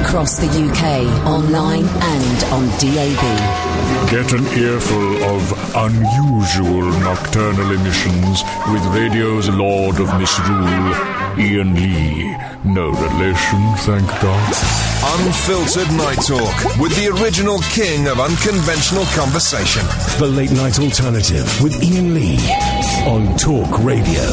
across the UK, online and on DAB. Get an earful of unusual nocturnal emissions with radio's Lord of Misrule, Iain Lee. No relation, thank God. Unfiltered Night Talk with the original king of unconventional conversation. The Late Night Alternative with Iain Lee on Talk Radio.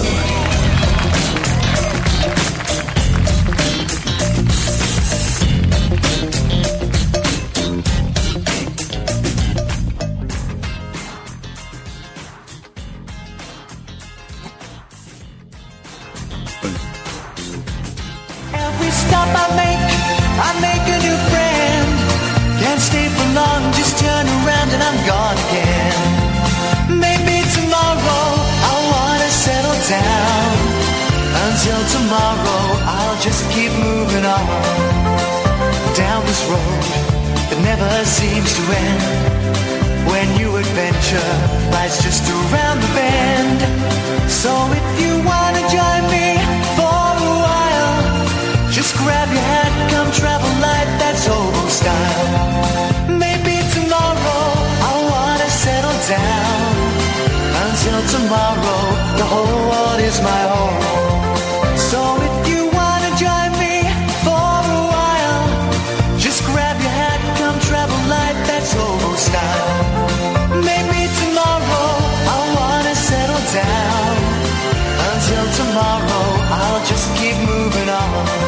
Every stop I make a new friend. Can't stay for long, just turn around and I'm gone again. Maybe tomorrow I'll wanna settle down. Until tomorrow I'll just keep moving on. Down this road that never seems to end. When new adventure lies just around the bend. So if you wanna join me for a while, just grab your hat, come travel light, that's old style. Maybe tomorrow I'll wanna settle down. Until tomorrow, the whole world is my home. So if you wanna join me for a while, just grab your hat, come travel light, that's old style. Maybe tomorrow I'll wanna settle down. Until tomorrow, I'll just keep moving on.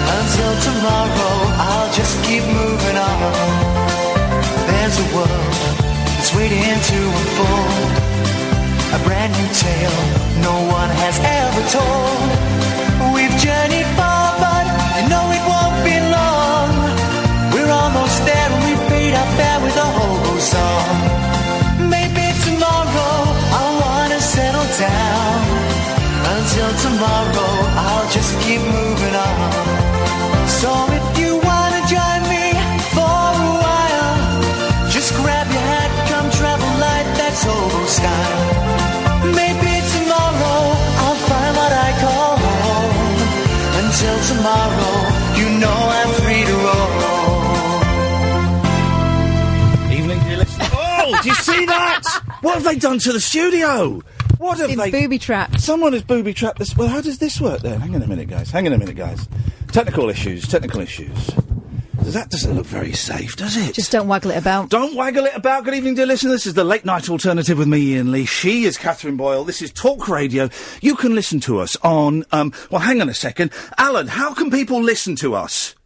Until tomorrow, I'll just keep moving on. There's a world that's waiting to unfold, a brand new tale no one has ever told. We've journeyed far, but you know it won't be long. We're almost there and we paid our fare with a hobo song. Maybe tomorrow I'll wanna settle down. Until tomorrow, I'll just keep moving on. So if you wanna join me for a while, just grab your hat, come travel light, that's old style. Maybe tomorrow I'll find what I call home. Until tomorrow, you know I'm free to roll. Evening, dear listeners. Oh, do you see that? What have they done to the studio? What have they... booby-trapped. Someone has booby-trapped this... Well, how does this work then? Hang on a minute, guys. Technical issues. That doesn't look very safe, does it? Just don't waggle it about. Don't waggle it about. Good evening, dear listeners. This is the Late Night Alternative with me, Iain Lee. She is Catherine Boyle. This is Talk Radio. You can listen to us on... well, hang on a second. Alan, how can people listen to us?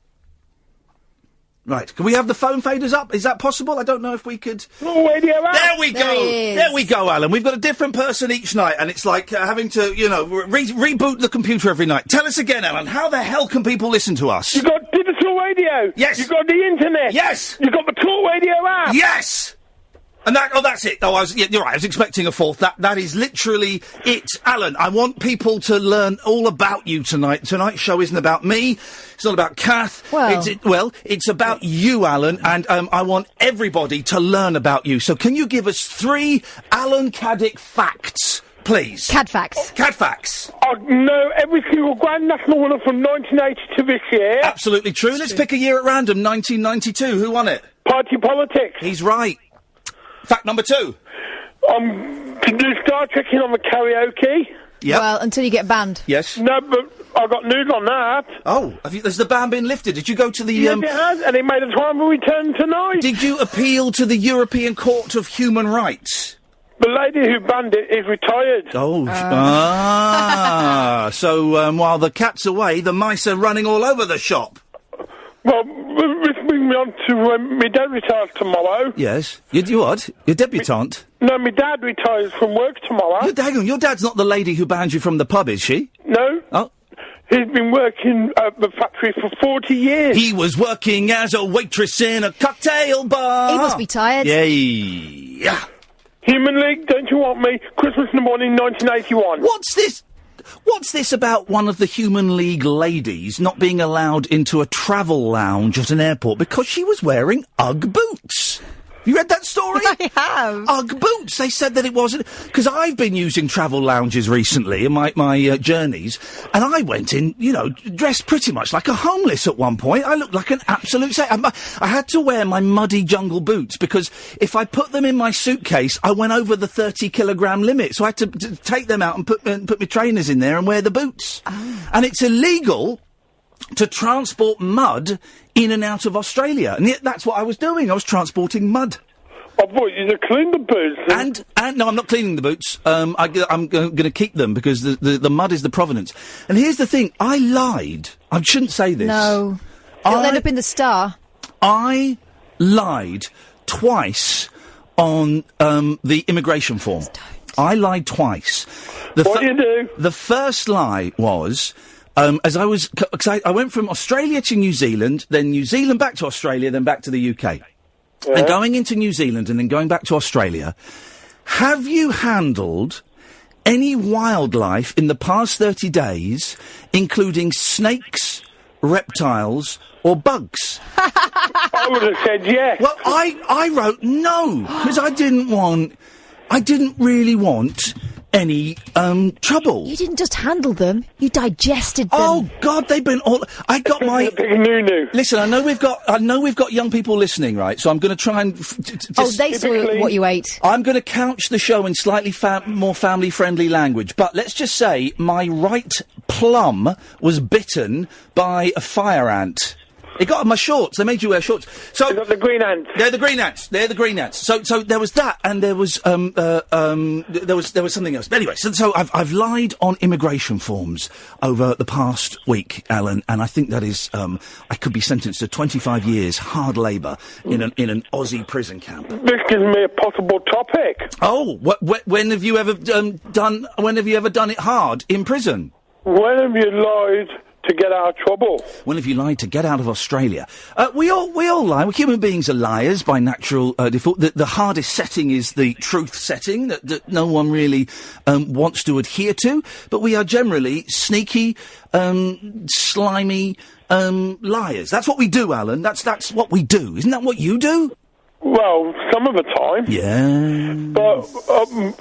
Right, can we have the phone faders up? Is that possible? I don't know if we could... Radio up. There we go! There we go, Alan. We've got a different person each night, and it's like having to, you know, reboot the computer every night. Tell us again, Alan, how the hell can people listen to us? You've got digital radio. Yes. You've got the internet. Yes. You've got the Talk Radio app. Yes! And that's it. Oh, you're right, I was expecting a fourth. That is literally it. Alan, I want people to learn all about you tonight. Tonight's show isn't about me. It's not about Kath. It's about you, Alan, and I want everybody to learn about you. So can you give us 3 Alan Caddick facts, please? Cad facts. Cad facts. I know every single Grand National winner from 1980 to this year. Absolutely true. Let's pick a year at random. 1992. Who won it? Party politics. He's right. Fact number 2. To do Star Trekking on the karaoke. Yeah. Well, until you get banned. Yes. No, but I got news on that. Oh, has the ban been lifted? Did you go to the... Yes, it has, and it made a time return tonight. Did you appeal to the European Court of Human Rights? The lady who banned it is retired. Oh, so while the cat's away, the mice are running all over the shop. Well, this brings me on to my dad retires tomorrow. Yes. You what? Your debutante? No, my dad retires from work tomorrow. Your dad's not the lady who banned you from the pub, is she? No. Oh. He's been working at the factory for 40 years. He was working as a waitress in a cocktail bar. He must be tired. Yeah. Human League, don't you want me? Christmas in the morning, 1981. What's this? What's this about one of the Human League ladies not being allowed into a travel lounge at an airport because she was wearing Ugg boots? You read that story? I have. Ugg boots. They said that it wasn't... Because I've been using travel lounges recently in my journeys, and I went in, dressed pretty much like a homeless at one point. I looked like an absolute... I had to wear my muddy jungle boots because if I put them in my suitcase, I went over the 30-kilogram limit. So I had to take them out and put my trainers in there and wear the boots. Oh. And it's illegal to transport mud in and out of Australia. And yet that's what I was doing. I was transporting mud. I thought you to clean the boots. And no, I'm not cleaning the boots. I'm going to keep them because the mud is the provenance. And here's the thing. I lied. I shouldn't say this. No. It'll end up in the Star. I lied twice on the immigration form. I lied twice. What do you do? The first lie was... cause I went from Australia to New Zealand, then New Zealand back to Australia, then back to the UK. Yeah. And going into New Zealand and then going back to Australia, have you handled any wildlife in the past 30 days, including snakes, reptiles, or bugs? I would have said yes. Well, I wrote no, because I didn't really want any trouble. You didn't just handle them, you digested them. Oh God, they've been all... I got my... Listen, I know we've got young people listening, right? So I'm going to try and... they saw what you ate. I'm going to couch the show in slightly more family-friendly language, but let's just say my right plum was bitten by a fire ant. It got on my shorts. They made you wear shorts. So the green ants. They're the green ants. They're the green ants. So there was that, and there was something else. But anyway, so I've lied on immigration forms over the past week, Alan, and I think that is I could be sentenced to 25 years hard labour in an Aussie prison camp. This gives me a possible topic. Oh, when have you ever done it hard in prison? When have you lied to get out of trouble? When have you lied to get out of Australia? We all lie. Human beings are liars by natural default. The hardest setting is the truth setting that no one really wants to adhere to. But we are generally sneaky, slimy liars. That's what we do, Alan. That's what we do. Isn't that what you do? Well, some of the time. Yeah. But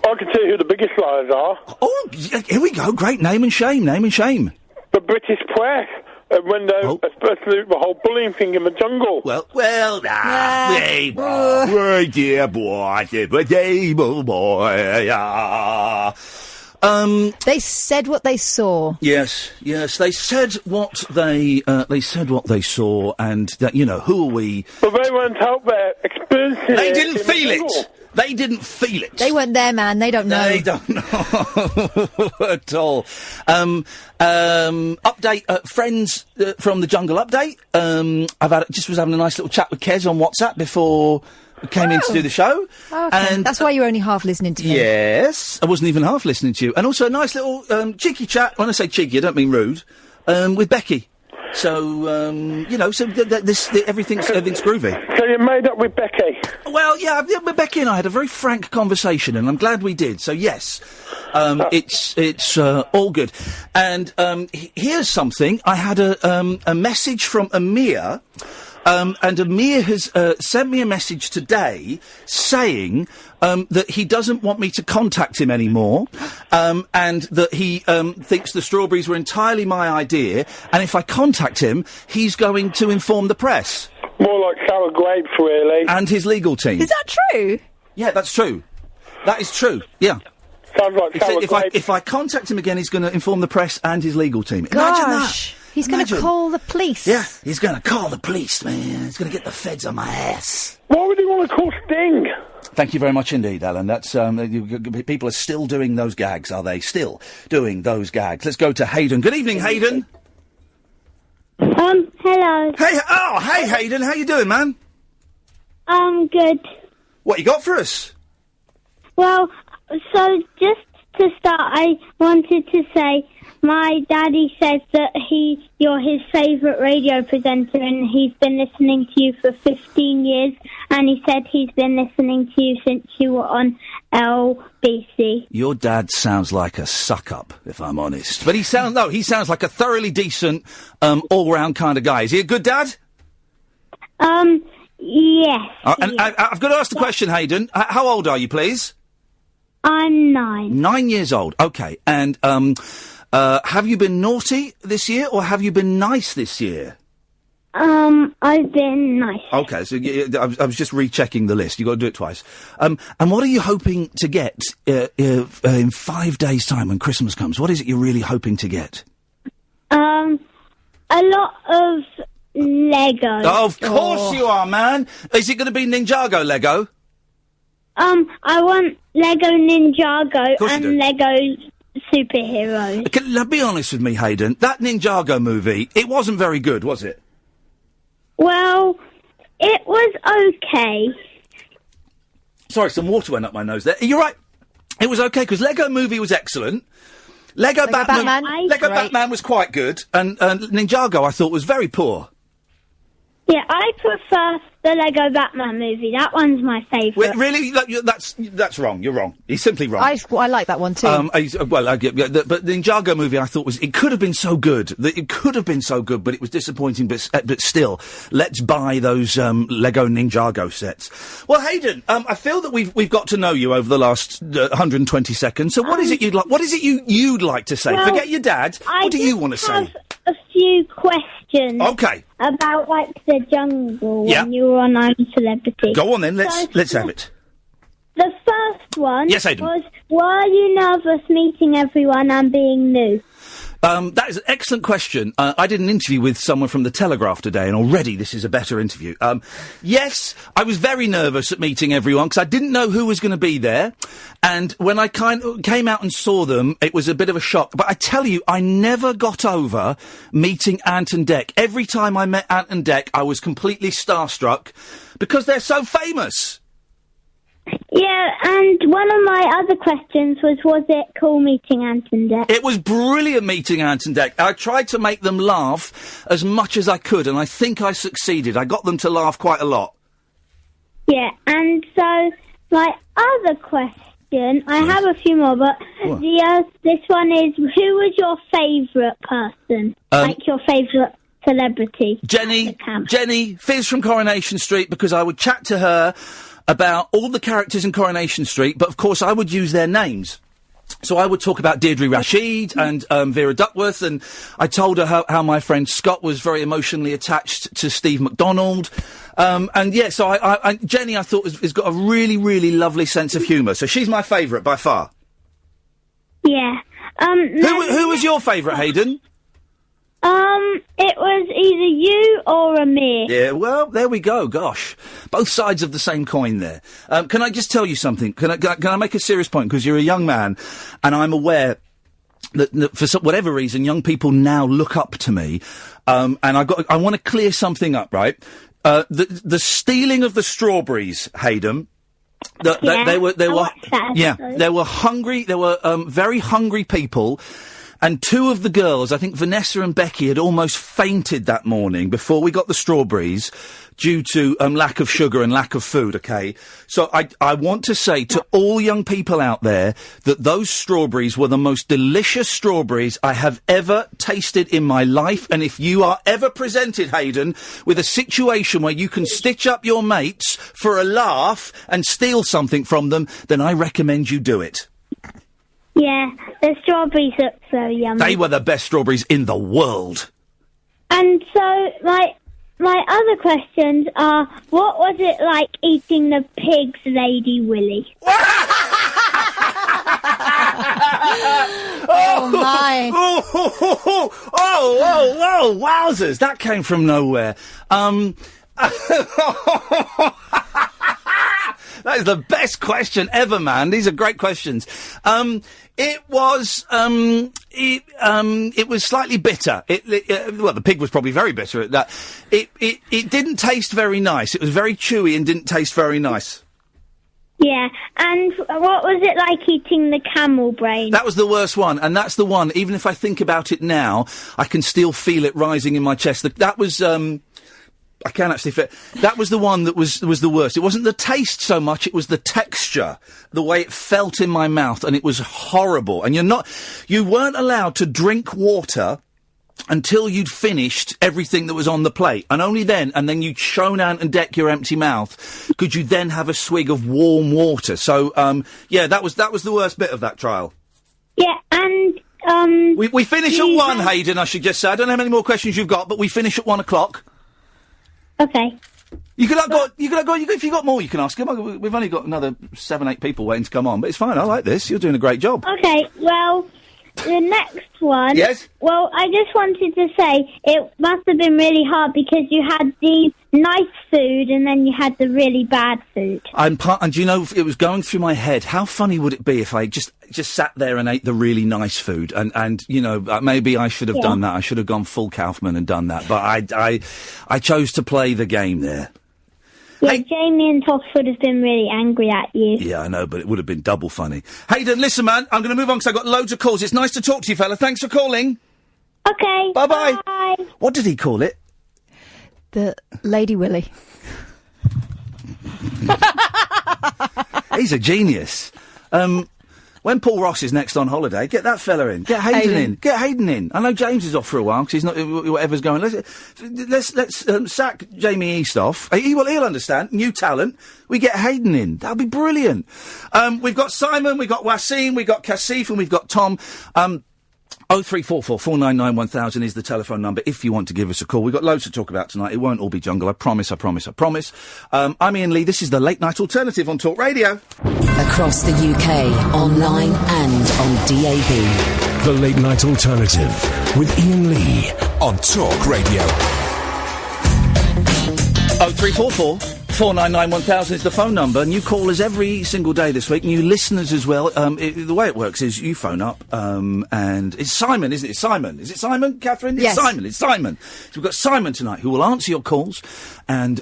I can tell you who the biggest liars are. Oh, here we go. Great. Name and shame. The British press, especially the whole bullying thing in the jungle. They said what they saw. Yes, they said what they saw, and that, who are we? But they weren't out there experiencing it. They didn't feel it. They didn't feel it. They weren't there, man. They don't know. They don't know at all. Update, friends from the Jungle Update. Was having a nice little chat with Kez on WhatsApp before we came in to do the show. Okay. And that's why you were only half listening to me. Yes, I wasn't even half listening to you. And also a nice little cheeky chat. When I say cheeky, I don't mean rude. With Becky. So, everything's groovy. So you made up with Becky? Well, yeah, Becky and I had a very frank conversation, and I'm glad we did. So, yes, it's all good. And here's something. I had a message from Amir, and Amir has sent me a message today saying that he doesn't want me to contact him anymore, and that he thinks the strawberries were entirely my idea, and if I contact him, he's going to inform the press. More like sour grapes, really. And his legal team. Is that true? Yeah, that's true. That is true, yeah. Sounds like sour grapes. If I contact him again, he's going to inform the press and his legal team. Gosh. Imagine that. He's going to call the police. Yeah, he's going to call the police, man. He's going to get the feds on my ass. Why would he want to call Sting? Thank you very much indeed, Alan. That's people are still doing those gags, are they? Still doing those gags. Let's go to Hayden. Good evening, Hayden. Hello. Hey, Hayden. How you doing, man? Good. What you got for us? Well, so just to start, I wanted to say my daddy says that you're his favourite radio presenter, and he's been listening to you for 15 years, and he said he's been listening to you since you were on LBC. Your dad sounds like a suck-up, if I'm honest. But he sounds like a thoroughly decent, all-round kind of guy. Is he a good dad? Yes. And I've got to ask the question, Hayden. How old are you, please? I'm 9. 9 years old. Okay. And have you been naughty this year, or have you been nice this year? I've been nice. Okay, so I was just rechecking the list. You've got to do it twice. And what are you hoping to get in 5 days' time when Christmas comes? What is it you're really hoping to get? A lot of Lego. Oh, of course you are, man. Is it going to be Ninjago Lego? I want Lego Ninjago and Lego superheroes. Now, be honest with me, Hayden. That Ninjago movie, it wasn't very good, was it? Well, it was okay. Sorry, some water went up my nose there. You're right. It was okay, because Lego Movie was excellent. Lego Batman was quite good. And Ninjago, I thought, was very poor. Yeah, I prefer the Lego Batman movie. That one's my favourite. Wait, really? That's wrong. You're wrong. He's simply wrong. I like that one too. But the Ninjago movie, I thought it could have been so good. It could have been so good, but it was disappointing. But still, let's buy those Lego Ninjago sets. Well, Hayden, I feel that we've got to know you over the last 120 seconds. So, what is it you'd like? What is it you'd like to say? Well, forget your dad. What do you want to say? A few questions. Okay. About the jungle when you were on I'm Celebrity. Go on then. Let's have it. The first one Hayden. was, were you nervous meeting everyone and being new? That is an excellent question. I did an interview with someone from The Telegraph today, and already this is a better interview. Yes, I was very nervous at meeting everyone, because I didn't know who was going to be there. And when I came out and saw them, it was a bit of a shock. But I tell you, I never got over meeting Ant and Dec. Every time I met Ant and Dec, I was completely starstruck, because they're so famous. Yeah, and one of my other questions was it cool meeting Ant and Dec? It was brilliant meeting Ant and Dec. I tried to make them laugh as much as I could, and I think I succeeded. I got them to laugh quite a lot. Yeah, and so my other question, I have a few more, but this one is, who was your favourite person? Your favourite celebrity? Jenny Fizz from Coronation Street, because I would chat to her about all the characters in Coronation Street, but of course I would use their names. So I would talk about Deirdre Rashid and Vera Duckworth, and I told her how my friend Scott was very emotionally attached to Steve McDonald. So Jenny, I thought, has got a really, really lovely sense of humour. So she's my favourite by far. Yeah. Who was your favourite, Hayden? It was either you or Amir. Yeah, well, there we go. Gosh, both sides of the same coin there. Can I just tell you something? Can I make a serious point? Because you're a young man, and I'm aware that for whatever reason, young people now look up to me. And I want to clear something up, right? The stealing of the strawberries, Hayden. They were hungry. There were very hungry people. And two of the girls, I think Vanessa and Becky, had almost fainted that morning before we got the strawberries due to lack of sugar and lack of food, okay? So I want to say to all young people out there that those strawberries were the most delicious strawberries I have ever tasted in my life. And if you are ever presented, Hayden, with a situation where you can stitch up your mates for a laugh and steal something from them, then I recommend you do it. Yeah, the strawberries look so yummy. They were the best strawberries in the world. And so my other questions are, what was it like eating the pig's Lady Willy? Oh, my. Oh, wowzers. That came from nowhere. That is the best question ever, man. These are great questions. It was slightly bitter. Well, the pig was probably very bitter at that. It didn't taste very nice. It was very chewy and didn't taste very nice. Yeah, and what was it like eating the camel brain? That was the worst one, and that's the one, even if I think about it now, I can still feel it rising in my chest. That was, I can actually feel it. That was the one that was the worst. It wasn't the taste so much, it was the texture, the way it felt in my mouth, and it was horrible. And you weren't allowed to drink water until you'd finished everything that was on the plate. And only then, and then you'd shown out and deck your empty mouth, could you then have a swig of warm water. So, that was the worst bit of that trial. Yeah, and, We finish at 1, Hayden, I should just say. I don't know how many more questions you've got, but we finish at 1 o'clock. Okay. You could go, if you've got more, you can ask him. We've only got another 7, 8 people waiting to come on, but it's fine, I like this. You're doing a great job. Okay, well, the next one... Yes? Well, I just wanted to say, it must have been really hard because you had the nice food and then you had the really bad food. And you know, it was going through my head, how funny would it be if I just sat there and ate the really nice food? And you know, maybe I should have done that. I should have gone full Kaufman and done that. But I chose to play the game there. Yeah, Jamie and Toss would have been really angry at you. Yeah, I know, but it would have been double funny. Hayden, listen, man, I'm going to move on because I've got loads of calls. It's nice to talk to you, fella. Thanks for calling. Okay. Bye-bye. Bye. What did he call it? The Lady Willy. He's a genius. When Paul Ross is next on holiday, get that fella in. Get Hayden in. Get Hayden in. I know James is off for a while because he's not whatever's going. Let's sack Jamie East off. He'll understand. New talent. We get Hayden in. That'll be brilliant. We've got Simon. We've got Wasim. We've got Kaseef, and we've got Tom. 0344 499 1000 is the telephone number if you want to give us a call. We've got loads to talk about tonight. It won't all be jungle. I promise. I'm Iain Lee. This is the Late Night Alternative on Talk Radio. Across the UK, online and on DAB. The Late Night Alternative with Iain Lee on Talk Radio. 0344 499 1000 is the phone number. New callers every single day this week. New listeners as well. The way it works is you phone up, and it's Simon, isn't it? It's Simon. Is it Simon, Catherine? Yes. It's Simon. So we've got Simon tonight who will answer your calls, and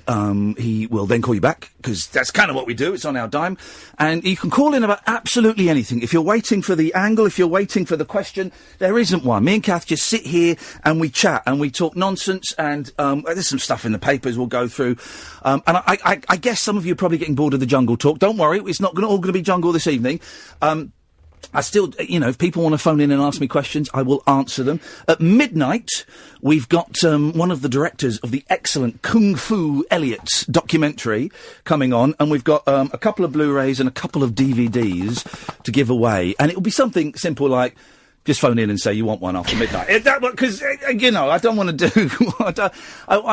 he will then call you back, because that's kind of what we do. It's on our dime. And you can call in about absolutely anything. If you're waiting for the angle, if you're waiting for the question, there isn't one. Me and Kath just sit here and we chat and we talk nonsense, and there's some stuff in the papers we'll go through. And I guess some of you are probably getting bored of the jungle talk. Don't worry, it's not all going to be jungle this evening. I still, if people want to phone in and ask me questions, I will answer them. At midnight, we've got one of the directors of the excellent Kung Fu Elliot documentary coming on, and we've got a couple of Blu-rays and a couple of DVDs to give away. And it'll be something simple like, just phone in and say you want one after midnight. Because, I don't want to do...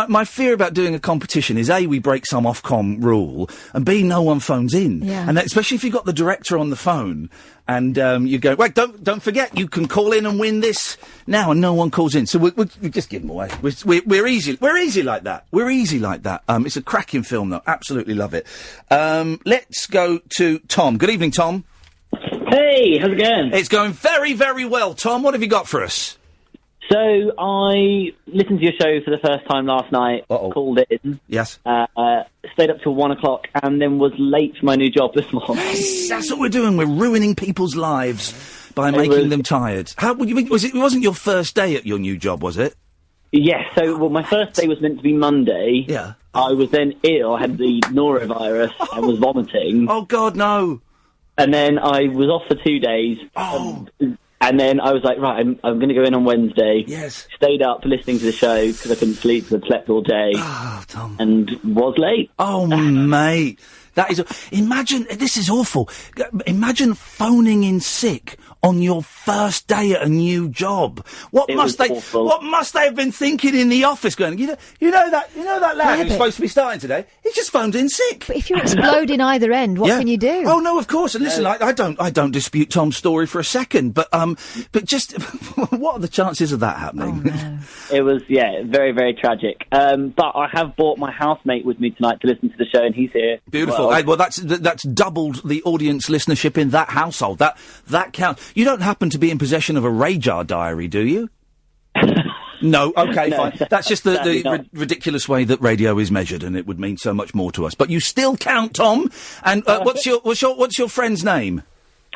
my fear about doing a competition is, A, we break some Ofcom rule, and B, no one phones in. Yeah. And especially if you've got the director on the phone, and you go, wait, don't forget, you can call in and win this now, and no one calls in. So we just give them away. We're easy like that. We're easy like that. It's a cracking film, though. Absolutely love it. Let's go to Tom. Good evening, Tom. Hey, how's it going? It's going very, very well, Tom. What have you got for us? So, I listened to your show for the first time last night, called in. Yes. Stayed up till 1 o'clock, and then was late for my new job this morning. Yes, that's what we're doing. We're ruining people's lives by making them tired. How would you mean? It wasn't your first day at your new job, was it? Yes, my first day was meant to be Monday. Yeah. I was then ill, I had the norovirus, and was vomiting. Oh, God, no. And then I was off for 2 days. Oh. And then I was like, right, I'm going to go in on Wednesday. Yes. Stayed up listening to the show because I couldn't sleep because I slept all day. Oh, Tom. And was late. Oh, mate. That is... Imagine... This is awful. Imagine phoning in sick on your first day at a new job. What must they have been thinking in the office? Going, you know that lad who's supposed to be starting today? He's just phoned in sick. But if you're exploding either end, what can you do? Oh no, of course. And listen, I don't dispute Tom's story for a second. But just what are the chances of that happening? Oh, no. It was very, very tragic. But I have brought my housemate with me tonight to listen to the show, and he's here. Beautiful. Well, that's doubled the audience listenership in that household. That counts. You don't happen to be in possession of a Radar diary, do you? No, okay, No, fine. That's just the sadly not. ridiculous way that radio is measured, and it would mean so much more to us. But you still count, Tom. And what's your friend's name?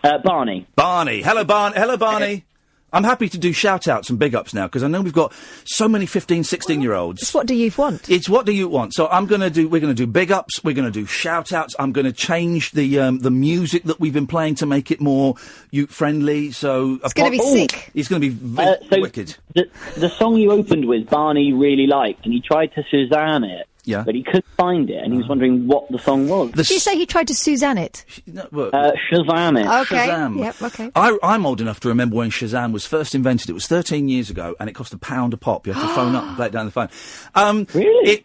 Barney. Barney. Hello, Barney. I'm happy to do shout-outs and big-ups now, because I know we've got so many 15, 16-year-olds. It's what do you want? It's what do you want. So we're going to do big-ups, we're going to do shout-outs, I'm going to change the music that we've been playing to make it more youth-friendly, so... It's going to be sick. It's going to be wicked. The song you opened with, Barney really liked, and he tried to Suzanne it. Yeah. But he couldn't find it, and he was wondering what the song was. Did you say he tried to Suzanne it? Shazam it. Okay. Shazam. Yep, okay. I'm old enough to remember when Shazam was first invented. It was 13 years ago, and it cost £1 a pop. You have to phone up and play it down the phone. Really?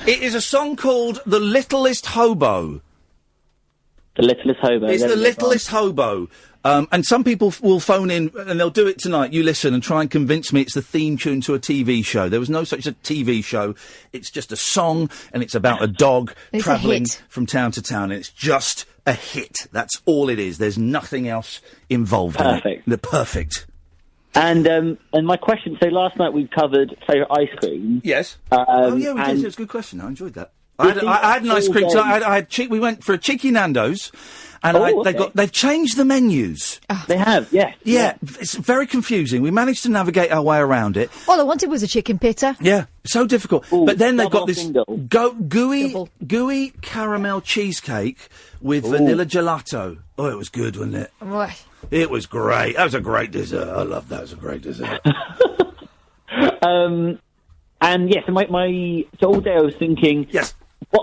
It is a song called The Littlest Hobo. The Littlest Hobo. It's The Littlest Hobo. And some people will phone in, and they'll do it tonight. You listen and try and convince me it's the theme tune to a TV show. There was no such a TV show. It's just a song, and it's about a dog travelling from town to town, and it's just a hit. That's all it is. There's nothing else involved in it. They're perfect. And my question, so last night we covered favourite ice cream. Yes. We did. It was a good question. I enjoyed that. I had an ice cream. So we went for a cheeky Nando's. And they've changed the menus. Oh. They have, yes. Yeah, it's very confusing. We managed to navigate our way around it. All I wanted was a chicken pita. Yeah, so difficult. Ooh, but then they've got this single. gooey caramel cheesecake with vanilla gelato. Oh, it was good, wasn't it? Right. It was great. That was a great dessert. I love that. It was a great dessert. And yes, so so all day I was thinking, yes.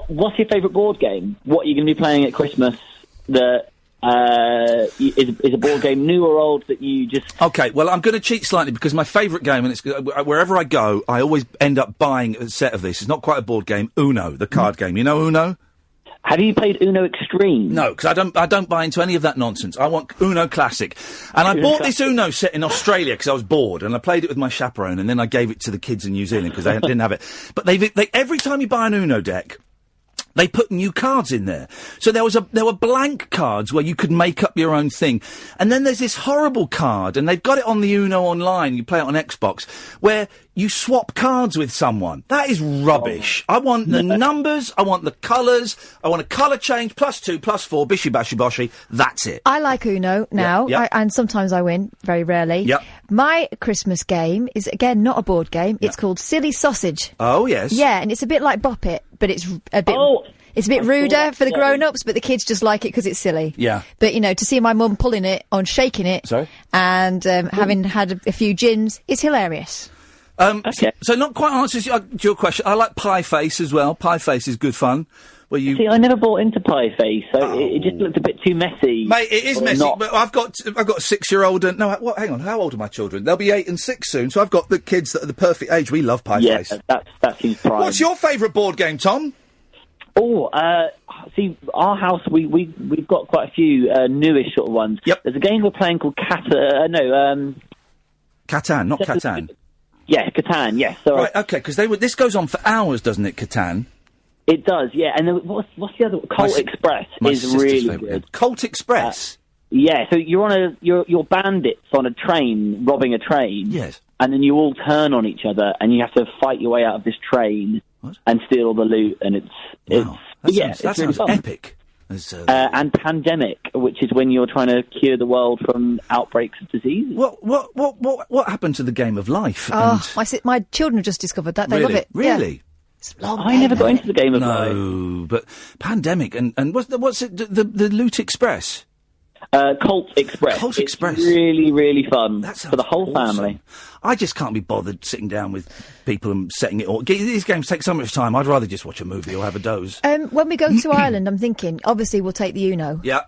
What's your favourite board game? What are you going to be playing at Christmas that is a board game, new or old, that you just... Okay, well, I'm going to cheat slightly because my favourite game, and it's wherever I go, I always end up buying a set of this. It's not quite a board game. Uno, the card game. You know Uno? Have you played Uno Extreme? No, because I don't buy into any of that nonsense. I want Uno Classic. And I bought this Uno set in Australia because I was bored, and I played it with my chaperone, and then I gave it to the kids in New Zealand because they didn't have it. But they every time you buy an Uno deck, they put new cards in there. So there were blank cards where you could make up your own thing. And then there's this horrible card, and they've got it on the Uno online, you play it on Xbox, where you swap cards with someone. That is rubbish. I want the numbers, I want the colours, I want a colour change, +2, +4, bishy bashy boshy, that's it. I like Uno now, and sometimes I win, very rarely. Yep. My Christmas game is, again, not a board game. It's called Silly Sausage. Oh, yes. Yeah, and it's a bit like Bop It, but it's a bit... It's a bit ruder for the grown-ups, but the kids just like it because it's silly. Yeah. But, to see my mum pulling it on, shaking it, and having had a few gins, is hilarious. Okay. So not quite answers your question. I like Pie Face as well. Pie Face is good fun. Where you... See, I never bought into Pie Face, so it just looked a bit too messy. Mate, it is messy, but I've got a 6-year-old and... No, hang on, how old are my children? They'll be 8 and 6 soon, so I've got the kids that are the perfect age. We love Pie Face. Yeah, that seems prime. What's your favourite board game, Tom? See, our house, we've got quite a few newish sort of ones. Yep. There's a game we're playing called Catan, not Catan. Yeah, Catan, yes. So right, okay, because this goes on for hours, doesn't it, Catan? It does, yeah. And then what's the other one? Colt Express is really good. Colt Express? Yeah, so you're bandits on a train, robbing a train. Yes. And then you all turn on each other, and you have to fight your way out of this train and steal all the loot, and that sounds fun. epic. And Pandemic, which is when you're trying to cure the world from outbreaks of disease. What happened to the game of life? My children have just discovered that. They love it. Really? Yeah. It's a long I never got into the game of life. No, but Pandemic and what's it? The Loot Express. Colt Express. Colt Express. It's really, really fun for the whole awesome. family. I just can't be bothered sitting down with people and setting it all. These games take so much time. I'd rather just watch a movie or have a doze. When we go to Ireland, I'm thinking, obviously, we'll take the Uno. Yeah.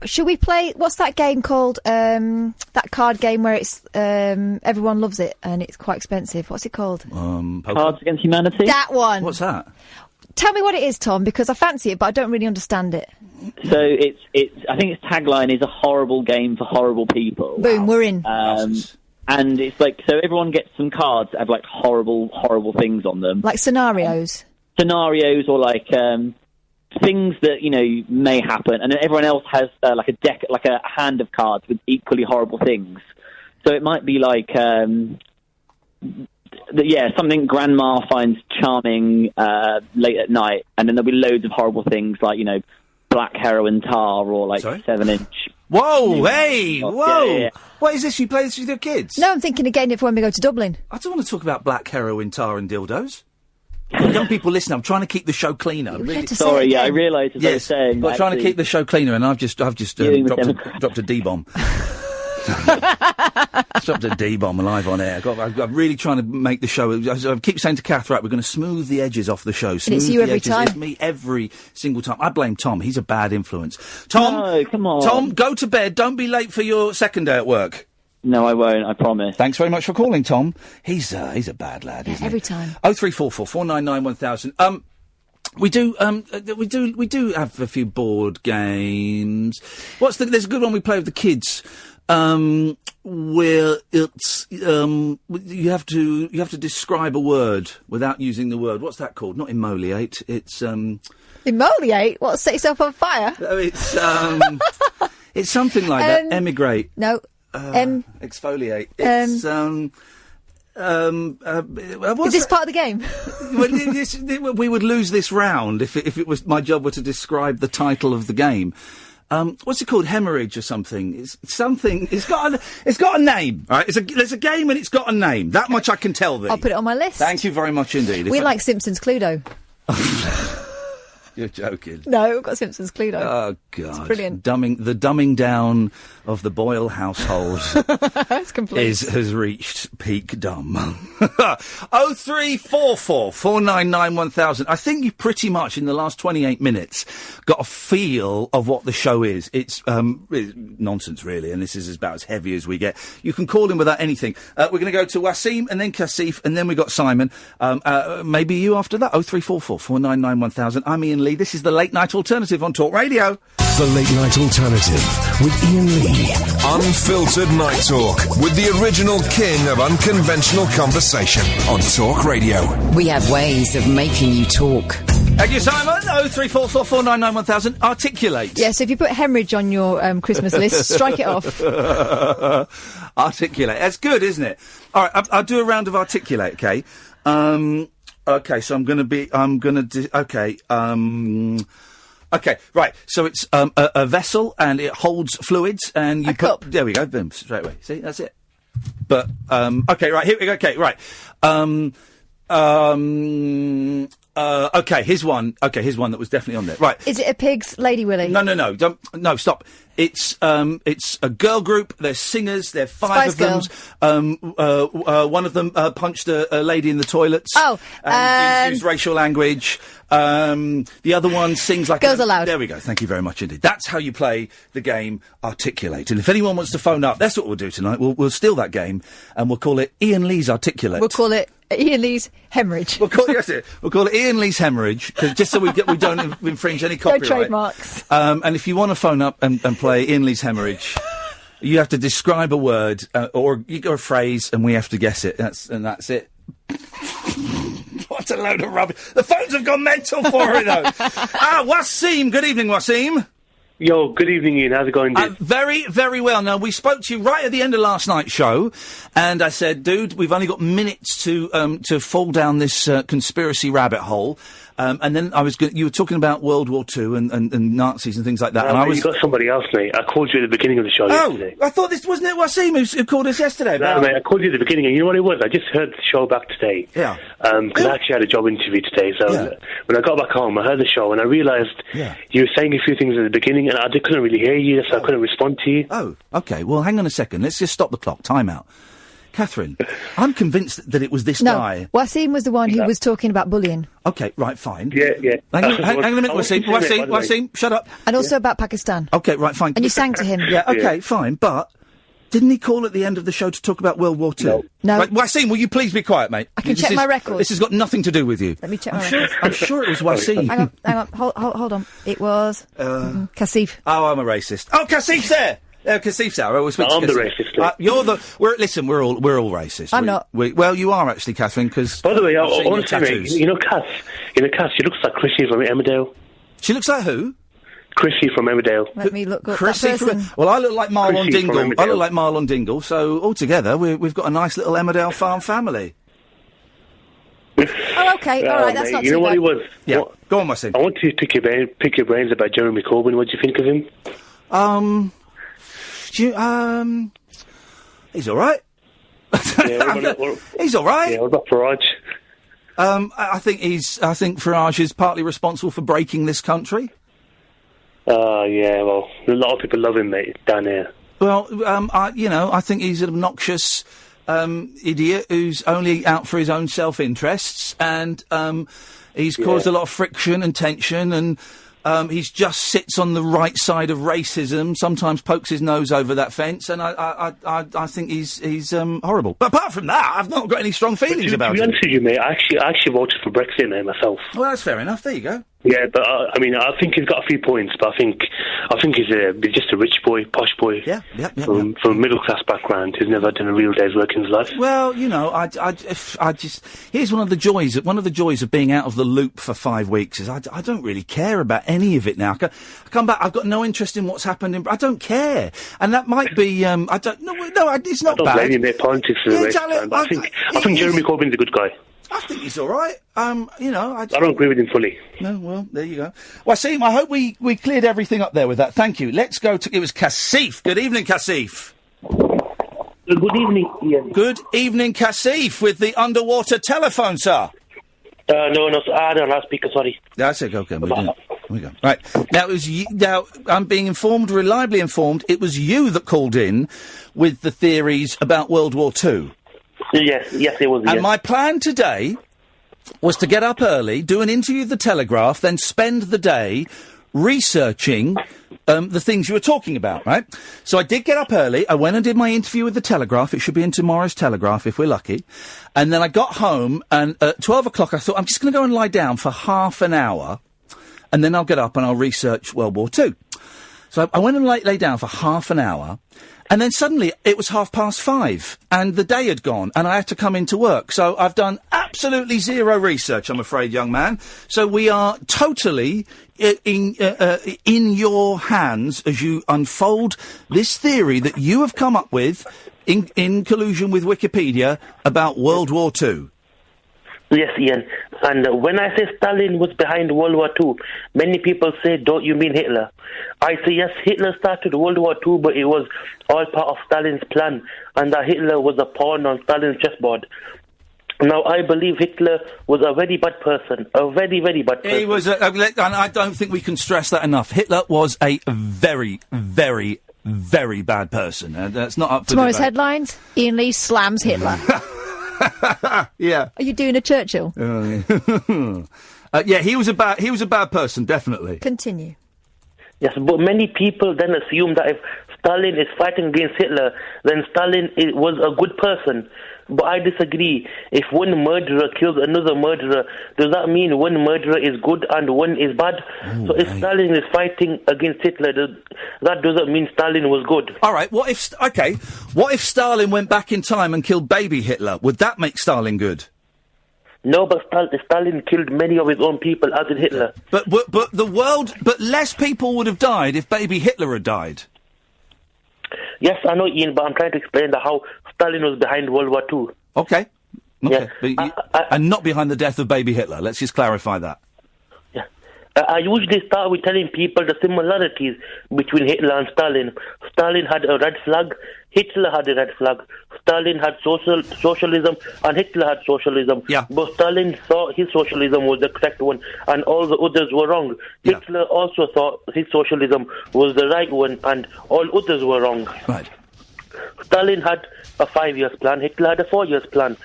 Should we play, what's that game called? That card game where it's everyone loves it and it's quite expensive. What's it called? Cards Against Humanity? That one. What's that? Tell me what it is, Tom, because I fancy it, but I don't really understand it. So I think its tagline is a horrible game for horrible people. Boom, we're in. And it's like, so everyone gets some cards that have like horrible, horrible things on them. Like scenarios? Scenarios or like things that, may happen. And then everyone else has like a deck, like a hand of cards with equally horrible things. So it might be like something grandma finds charming late at night, and then there'll be loads of horrible things like, black heroin tar or like 7-inch. Whoa, hey, whoa. Yeah. What is this? You play this with your kids? No, I'm thinking again if when we go to Dublin. I don't want to talk about black heroin tar and dildos. Young people listen, I'm trying to keep the show cleaner. Sorry, I realised as I was saying. But trying to keep the show cleaner, and I've just dropped a D-bomb. Dropped a D-bomb live on air. I'm really trying to make the show. I keep saying to Kath, right, we're going to smooth the edges off the show. And it's you every time. It's me every single time. I blame Tom. He's a bad influence. Tom, no, come on. Tom, go to bed. Don't be late for your second day at work. No, I won't. I promise. Thanks very much for calling, Tom. He's a bad lad, isn't he? Every time. 0344 499 1000. We do have a few board games. There's a good one we play with the kids. Where it's you have to describe a word without using the word. What's that called? Not immoliate. It's Immoliate? What? Set yourself on fire? No, it's something like that. Emigrate. No. Exfoliate. It's is this part of the game? We would lose this round if it was my job were to describe the title of the game. What's it called? Hemorrhage or something? It's something. It's got a name. All right. There's a game and it's got a name. That much I can tell thee. I'll put it on my list. Thank you very much indeed. We like Simpsons Cluedo. You're joking. No, we've got Simpsons Cluedo. Oh, God. It's brilliant. The dumbing down of the Boyle household it's complete. has reached peak dumb. 0344 499 1000. I think you've pretty much, in the last 28 minutes, got a feel of what the show is. It's nonsense, really, and this is about as heavy as we get. You can call in without anything. We're going to go to Wasim and then Kaseef, and then we got Simon. Maybe you after that. 0344 499 1000. I'm Iain Lee. This is the Late Night Alternative on Talk Radio. The Late Night Alternative with Iain Lee. Unfiltered Night Talk with the original king of unconventional conversation on Talk Radio. We have ways of making you talk. Thank you, Simon. 0344 499 1000. Articulate. Yeah, so if you put hemorrhage on your Christmas list, strike it off. Articulate. That's good, isn't it? All right, I'll do a round of articulate, okay? Okay, so okay, right. So it's a vessel and it holds fluids and you cup. There we go. Boom, straight away. See, that's it. But okay, right. Here we go. Okay, right. Okay, here's one. Okay, here's one that was definitely on there. Right. Is it a pig's Lady Willy? No. No, stop. It's a girl group. There's singers. There are 5 of them. One of them punched a lady in the toilets. Oh, and used racial language. The other one sings like Girls Aloud. There we go. Thank you very much indeed. That's how you play the game Articulate. And if anyone wants to phone up, that's what we'll do tonight. We'll steal that game and we'll call it Iain Lee's Articulate. We'll call it Iain Lee's Hemorrhage. We'll call it Iain Lee's Hemorrhage, just so we don't infringe any copyright. No trademarks. And if you want to phone up and play Iain Lee's Hemorrhage, you have to describe a word or you got a phrase, and we have to guess it. That's it. What a load of rubbish! The phones have gone mental for it, though. Wasim. Good evening, Wasim. Yo, good evening, Ian. How's it going, dude? Very, very well. Now, we spoke to you right at the end of last night's show, and I said, dude, we've only got minutes to fall down this conspiracy rabbit hole. And then you were talking about World War II and Nazis and things like that. You got somebody else, mate. I called you at the beginning of the show yesterday. I thought this wasn't it Wasim who called us yesterday. No, mate, I called you at the beginning, and you know what it was? I just heard the show back today. Yeah. Because I actually had a job interview today, so when I got back home, I heard the show, and I realised you were saying a few things at the beginning, and I couldn't really hear you, so I couldn't respond to you. Oh, okay. Well, hang on a second. Let's just stop the clock. Time out. Catherine, I'm convinced that it was this guy. Wasim was the one who was talking about bullying. Okay, right, fine. Yeah. Hang on a minute, Wasim, shut up. And also about Pakistan. Okay, right, fine. And you sang to him. Yeah, okay, fine, but didn't he call at the end of the show to talk about World War II? No. Right, Wasim, will you please be quiet, mate? I can check my records. This has got nothing to do with you. Let me check my records. I'm sure it was Wasim. Hang on, hold on. It was Kaseef. Oh, I'm a racist. Oh, Kaseef's there! Kaseef's there. I'm the racist. We're all racist. I'm not. Well, you are actually, Catherine, because... By the way, I want to say, mate, you know Cass, she looks like Chrissy from Emmerdale. She looks like who? Chrissy from Emmerdale. Let me look up Chrissy that person. Well, I look like Marlon Dingle. So altogether, we've got a nice little Emmerdale farm family. Okay, all right, that's mate, not you too know what bad. he was? Yeah, What- go on, my son. I want you to pick your brains about Jeremy Corbyn. What do you think of him? He's all right. Yeah, He's all right. Yeah, what about Farage? I think Farage is partly responsible for breaking this country. Yeah, well, a lot of people love him, mate, down here. Well, I think he's an obnoxious idiot who's only out for his own self-interests, and he's caused a lot of friction and tension, and he's just sits on the right side of racism. Sometimes pokes his nose over that fence, and I think he's horrible. But apart from that, I've not got any strong feelings about To be him. honest with you, mate, I actually voted for Brexit, mate, myself. Well, that's fair enough. There you go. Yeah, but I mean, I think he's got a few points, but I think he's just a rich boy, posh boy, from a middle class background who's never done a real day's work in his life. Well, here's one of the joys of being out of the loop for 5 weeks is I don't really care about any of it now. I come back, I've got no interest in what's happened. I don't care, and that might be it's not I don't bad. blame you, mate. Politics is a waste of time, but I think Jeremy Corbyn's a good guy. I think he's all right. I don't agree with him fully. No, well, there you go. Wasim, I hope we cleared everything up there with that. Thank you. Let's go to... It was Kaseef. Good evening, Kaseef. Good evening, Ian. Good evening, Kaseef, with the underwater telephone, sir. No, I don't have speaker, sorry. That's it, okay. We go. Right. Now, now, I'm being reliably informed, it was you that called in with the theories about World War II. Yes, it was. And my plan today was to get up early, do an interview with the Telegraph, then spend the day researching the things you were talking about, right? So I did get up early. I went and did my interview with the Telegraph. It should be in tomorrow's Telegraph if we're lucky. And then I got home, and at 12 o'clock I thought, I'm just going to go and lie down for half an hour, and then I'll get up and I'll research World War II. So I went and lay down for half an hour, and then suddenly it was 5:30, and the day had gone, and I had to come into work. So I've done absolutely zero research, I'm afraid, young man. So we are totally in your hands as you unfold this theory that you have come up with in collusion with Wikipedia about World War II. Yes, Ian. And when I say Stalin was behind World War II, many people say, don't you mean Hitler? I say, yes, Hitler started World War II, but it was all part of Stalin's plan, and that Hitler was a pawn on Stalin's chessboard. Now, I believe Hitler was a very bad person, a very, very bad person. He was, and I don't think we can stress that enough. Hitler was a very, very, very bad person. That's not up for Tomorrow's debate. headlines, Ian Lee slams Hitler. Yeah. Are you doing a Churchill? Yeah, he was a bad person, definitely. Continue. Yes, but many people then assume that if Stalin is fighting against Hitler, then Stalin was a good person. But I disagree. If one murderer kills another murderer, does that mean one murderer is good and one is bad? Ooh, so if Stalin is fighting against Hitler, that doesn't mean Stalin was good. All right, what if Stalin went back in time and killed baby Hitler? Would that make Stalin good? No, but Stalin killed many of his own people, as did Hitler. But less people would have died if baby Hitler had died. Yes, I know, Ian, but I'm trying to explain how Stalin was behind World War II. Okay. Yeah. And not behind the death of baby Hitler. Let's just clarify that. Yeah. I usually start with telling people the similarities between Hitler and Stalin. Stalin had a red flag, Hitler had a red flag. Stalin had socialism, and Hitler had socialism. Yeah. But Stalin thought his socialism was the correct one, and all the others were wrong. Yeah. Hitler also thought his socialism was the right one, and all others were wrong. Right. Stalin had a 5-year plan. Hitler had a 4-year plan.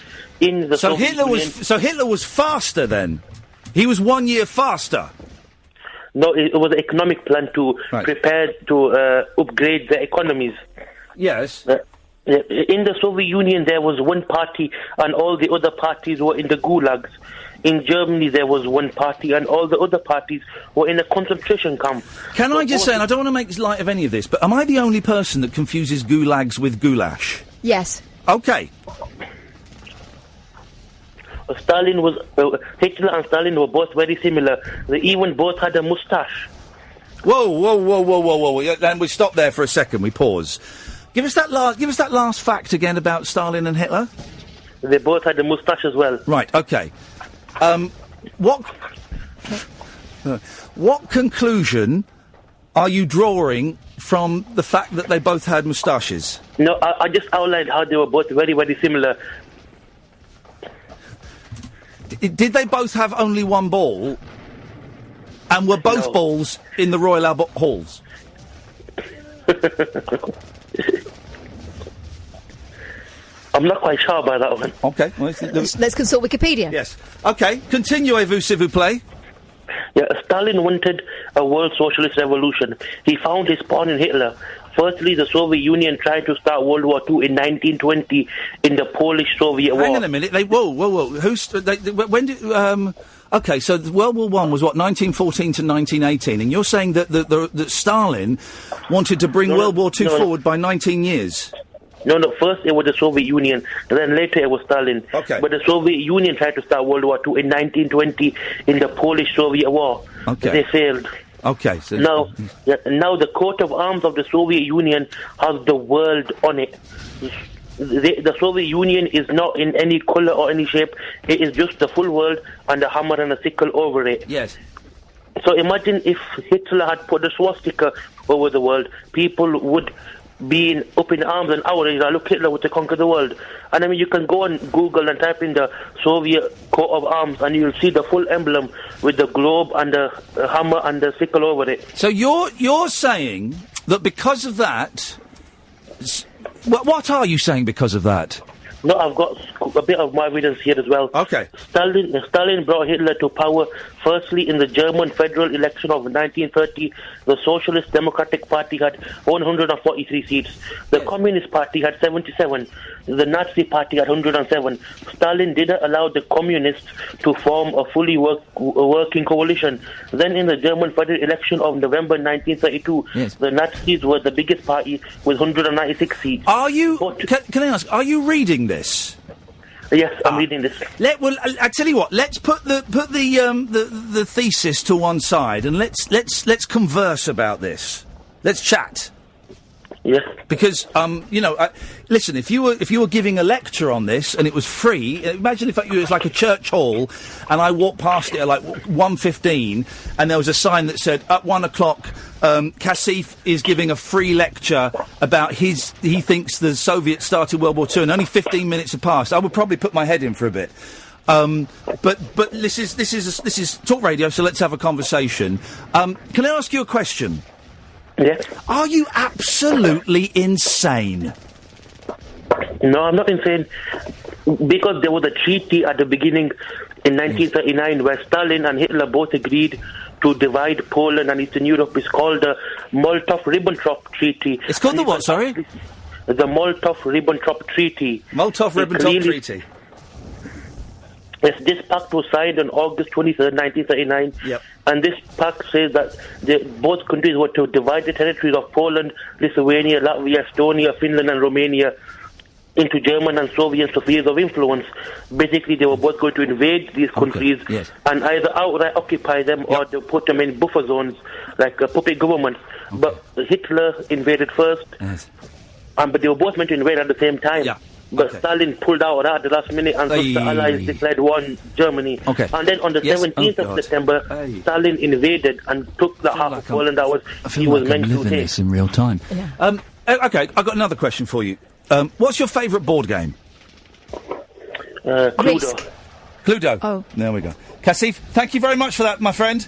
So Hitler was faster then. He was 1 year faster. No, it was an economic plan to prepare to upgrade the economies. Yes. In the Soviet Union, there was one party, and all the other parties were in the gulags. In Germany, there was one party, and all the other parties were in a concentration camp. Can I just say, and I don't want to make light of any of this, but am I the only person that confuses gulags with goulash? Yes. Okay. Hitler and Stalin were both very similar. They even both had a moustache. Whoa. Then we stop there for a second. We pause. Give us that last fact again about Stalin and Hitler. They both had a moustache as well. Right, okay. What conclusion are you drawing from the fact that they both had moustaches? No, I just outlined how they were both very, very similar. Did they both have only one ball? And were both balls in the Royal Albert Halls? I'm not quite sure about that one. Okay. Well, let's consult Wikipedia. Yes. Okay, continuez-vous, s'il vous plaît. Yeah, Stalin wanted a world socialist revolution. He found his pawn in Hitler. Firstly, the Soviet Union tried to start World War II in 1920 in the Polish-Soviet War. Hang on a minute. Whoa. When did... OK, so World War I was, 1914 to 1918, and you're saying that Stalin wanted to bring World War II forward by 19 years? No, first it was the Soviet Union, and then later it was Stalin. Okay. But the Soviet Union tried to start World War II in 1920 in the Polish-Soviet War. Okay. They failed. Okay. So now the coat of arms of the Soviet Union has the world on it. The Soviet Union is not in any colour or any shape. It is just the full world and a hammer and a sickle over it. Yes. So imagine if Hitler had put a swastika over the world, people would be up in arms and outrage. Look, Hitler would to conquer the world. And I mean, you can go on Google and type in the Soviet coat of arms, and you'll see the full emblem with the globe and the hammer and the sickle over it. So you're saying that because of that. What are you saying because of that? No, I've got a bit of my evidence here as well. Okay. Stalin brought Hitler to power firstly in the German federal election of 1930. The Socialist Democratic Party had 143 seats. The Communist Party had 77. The Nazi Party had 107. Stalin didn't allow the Communists to form a fully working coalition. Then in the German federal election of November 1932, the Nazis were the biggest party with 196 seats. Are you... Can I ask, are you reading this? Yes, I'm reading this. I tell you what. Let's put the thesis to one side and let's converse about this. Let's chat. Yes. Because listen, if you were giving a lecture on this and it was free, imagine if it was like a church hall and I walked past it at like 1:15 and there was a sign that said at 1:00 Kaseef is giving a free lecture about he thinks the Soviets started World War II and only 15 minutes had passed. I would probably put my head in for a bit. But this is talk radio, so let's have a conversation. Can I ask you a question? Yes. Are you absolutely insane? No, I'm not insane. Because there was a treaty at the beginning in 1939 where Stalin and Hitler both agreed to divide Poland and Eastern Europe. It's called the Molotov-Ribbentrop Treaty. It's called the what, sorry? The Molotov-Ribbentrop Treaty. Molotov-Ribbentrop Treaty. Yes, this pact was signed on August 23rd, 1939. Yep. And this pact says that both countries were to divide the territories of Poland, Lithuania, Latvia, Estonia, Finland and Romania into German and Soviet spheres of influence. Basically, they were both going to invade these countries and either outright occupy them or to put them in buffer zones, like a puppet government. Okay. But Hitler invaded first, but they were both meant to invade at the same time. Yeah. But Stalin pulled out at the last minute and the Allies declared war on Germany. Okay. And then on the 17th of September, Stalin invaded and took the half of Poland that he was meant to take. This in real time. Yeah. Okay, I've got another question for you. What's your favourite board game? Cluedo. Cluedo. Oh. There we go. Kaseef, thank you very much for that, my friend.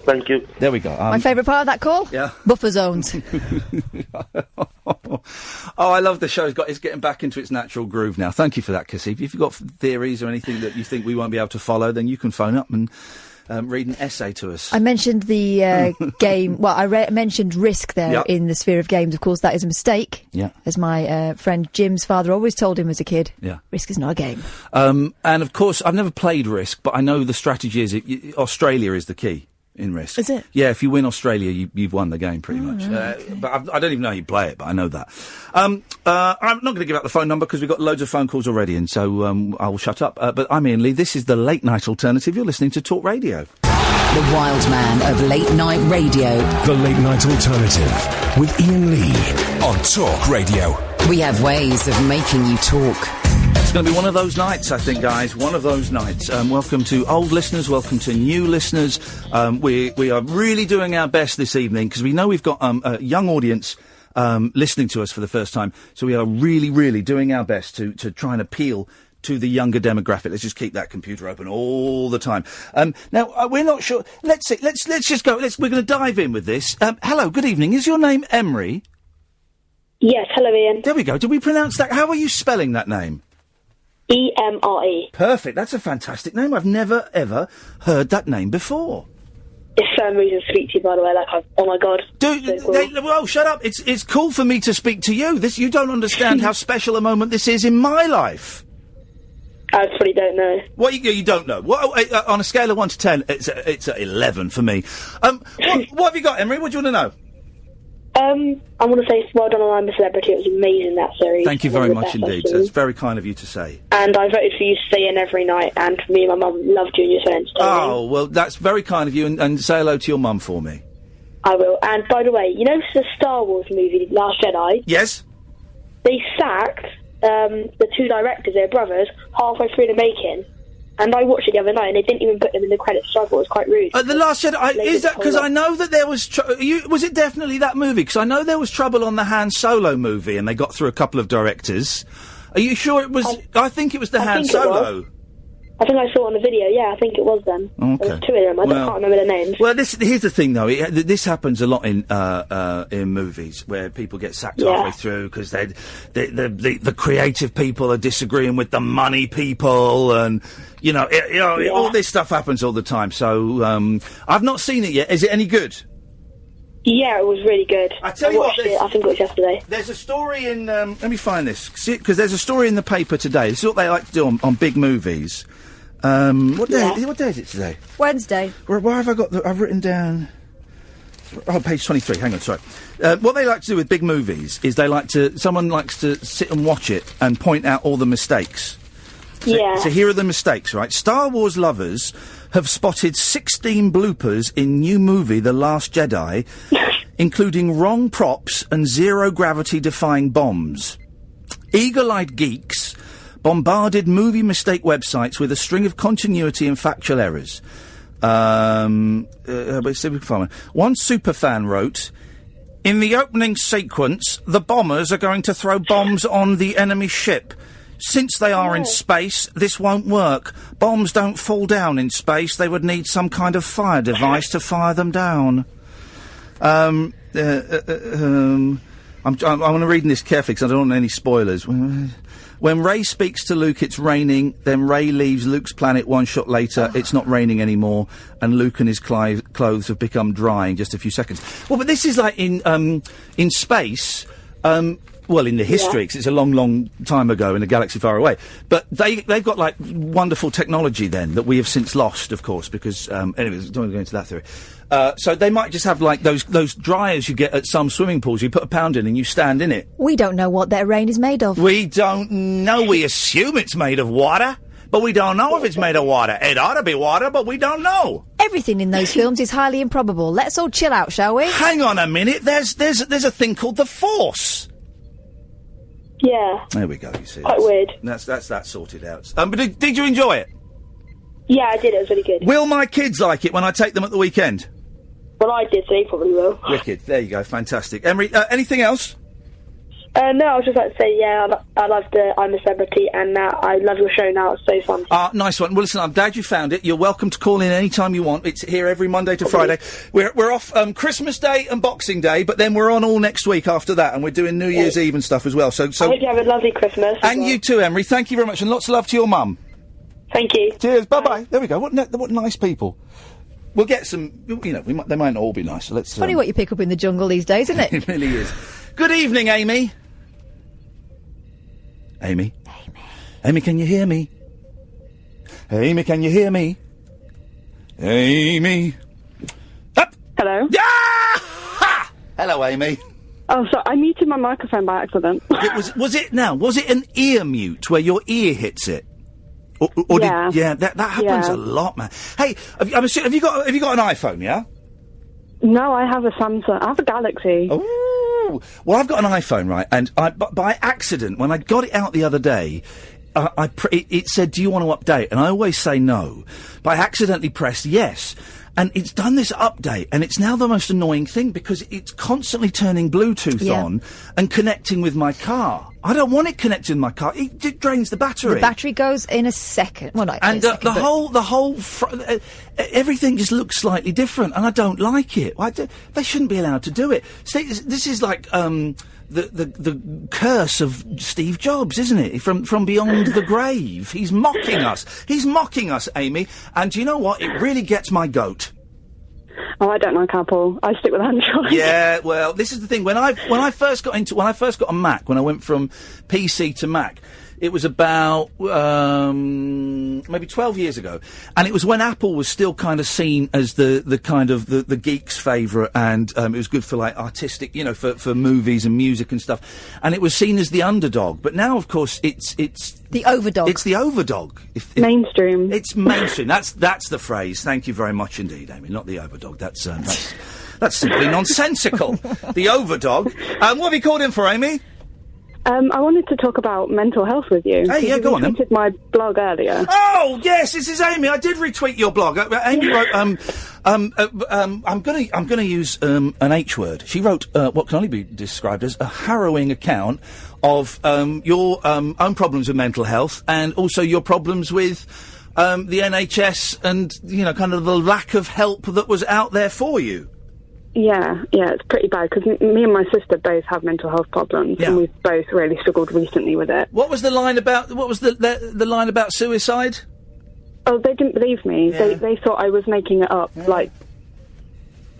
Thank you. There we go. My favourite part of that call? Yeah. Buffer zones. I love the show. It's getting back into its natural groove now. Thank you for that, Kaseef. If you've got theories or anything that you think we won't be able to follow, then you can phone up and read an essay to us. I mentioned the game. Well, I mentioned Risk there in the sphere of games. Of course, that is a mistake. Yeah. As my friend Jim's father always told him as a kid. Yeah. Risk is not a game. And of course, I've never played Risk, but I know the strategy is Australia is the key. In Risk. Is it? Yeah, if you win Australia, you've won the game pretty much. Okay. But I don't even know how you play it, but I know that. I'm not going to give out the phone number because we've got loads of phone calls already, and so I will shut up. But I'm Iain Lee. This is the Late Night Alternative. You're listening to Talk Radio. The wild man of late night radio. The Late Night Alternative with Iain Lee on Talk Radio. We have ways of making you talk. It's going to be one of those nights, I think, guys. One of those nights. Welcome to old listeners. Welcome to new listeners. We are really doing our best this evening because we know we've got a young audience listening to us for the first time. So we are really, really doing our best to try and appeal to the younger demographic. Let's just keep that computer open all the time. Now, we're not sure. Let's see. Let's just go. We're going to dive in with this. Hello, good evening. Is your name Emery? Yes, hello, Ian. There we go. Did we pronounce that? How are you spelling that name? E-M-R-E. Perfect. That's a fantastic name. I've never, ever heard that name before. It's so amazing to speak to you, by the way. Oh my God. Well, shut up. It's cool for me to speak to you. You don't understand how special a moment this is in my life. I probably don't know. What, you don't know? On a scale of 1 to 10, it's at 11 for me. What have you got, Emery? What do you want to know? I want to say well done on I'm a Celebrity. It was amazing, that series. Thank you very much indeed. That's very kind of you to say. And I voted for you to stay in every night, and me and my mum loved you and you're so entertaining. Oh, well, that's very kind of you, and say hello to your mum for me. I will. And by the way, you know the Star Wars movie, Last Jedi? Yes. They sacked the 2 directors, their brothers, halfway through the making. And I watched it the other night, and they didn't even put them in the credits, so I thought it was quite rude. The Last Jedi, is that because I know that there was... was it definitely that movie? Because I know there was trouble on the Han Solo movie, and they got through a couple of directors. Are you sure it was... I think it was the Han Solo. I think I saw it on the video, yeah, I think it was them. Okay. There was 2 of them, I can't remember their names. Well, here's the thing, though. This happens a lot in movies, where people get sacked halfway through because the creative people are disagreeing with the money people, and, all this stuff happens all the time. So, I've not seen it yet. Is it any good? Yeah, it was really good. I tell you what, I think it was yesterday. There's a story in... let me find this, because there's a story in the paper today. This is what they like to do on big movies. What day is it today? Wednesday. Where have I got I've written down... Oh, page 23. Hang on, sorry. What they like to do with big movies is someone likes to sit and watch it and point out all the mistakes. So here are the mistakes, right? Star Wars lovers have spotted 16 bloopers in new movie The Last Jedi, including wrong props and zero-gravity-defying bombs. Eagle-eyed geeks bombarded movie mistake websites with a string of continuity and factual errors. One superfan wrote, "In the opening sequence, the bombers are going to throw bombs on the enemy ship. Since they are in space, this won't work. Bombs don't fall down in space. They would need some kind of fire device to fire them down." I'm going to read this carefully because I don't want any spoilers. When Rey speaks to Luke, it's raining. Then Rey leaves Luke's planet. One shot later, it's not raining anymore, and Luke and his clothes have become dry in just a few seconds. Well, but this is like in space. Well, in the history, because it's a long, long time ago in a galaxy far away. But they've got, like, wonderful technology then that we have since lost, of course, because, anyways, don't want to go into that theory. So they might just have, like, those dryers you get at some swimming pools. You put a pound in and you stand in it. We don't know what that rain is made of. We don't know. We assume it's made of water, but we don't know if it's made of water. It ought to be water, but we don't know. Everything in those films is highly improbable. Let's all chill out, shall we? Hang on a minute. There's a thing called the Force. Yeah. There we go, you see. Quite weird. That's that sorted out. But did you enjoy it? Yeah, I did. It was really good. Will my kids like it when I take them at the weekend? Well, I did, so they probably will. Wicked. There you go. Fantastic. Emery, anything else? No, I was just like to say, I love the I'm a Celebrity, and I love your show now. It's so fun. Nice one. Well, listen, I'm glad you found it. You're welcome to call in any time you want. It's here every Monday to Friday. We're off Christmas Day and Boxing Day, but then we're on all next week after that, and we're doing New Year's Eve and stuff as well. So I hope you have a lovely Christmas. And you too, Emery. Thank you very much, and lots of love to your mum. Thank you. Cheers. Bye-bye. There we go. What nice people. We'll get some, they might not all be nice, so let's... Funny what you pick up in the jungle these days, isn't it? It really is. Good evening, Amy. Amy? Amy, can you hear me? Amy, can you hear me? Amy? Up! Hello? Yeah! Ha! Hello, Amy. Oh, sorry, I muted my microphone by accident. Was it an ear mute where your ear hits it? That happens a lot, man. Hey, have you got an iPhone? Yeah. No, I have a Samsung. I have a Galaxy. Oh, well, I've got an iPhone, right? And by accident, when I got it out the other day, it said, do you want to update? And I always say no. But I accidentally pressed yes. And it's done this update, and it's now the most annoying thing because it's constantly turning Bluetooth on and connecting with my car. I don't want it connected with my car. It drains the battery. The battery goes in a second. Well, not and in a second, everything just looks slightly different, and I don't like it. They shouldn't be allowed to do it. See, this is like the curse of Steve Jobs, isn't it? From beyond the grave. He's mocking us. He's mocking us, Amy. And do you know what? It really gets my goat. Oh, I don't like Apple. I stick with Android. Yeah, well, this is the thing. When I first got a Mac, when I went from PC to Mac, it was about maybe 12 years ago, and it was when Apple was still kind of seen as the kind of the geek's favourite, and it was good for like artistic, for movies and music and stuff, and it was seen as the underdog. But now, of course, it's the overdog. It's the overdog. Mainstream. It's mainstream. That's the phrase. Thank you very much indeed, Amy. Not the overdog. That's simply nonsensical. The overdog. What have you called in for, Amy? I wanted to talk about mental health with you. Hey, yeah, go on then. You retweeted my blog earlier. Oh, yes, this is Amy. I did retweet your blog. Amy wrote, I'm gonna use an H word. She wrote what can only be described as a harrowing account of your own problems with mental health and also your problems with the NHS and, kind of the lack of help that was out there for you. Yeah, it's pretty bad because me and my sister both have mental health problems, and we've both really struggled recently with it. What was the line about? What was the line about suicide? Oh, they didn't believe me. Yeah. They thought I was making it up, like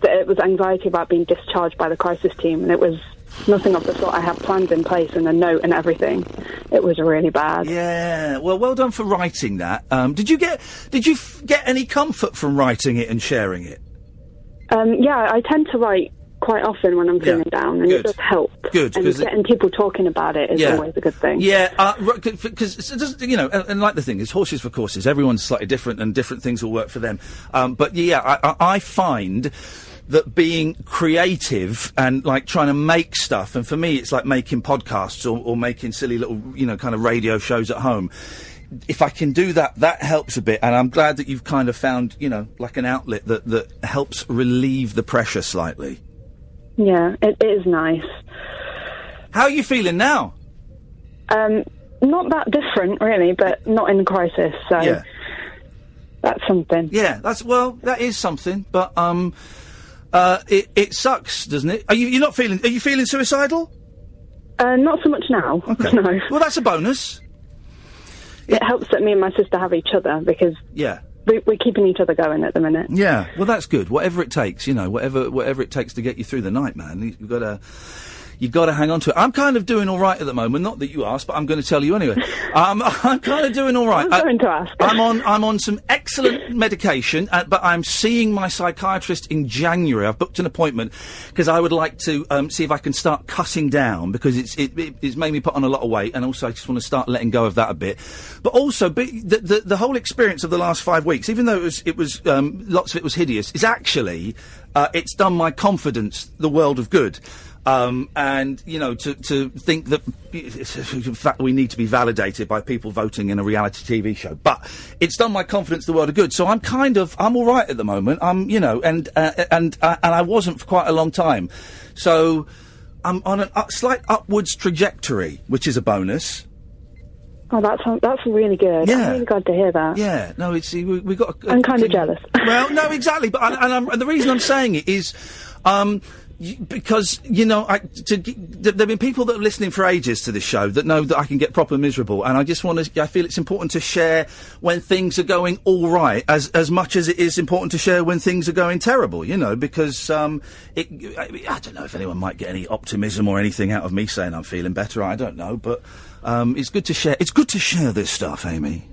that it was anxiety about being discharged by the crisis team, and it was nothing of the sort. I had plans in place and a note and everything. It was really bad. Yeah, well done for writing that. Did you get any comfort from writing it and sharing it? Yeah, I tend to write quite often when I'm feeling down, and it does help. Good, and getting people talking about it is always a good thing. Yeah, because and like the thing is, horses for courses. Everyone's slightly different, and different things will work for them. But yeah, I find that being creative and like trying to make stuff, and for me, it's like making podcasts or making silly little, kind of radio shows at home. If I can do that, that helps a bit, and I'm glad that you've kind of found, like an outlet that helps relieve the pressure slightly. Yeah, it is nice. How are you feeling now? Not that different, really, but not in crisis, so that's something. Yeah, that is something, but it sucks, doesn't it? Are you feeling suicidal? Not so much now. Okay. No. Well, that's a bonus. It helps that me and my sister have each other because we're keeping each other going at the minute. Yeah, well, that's good. Whatever it takes, whatever it takes to get you through the night, man. You've got to hang on to it. I'm kind of doing all right at the moment. Not that you asked, but I'm going to tell you anyway. I'm kind of doing all right. I'm going to ask. I'm on some excellent medication, but I'm seeing my psychiatrist in January. I've booked an appointment because I would like to see if I can start cutting down because it's made me put on a lot of weight, and also I just want to start letting go of that a bit. But also, the whole experience of the last 5 weeks, even though it was lots of it was hideous, is actually it's done my confidence the world of good. And, to think that, in fact, we need to be validated by people voting in a reality TV show. But it's done my confidence the world of good. So I'm all right at the moment. And I wasn't for quite a long time. So I'm on a slight upwards trajectory, which is a bonus. Oh, that's really good. Yeah. I'm really glad to hear that. Yeah, no, we got. I'm kind of jealous. Well, no, exactly. But and the reason I'm saying it is, because, there have been people that are listening for ages to this show that know that I can get proper miserable, and I feel it's important to share when things are going all right, as much as it is important to share when things are going terrible, because, I don't know if anyone might get any optimism or anything out of me saying I'm feeling better, I don't know, but, it's good to share this stuff, Amy.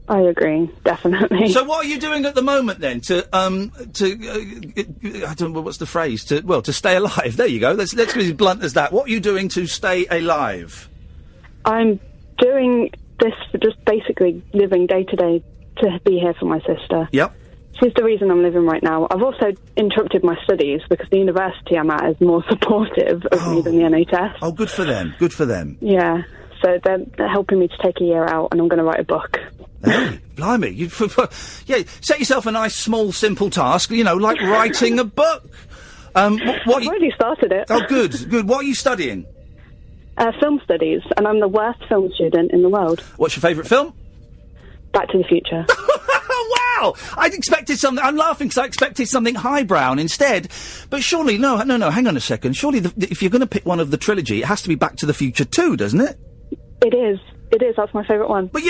I agree, definitely. So what are you doing at the moment then to I don't know, what's the phrase, to stay alive? There you go. Let's be as blunt as that. What are you doing to stay alive? I'm doing this for just basically living day to day to be here for my sister. Yep. She's the reason I'm living right now. I've also interrupted my studies because the university I'm at is more supportive of me than the NHS. Oh, good for them. Good for them. Yeah. so they're helping me to take a year out, and I'm going to write a book. Hey, blimey. Yeah, set yourself a nice, small, simple task, like writing a book. I've already started it. Oh, good. What are you studying? Film studies, and I'm the worst film student in the world. What's your favourite film? Back to the Future. Wow! I expected something. I'm laughing because I expected something highbrow instead. But surely, no. Hang on a second. Surely, if you're going to pick one of the trilogy, it has to be Back to the Future 2, doesn't it? It is. That's my favourite one. But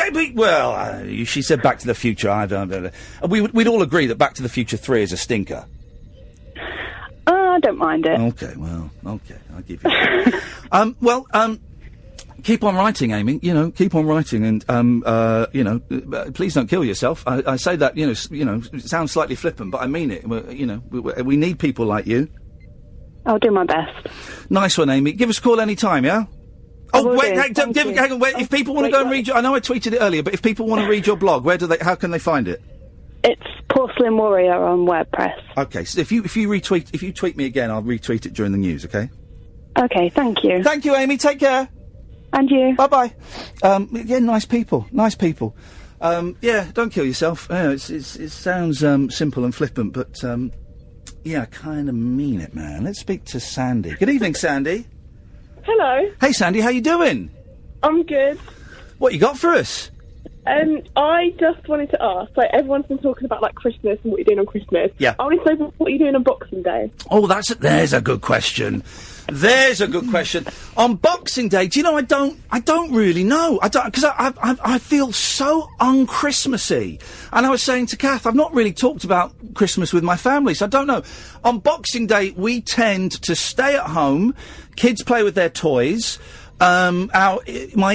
she said Back to the Future. I don't. We'd all agree that Back to the Future 3 is a stinker. I don't mind it. Okay, I'll give you that. Keep on writing, Amy. Keep on writing, and please don't kill yourself. I say that, it sounds slightly flippant, but I mean it. We need people like you. I'll do my best. Nice one, Amy. Give us a call any time, yeah? Oh, wait, hang on, wait. If people want to go and read I know I tweeted it earlier, but if people want to read your blog, how can they find it? It's Porcelain Warrior on WordPress. Okay, so if you tweet me again, I'll retweet it during the news, okay? Okay, thank you. Thank you, Amy. Take care. And you. Bye-bye. Nice people. Don't kill yourself. It sounds simple and flippant, but, I kind of mean it, man. Let's speak to Sandy. Good evening, Sandy. Hello. Hey, Sandy, how you doing? I'm good. What you got for us? I just wanted to ask, everyone's been talking about, Christmas and what you're doing on Christmas. Yeah. I wanted to know what you're doing on Boxing Day. Oh, there's a good question. On Boxing Day, do you know, I don't really know. Because I feel so un-Christmassy. And I was saying to Kath, I've not really talked about Christmas with my family, so I don't know. On Boxing Day, we tend to stay at home, kids play with their toys. My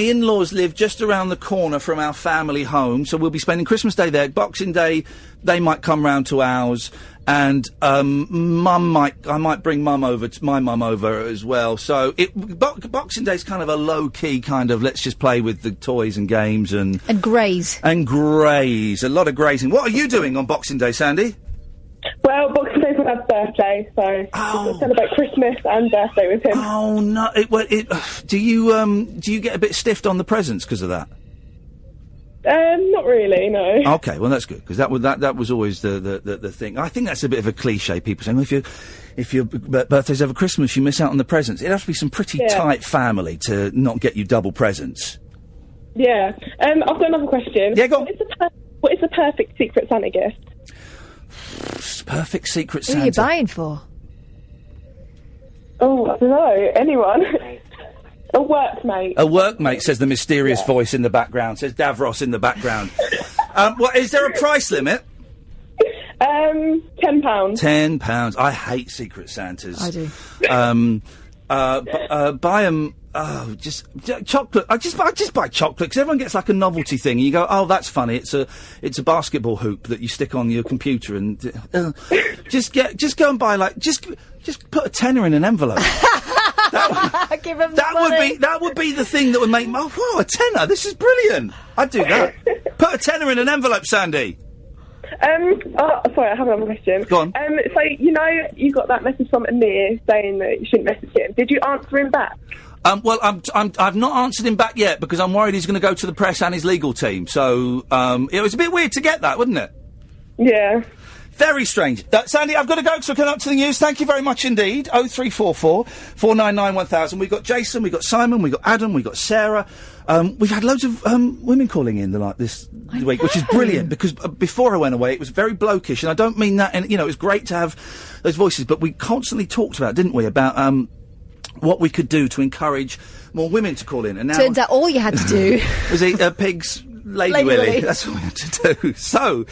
in-laws live just around the corner from our family home, so we'll be spending Christmas Day there. Boxing Day, they might come round to ours, and I might bring my mum over as well. So Boxing Day's kind of a low-key kind of let's just play with the toys and games and graze. A lot of grazing. What are you doing on Boxing Day, Sandy? Well, Boxing Day's my dad's birthday, so we'll celebrate Christmas and birthday with him. Oh no! Do you get a bit stiffed on the presents because of that? Not really, no. Okay, well that's good because that was always the thing. I think that's a bit of a cliche. People saying, well, if your birthday's over Christmas, you miss out on the presents. It'd have to be some pretty tight family to not get you double presents. Yeah. I've got another question. Yeah, go on. What is the perfect Secret Santa gift? Perfect Secret Santa. Who are you buying for? Oh, I don't know. Anyone. A workmate. A workmate, says the mysterious voice in the background, says Davros in the background. Is there a price limit? £10. £10. I hate Secret Santas. I do. Buy them. Oh, just chocolate. I just buy chocolate because everyone gets like a novelty thing, and you go, "Oh, that's funny." It's a basketball hoop that you stick on your computer, and just go and buy just put a tenner in an envelope. Give him the money. That would be the thing that would make. Oh, wow, a tenner! This is brilliant. I'd do that. Put a tenner in an envelope, Sandy. Sorry, I have another question. Go on. So you got that message from Amir saying that you shouldn't message him. Did you answer him back? Well, I've not answered him back yet because I'm worried he's going to go to the press and his legal team. So, it was a bit weird to get that, wasn't it? Yeah. Very strange. Sandy, I've got to go because we're coming up to the news. Thank you very much indeed. 0344 499 1000. We've got Jason, we've got Simon, we've got Adam, we've got Sarah. We've had loads of women calling in this week, which is brilliant because before I went away, it was very blokish, and I don't mean that. And it was great to have those voices, but we constantly talked about, didn't we, about what we could do to encourage more women to call in. And now turns out all you had to do was eat pigs. Lady Willy. That's what we had to do. So,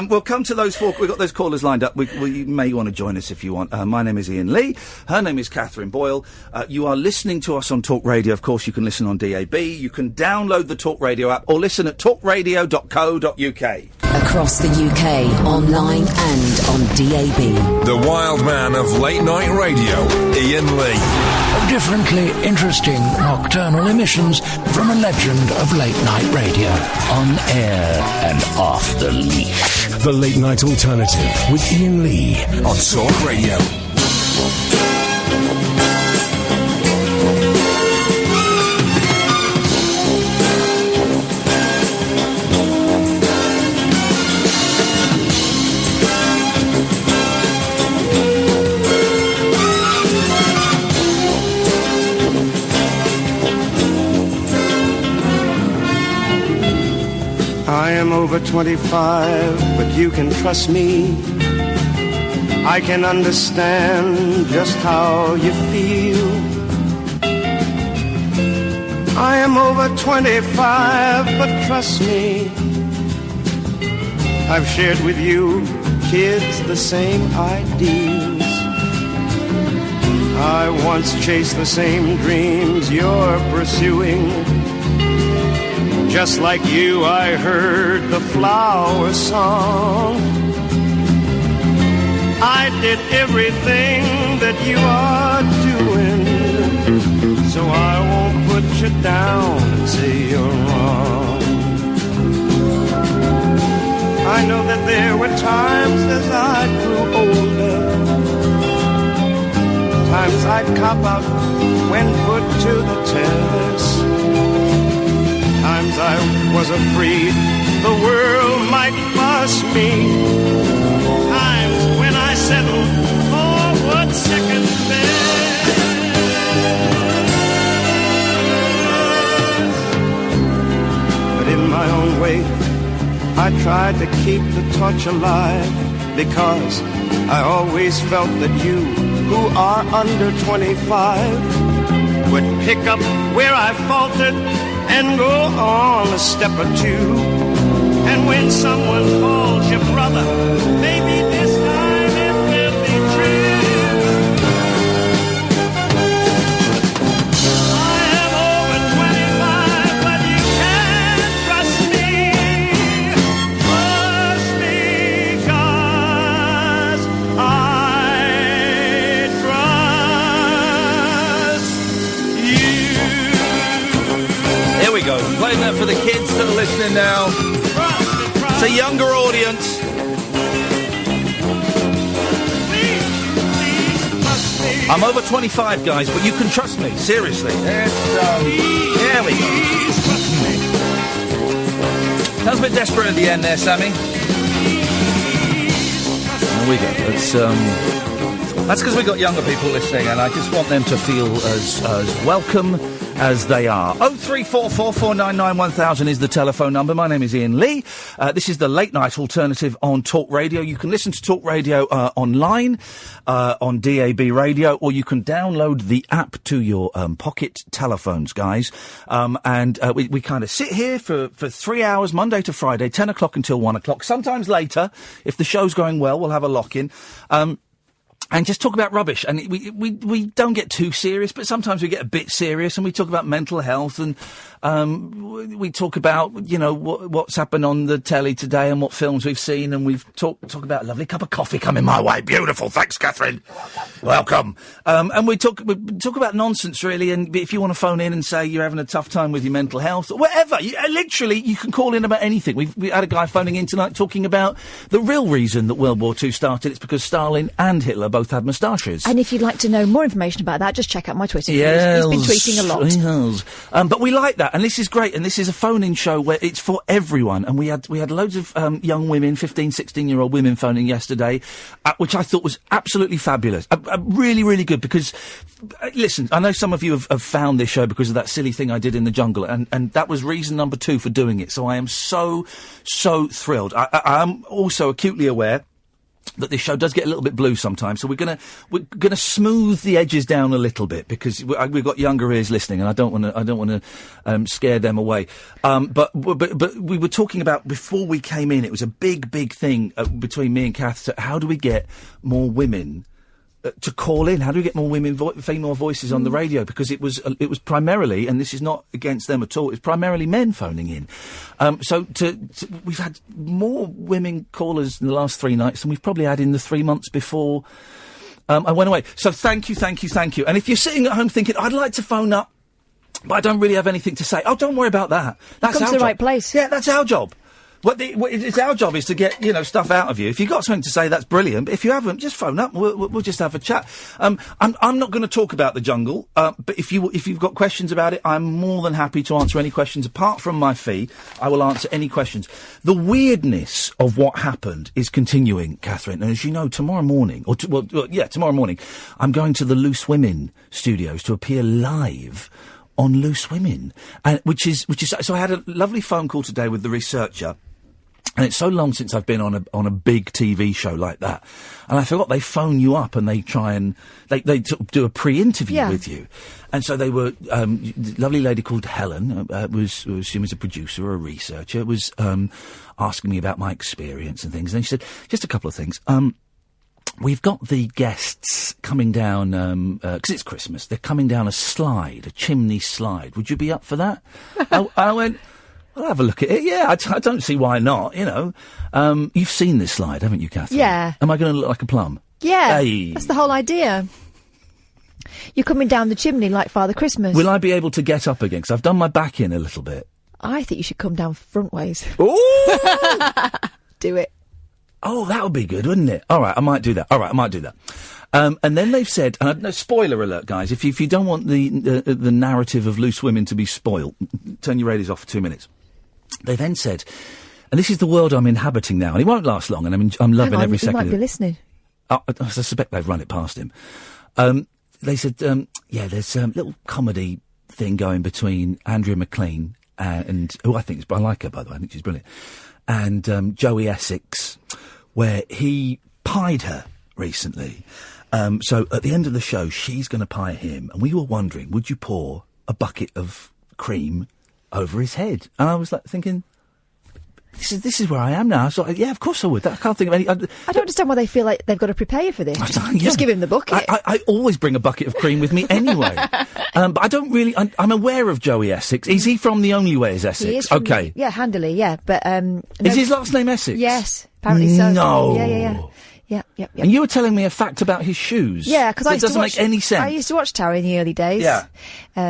we'll come to those four. We've got those callers lined up. You may want to join us if you want. My name is Iain Lee. Her name is Catherine Boyle. You are listening to us on Talk Radio. Of course, you can listen on DAB. You can download the Talk Radio app or listen at talkradio.co.uk. Across the UK, online and on DAB. The wild man of late night radio, Iain Lee. Differently interesting nocturnal emissions from a legend of late night radio. On air and off the leash. The Late Night Alternative with Iain Lee on Talk Radio. I am over 25, but you can trust me. I can understand just how you feel. I am over 25, but trust me, I've shared with you, kids, the same ideals. I once chased the same dreams you're pursuing. Just like you, I heard the flower song. I did everything that you are doing, so I won't put you down and say you're wrong. I know that there were times as I grew older, times I'd cop out when put to the test. Times I was afraid the world might bust me. Times when I settled for second best. But in my own way, I tried to keep the torch alive, because I always felt that you, who are under 25, would pick up where I faltered and go on a step or two. And when someone calls you brother, maybe this time it will be true. I am over 25, but you can't trust me. Trust me, 'cause I trust you. Here we go. Playing that for the kids that are listening now. It's a younger audience. I'm over 25, guys, but you can trust me. Seriously. There we go. That was a bit desperate at the end there, Sammy. There we go. That's because we've got younger people listening, and I just want them to feel as welcome as they are. 03444991000 is the telephone number. My name is Iain Lee. This is the Late Night Alternative on Talk Radio. You can listen to Talk Radio online, on DAB Radio, or you can download the app to your pocket telephones, guys. We kind of sit here for 3 hours, Monday to Friday, 10 o'clock until 1 o'clock. Sometimes later, if the show's going well, we'll have a lock-in. And just talk about rubbish. And we don't get too serious, but sometimes we get a bit serious, and we talk about mental health, and we talk about, you know, what's happened on the telly today and what films we've seen, and we've talk about a lovely cup of coffee coming my way. Beautiful. Thanks, Catherine. Welcome. And we talk about nonsense, really, and if you want to phone in and say you're having a tough time with your mental health, or whatever, literally, you can call in about anything. We had a guy phoning in tonight talking about the real reason that World War II started. It's because Stalin and Hitler both had moustaches. And if you'd like to know more information about that, just check out my Twitter feed. He's been tweeting a lot. Yes. But we like that, and this is great, and this is a phone-in show where it's for everyone, and we had loads of young women, 15, 16-year-old women phoning yesterday, which I thought was absolutely fabulous. Really, really good, because, listen, I know some of you have found this show because of that silly thing I did in the jungle, and that was reason number 2 for doing it, so I am so thrilled. I'm also acutely aware that this show does get a little bit blue sometimes, so we're gonna smooth the edges down a little bit, because we've got younger ears listening, and I don't want to scare them away. But we were talking about, before we came in, it was a big thing between me and Kath. How do we get more women to call in? How do we get more female voices on the radio? Because it was primarily, and this is not against them at all, it's primarily men phoning in. So we've had more women callers in the last 3 nights than we've probably had in the 3 months before I went away. So thank you. And if you're sitting at home thinking, I'd like to phone up, but I don't really have anything to say, don't worry about that. That's Come to the right place. Yeah, that's our job. It's our job is to get, stuff out of you. If you've got something to say, that's brilliant. But if you haven't, just phone up. We'll just have a chat. I'm not going to talk about the jungle, but if you've got questions about it, I'm more than happy to answer any questions. Apart from my fee, I will answer any questions. The weirdness of what happened is continuing, Catherine. And as you know, tomorrow morning, tomorrow morning, I'm going to the Loose Women studios to appear live on loose women, and which is. So I had a lovely phone call today with the researcher. And it's so long since I've been on a big TV show like that, and I forgot they phone you up and they try and they sort of do a pre-interview with you, and so they were lovely lady called Helen she was a producer or a researcher, was asking me about my experience and things, and she said just a couple of things. We've got the guests coming down because it's Christmas. They're coming down a chimney slide. Would you be up for that? I went. I'll have a look at it. Yeah, I don't see why not, you know. You've seen this slide, haven't you, Catherine? Yeah. Am I going to look like a plum? Yeah, hey. That's the whole idea. You're coming down the chimney like Father Christmas. Will I be able to get up again? Because I've done my back in a little bit. I think you should come down frontways. Ooh! Do it. Oh, that would be good, wouldn't it? All right, I might do that. And then they've said, and no, spoiler alert, guys, if you don't want the narrative of loose women to be spoilt, turn your radios off for 2 minutes. They then said, and this is the world I'm inhabiting now, and it won't last long, and I'm loving every second. He might be listening. I suspect they've run it past him. They said, there's a little comedy thing going between Andrea McLean and, who I like her, by the way, I think she's brilliant, and Joey Essex, where he pied her recently. So at the end of the show, she's going to pie him, and we were wondering, would you pour a bucket of cream over his head? And I was like thinking, this is where I am now. So yeah, of course I would. I can't think of any. I don't understand why they feel like they've got to prepare you for this. Just give him the bucket. I always bring a bucket of cream with me anyway. But I don't really. I'm aware of Joey Essex. Is he from The Only Way Is Essex? He is from handily, yeah. But is his last name Essex? Yes, apparently so. No. Yeah. And you were telling me a fact about his shoes. Yeah, because it doesn't make any sense. I used to watch Tower in the early days. Yeah.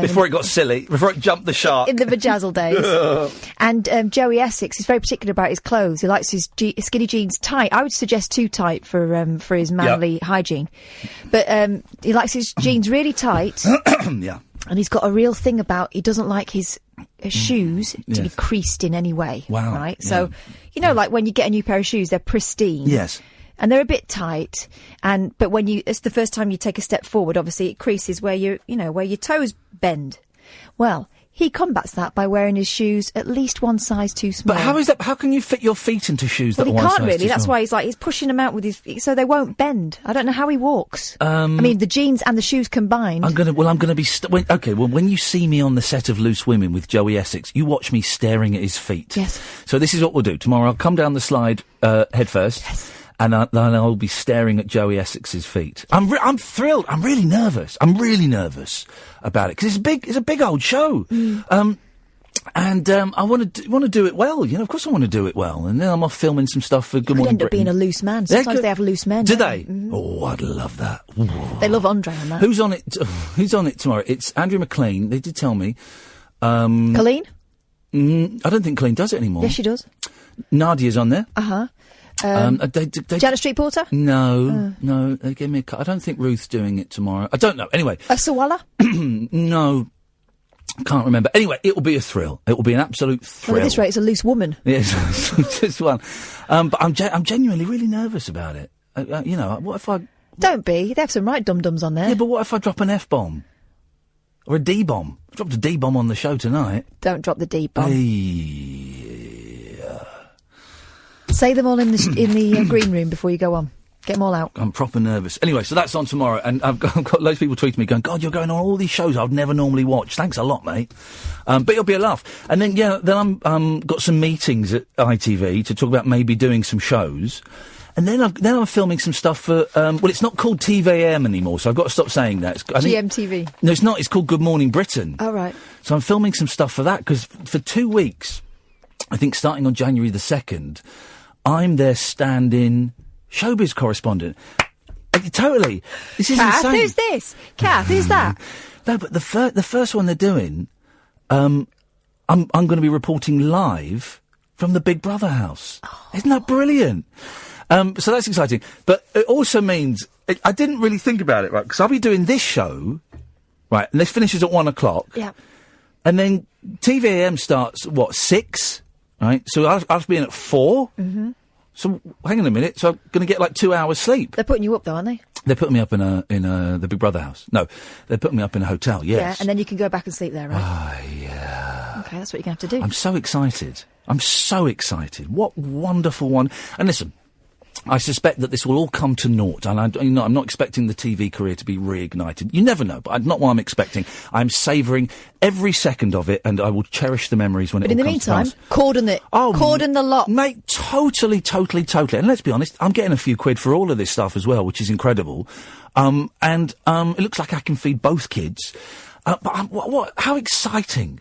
Before it got silly, before it jumped the shark. In the vajazzle days. And Joey Essex is very particular about his clothes. He likes his skinny jeans tight. I would suggest too tight for his manly hygiene. But he likes his jeans really tight. Yeah. And he's got a real thing about he doesn't like his shoes to be creased in any way. Wow. Right? Yeah. So, you know, like when you get a new pair of shoes, they're pristine. Yes. And they're a bit tight, but when it's the first time you take a step forward, obviously it creases where where your toes bend. Well, he combats that by wearing his shoes at least one size too small. But how is that? How can you fit your feet into shoes that are one size too small? He can't really. That's why he's pushing them out with his feet so they won't bend. I don't know how he walks. I mean, the jeans and the shoes combined. I'm going to be... when you see me on the set of Loose Women with Joey Essex, you watch me staring at his feet. Yes. So this is what we'll do. Tomorrow I'll come down the slide head first. Yes. And then I'll be staring at Joey Essex's feet. I'm thrilled. I'm really nervous. About it because it's a big old show. And I want to do it well. You know, of course I want to do it well. And then I'm off filming some stuff for Good Morning Britain. End up being a loose man. Sometimes they have loose men. Do they? Mm-hmm. Oh, I'd love that. Ooh. They love Andre on that. Who's on it? Who's on it tomorrow? It's Andrea McLean. They did tell me. Colleen? I don't think Colleen does it anymore. Yes, she does. Nadia's on there. Uh-huh. Janet Street Porter? No, they gave me a cut. I don't think Ruth's doing it tomorrow. I don't know. Anyway. Sawala? No. Can't remember. Anyway, it will be a thrill. It will be an absolute thrill. Well, at this rate, it's a loose woman. Yes, just one. But I'm genuinely really nervous about it. What if I... Don't be. They have some right dum-dums on there. Yeah, but what if I drop an F-bomb? Or a D-bomb? I dropped a D-bomb on the show tonight. Don't drop the D-bomb. Hey. Say them all in the green room before you go on. Get them all out. I'm proper nervous. Anyway, so that's on tomorrow, and I've got loads of people tweeting me going, God, you're going on all these shows I'd never normally watch. Thanks a lot, mate. But it'll be a laugh. And then, then I'm got some meetings at ITV to talk about maybe doing some shows. And then I'm filming some stuff for, it's not called TVM anymore, so I've got to stop saying that. GMTV. No, it's not. It's called Good Morning Britain. Oh, right. So I'm filming some stuff for that, because for 2 weeks, I think starting on January the 2nd, I'm their stand-in showbiz correspondent. Totally. This is Kath, insane. who's this? Kath, who's that? No, but the first one they're doing, I'm going to be reporting live from the Big Brother house. Oh. Isn't that brilliant? So that's exciting. But it also means, I didn't really think about it, right? Because I'll be doing this show, right? And this finishes at 1:00. Yeah. And then TVAM starts, 6? Right? So I'll have to be in at 4. Mm-hmm. So hang on a minute. So I'm going to get 2 hours sleep. They're putting you up though, aren't they? They put me up in the Big Brother house. No, they put me up in a hotel. Yes. Yeah, and then you can go back and sleep there, right? Oh, yeah. Okay, that's what you're going to have to do. I'm so excited. What wonderful one. And listen, I suspect that this will all come to naught, and I'm not expecting the TV career to be reignited. You never know, but not what I'm expecting. I'm savouring every second of it, and I will cherish the memories when it all comes to pass. But in the meantime, cordon the lot. Mate, totally. And let's be honest, I'm getting a few quid for all of this stuff as well, which is incredible. It looks like I can feed both kids. But how exciting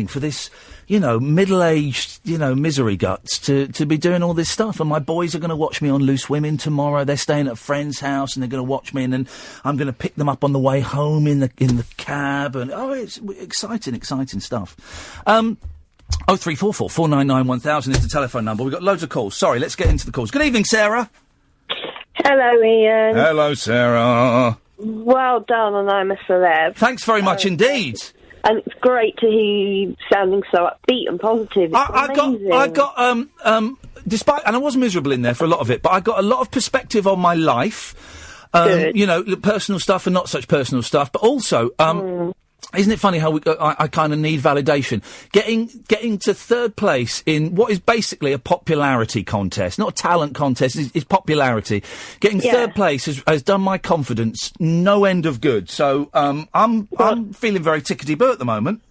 for this, middle-aged, misery guts to be doing all this stuff. And my boys are going to watch me on Loose Women tomorrow. They're staying at a friend's house and they're going to watch me, and then I'm going to pick them up on the way home in the cab. And, it's exciting stuff. 0344 499 1000 is the telephone number. We've got loads of calls. Sorry, let's get into the calls. Good evening, Sarah. Hello, Ian. Hello, Sarah. Well done, and I'm a celeb. Thanks very much indeed. And it's great to hear you sounding so upbeat and positive. I got despite, and I was miserable in there for a lot of it, but I got a lot of perspective on my life. Personal stuff and not such personal stuff, but also, isn't it funny how I kind of need validation? Getting to third place in what is basically a popularity contest, not a talent contest, it's popularity. Getting third place has done my confidence no end of good. So I'm feeling very tickety-boo at the moment.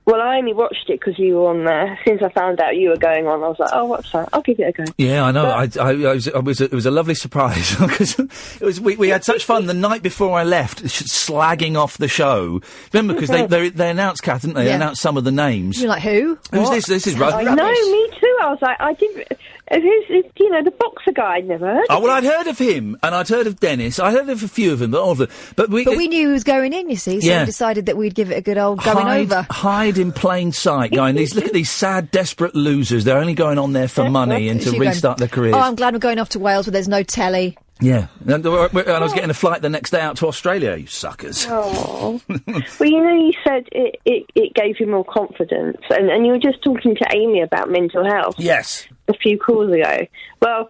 Well, I only watched it because you were on there. Since I found out you were going on, I was like, oh, what's that? I'll give it a go. Yeah, I know. It was a lovely surprise because we had such fun the night before I left, slagging off the show. Remember, because they announced, Kath, didn't they? They announced some of the names. You're like, who? Who's this? This is right. No, me too. I was like, I didn't. Who's the boxer guy? I'd never heard of him. Well, I'd heard of him, and I'd heard of Dennis. I heard of a few of them, but we knew he was going in, you see, so we decided that we'd give it a good old going over. Hide in plain sight, going, look at these sad, desperate losers. They're only going on there for money and to restart their careers. Oh, I'm glad we're going off to Wales where there's no telly. Yeah, and I was getting a flight the next day out to Australia, you suckers. Oh. Well, you said it gave you more confidence, and you were just talking to Amy about mental health. Yes. A few calls ago. Well,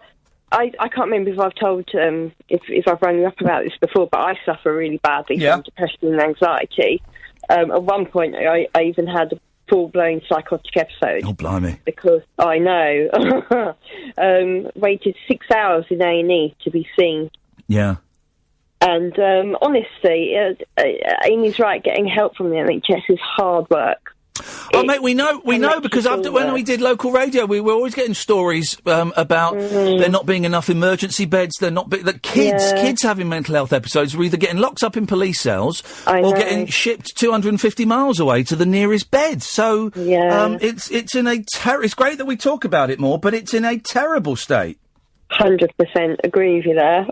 I can't remember if I've told, if I've rung you up about this before, but I suffer really badly from depression and anxiety. At one point, I even had a full-blown psychotic episode. Oh, blimey. Because, I know, waited 6 hours in A&E to be seen. Yeah. And honestly, Amy's right, getting help from the NHS is hard work. Oh, mate, we know because when we did local radio, we were always getting stories about there not being enough emergency beds. That kids having mental health episodes were either getting locked up in police cells or getting shipped 250 miles away to the nearest bed. So it's in a it's great that we talk about it more, but it's in a terrible state. 100% agree with you there.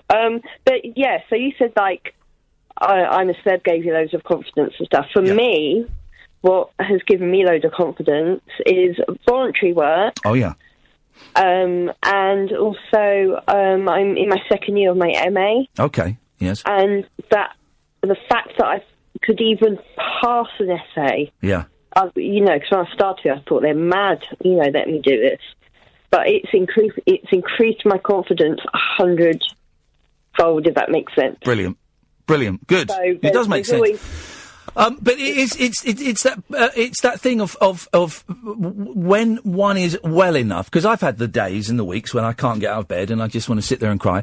But yeah, so you said I'm a celeb, gave you loads of confidence and stuff. For me, what has given me loads of confidence is voluntary work. Oh, yeah. And also, I'm in my second year of my MA. Okay, yes. And the fact that I could even pass an essay. Yeah. Because when I started, I thought they're mad, let me do this. But it's increased my confidence 100-fold, if that makes sense. Brilliant. Good. So it does make sense. But it's that thing of when one is well enough, because I've had the days and the weeks when I can't get out of bed and I just want to sit there and cry.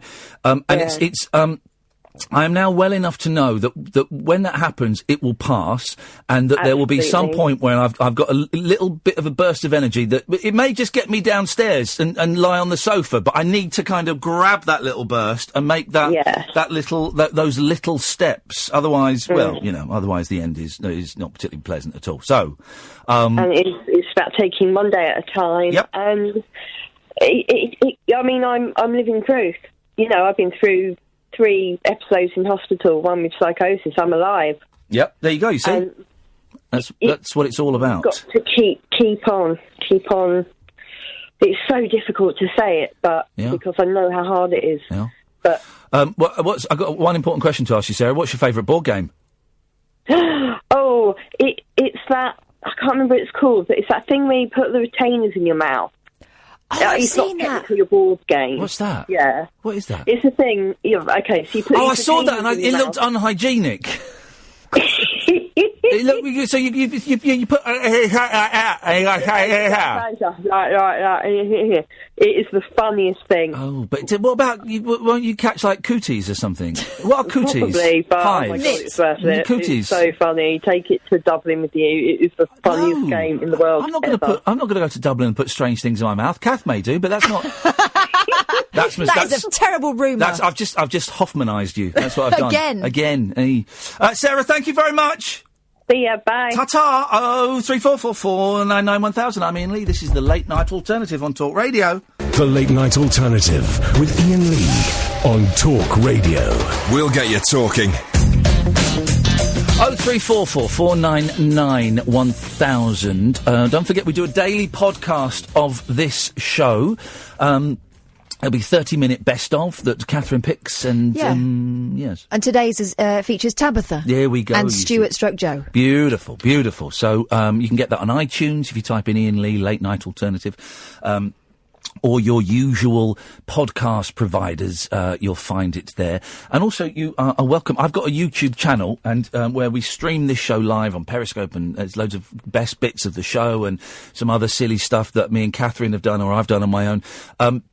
I am now well enough to know that when that happens, it will pass, and that there will be some point where I've got a little bit of a burst of energy that it may just get me downstairs and lie on the sofa, but I need to kind of grab that little burst and make those little steps. Otherwise, otherwise the end is not particularly pleasant at all. So, and it's about taking one day at a time. Yep. And I'm living proof. I've been through 3 episodes in hospital, one with psychosis. I'm alive. Yep, there you go, you see. That's what it's all about. You've got to keep on. It's so difficult to say it, but because I know how hard it is. Yeah. But I've got one important question to ask you, Sarah. What's your favourite board game? It's that, I can't remember what it's called, but it's that thing where you put the retainers in your mouth. I've it's seen not that. technically a board game. What's that? Yeah. What is that? It's a thing. Okay, so you put. Oh, I these saw that, and potatoes in it your looked mouth. unhygienic. So you put. It is the funniest thing. Oh, but what about? Won't you catch like cooties or something? What are cooties? Probably, but Hives. oh my god, it's worth it. Cooties. It's so funny. Take it to Dublin with you. It is the funniest game in the world. I'm not going to go to Dublin and put strange things in my mouth. Kath may do, but that's not. That's a terrible rumour. I've just Hoffmanised you. That's what I've done. Again. Sarah, thank you very much. See ya, bye. Ta-ta. 03444 991,000. I'm Iain Lee. This is the Late Night Alternative on Talk Radio. The Late Night Alternative with Iain Lee on Talk Radio. We'll get you talking. 03444 991 1000. Don't forget, we do a daily podcast of this show. It'll be 30-minute best of that Catherine picks, and yes. And today's features Tabitha. There we go. And Stuart / Joe. Beautiful. So you can get that on iTunes if you type in Iain Lee Late Night Alternative, or your usual podcast providers. You'll find it there. And also, you are welcome. I've got a YouTube channel, and where we stream this show live on Periscope, and there's loads of best bits of the show and some other silly stuff that me and Catherine have done, or I've done on my own. And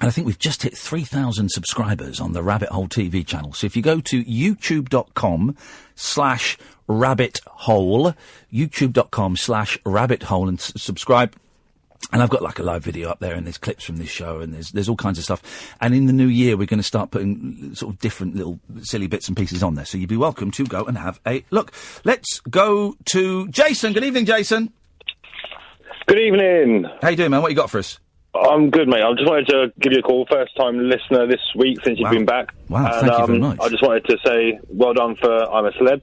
I think we've just hit 3,000 subscribers on the Rabbit Hole TV channel. So if you go to youtube.com/rabbithole, youtube.com/rabbithole and subscribe. And I've got like a live video up there, and there's clips from this show, and there's all kinds of stuff. And in the new year, we're going to start putting sort of different little silly bits and pieces on there. So you'd be welcome to go and have a look. Let's go to Jason. Good evening, Jason. Good evening. How you doing, man? What you got for us? I'm good, mate. I just wanted to give you a call. First-time listener this week since you've been back. Wow, and, thank you very much. I just wanted to say well done for I'm a Celeb.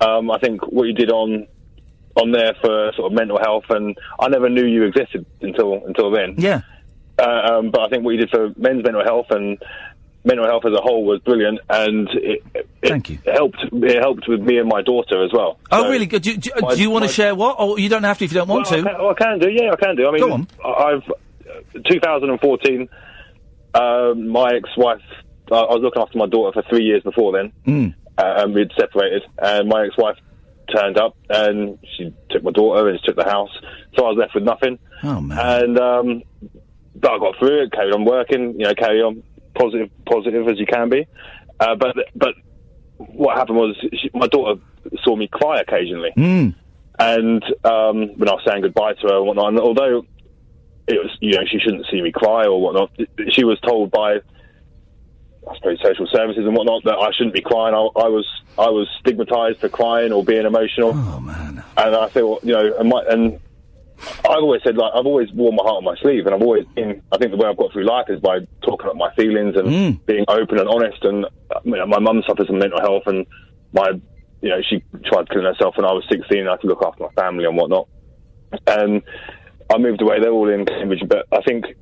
I think what you did on there for sort of mental health, and I never knew you existed until then. Yeah. But I think what you did for men's mental health and mental health as a whole was brilliant, and it helped with me and my daughter as well. Oh, So really good. Do you want to share what? Or you don't have to if you don't want to. I can do. Yeah, I can do. I mean, go on. 2014, my ex-wife, I was looking after my daughter for 3 years before then, and we'd separated, and my ex-wife turned up, and she took my daughter, and she took the house, so I was left with nothing. Oh, man. And, but I got through it, carried on working, carry on positive as you can be. But what happened was, my daughter saw me cry occasionally. And when I was saying goodbye to her and whatnot, and although it was, she shouldn't see me cry or whatnot, she was told by, I suppose, social services and whatnot that I shouldn't be crying. I was stigmatised for crying or being emotional. Oh, man. And I thought, and I've always said, I've always worn my heart on my sleeve, and I've always been, I think the way I've got through life is by talking about my feelings and being open and honest. And my mum suffers from mental health, and she tried killing herself when I was 16, and I had to look after my family and whatnot. And I moved away. They're all in Cambridge, but I think,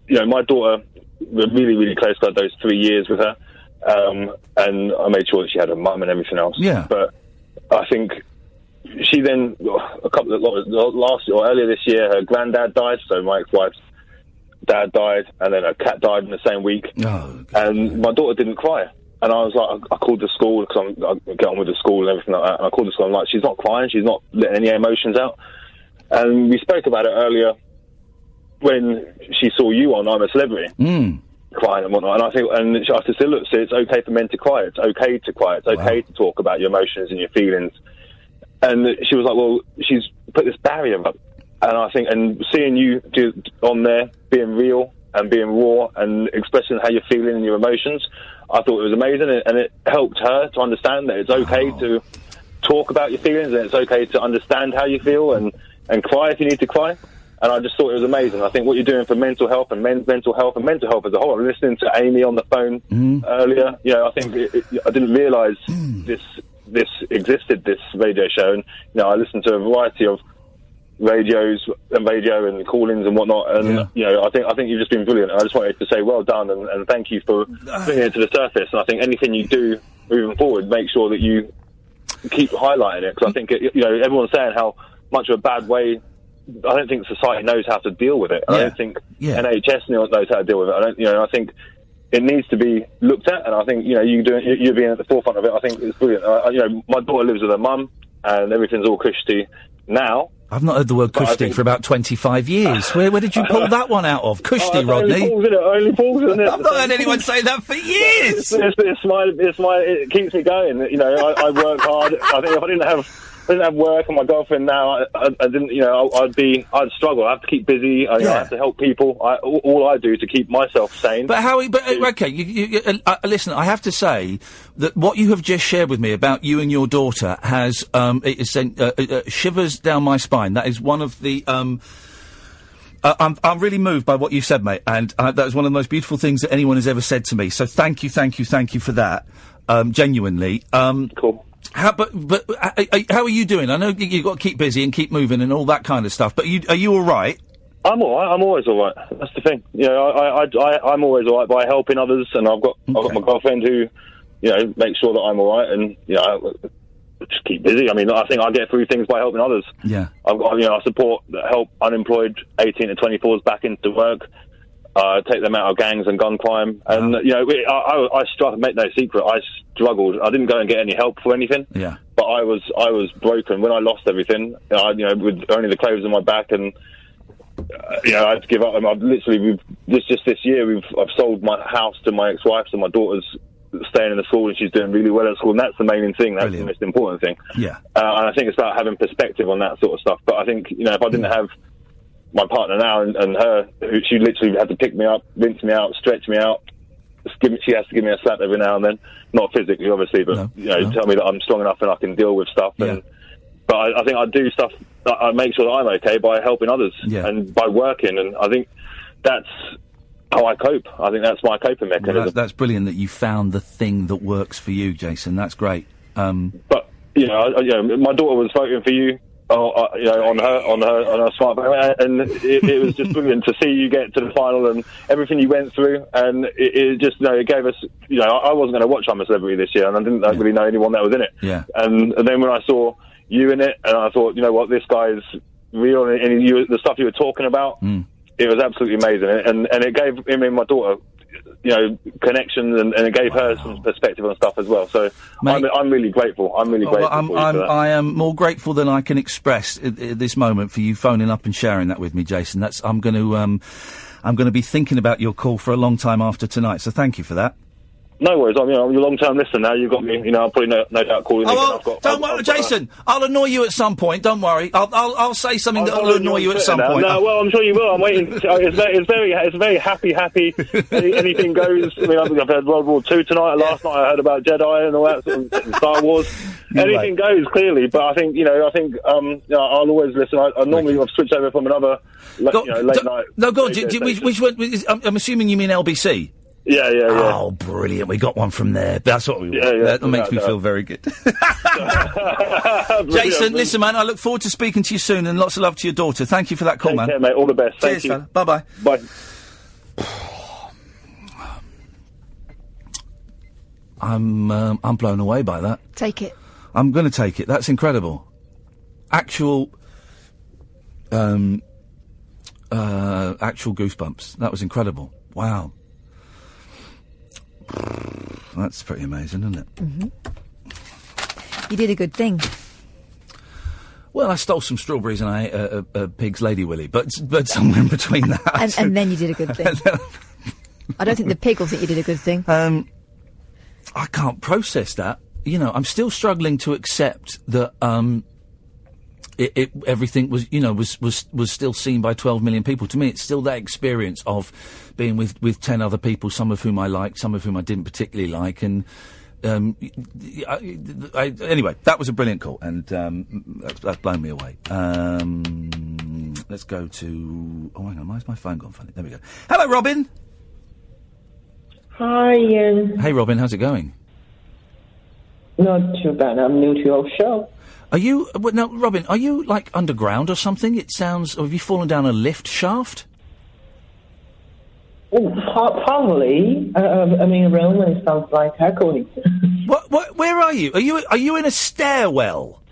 my daughter, we're really, really close to those 3 years with her, and I made sure that she had her mum and everything else. Yeah. But I think she then, earlier this year, her granddad died, so my ex-wife's dad died, and then her cat died in the same week. Oh, and my daughter didn't cry. And I was like, I called the school, because I get on with the school and everything like that, and I called the school, I'm like, she's not crying, she's not letting any emotions out. And we spoke about it earlier when she saw you on I'm a Celebrity, crying and whatnot. And I think, and I said, look, it's okay for men to cry. It's okay to cry. It's okay to talk about your emotions and your feelings. And she was like, well, she's put this barrier up. And I think, and seeing you on there, being real and being raw and expressing how you're feeling and your emotions, I thought it was amazing. And it helped her to understand that it's okay to talk about your feelings, and it's okay to understand how you feel and cry if you need to cry. And I just thought it was amazing. I think what you're doing for mental health and men's mental health and mental health as a whole. I'm listening to Amy on the phone earlier. I think I didn't realise this existed, this radio show. And I listened to a variety of radio and call-ins and whatnot. And I think you've just been brilliant. And I just wanted to say well done and thank you for bringing it to the surface. And I think anything you do moving forward, make sure that you keep highlighting it, because I think everyone's saying how much of a bad way think society knows how to deal with it. I don't think NHS knows how to deal with it. I think it needs to be looked at, and I think you're being at the forefront of it. I think it's brilliant. My daughter lives with her mum, and everything's all cushy now. I've not heard the word cushy for about 25 years. Where did you pull that one out of? Cushy, Rodney? Only falls in it. I've not heard anyone say that for years. It keeps me going. I work hard. I think if I didn't have work and my girlfriend now, I didn't. I'd struggle. I have to keep busy. I have to help people. All I do to keep myself sane. But Howie, okay, listen. I have to say that what you have just shared with me about you and your daughter has it sent shivers down my spine. That is one of the. I'm really moved by what you said, mate, and that was one of the most beautiful things that anyone has ever said to me. So thank you for that. Genuinely. Cool. How are you doing? I know you've got to keep busy and keep moving and all that kind of stuff. But are you all right? I'm all right. I'm always all right. That's the thing. I'm always all right by helping others, and I've got my girlfriend who, makes sure that I'm all right, and just keep busy. I mean, I think I get through things by helping others. Yeah. I help unemployed 18 to 24s back into work. Take them out of gangs and gun crime, and I struggled. Make no secret, I struggled. I didn't go and get any help for anything. Yeah, but I was broken when I lost everything. With only the clothes on my back, and I had to give up. And I've literally, this year, I've sold my house to my ex-wife, so my daughter's staying in the school and she's doing really well at school, and that's the main thing. That's the most important thing. Yeah, and I think it's about having perspective on that sort of stuff. But I think if I didn't have my partner now and her, she literally had to pick me up, rinse me out, stretch me out. She has to give me a slap every now and then, not physically, obviously, but tell me that I'm strong enough and I can deal with stuff. Yeah. But I think I do stuff. I make sure that I'm okay by helping others and by working, and I think that's how I cope. I think that's my coping mechanism. Well, that's brilliant that you found the thing that works for you, Jason. That's great. But my daughter was voting for you. On her smartphone, and it was just brilliant to see you get to the final and everything you went through, and it just it gave us. I wasn't going to watch I'm a Celebrity this year, and I didn't really know anyone that was in it. Yeah. And then when I saw you in it, and I thought, what, this guy's real, and the stuff you were talking about, it was absolutely amazing, and it gave him and my daughter, connections, and it gave her some perspective on stuff as well. So mate, I'm really grateful. I'm really grateful for you for that. I am more grateful than I can express at this moment for you phoning up and sharing that with me, Jason. I'm going to be thinking about your call for a long time after tonight. So thank you for that. No worries. I'm a long-term listener now. You've got me. I'll probably no doubt call you. Don't worry, Jason. I'll annoy you at some point. Don't worry. I'll say something that will annoy you at some point. No, well, I'm sure you will. I'm waiting. It's very happy. Anything goes. I mean, I've heard World War II tonight. Last night I heard about Jedi and all that sort of Star Wars. Anything goes, clearly. But I think I'll always listen. I normally I've switched over from another late night. No, go on. Which one? I'm assuming you mean LBC. Yeah. Oh, brilliant. We got one from there. That's what we want. That makes me feel very good. Jason, listen, man, I look forward to speaking to you soon, and lots of love to your daughter. Thank you for that call, Take man. care, mate. All the best. Thank you. Fella. Bye-bye. Bye. I'm blown away by that. Take it. I'm going to take it. That's incredible. Actual goosebumps. That was incredible. Wow. That's pretty amazing, isn't it? Mm-hmm. You did a good thing. Well, I stole some strawberries and I ate a pig's Lady Willy, but somewhere in between that. And then you did a good thing. I don't think the pig will think you did a good thing. I can't process that. I'm still struggling to accept that everything was still seen by 12 million people. To me, it's still that experience of being with 10 other people, some of whom I liked, some of whom I didn't particularly like, and anyway, that was a brilliant call, and that's blown me away. Let's go to... Oh, hang on, why's my phone gone funny? There we go. Hello, Robin! Hi, Ian. Hey, Robin, how's it going? Not too bad. I'm new to your show. Are you... Well, no, Robin, are you, underground or something? It sounds... Have you fallen down a lift shaft? Oh, probably. I mean, Roman sounds like echoing. What? Where are you? Are you in a stairwell?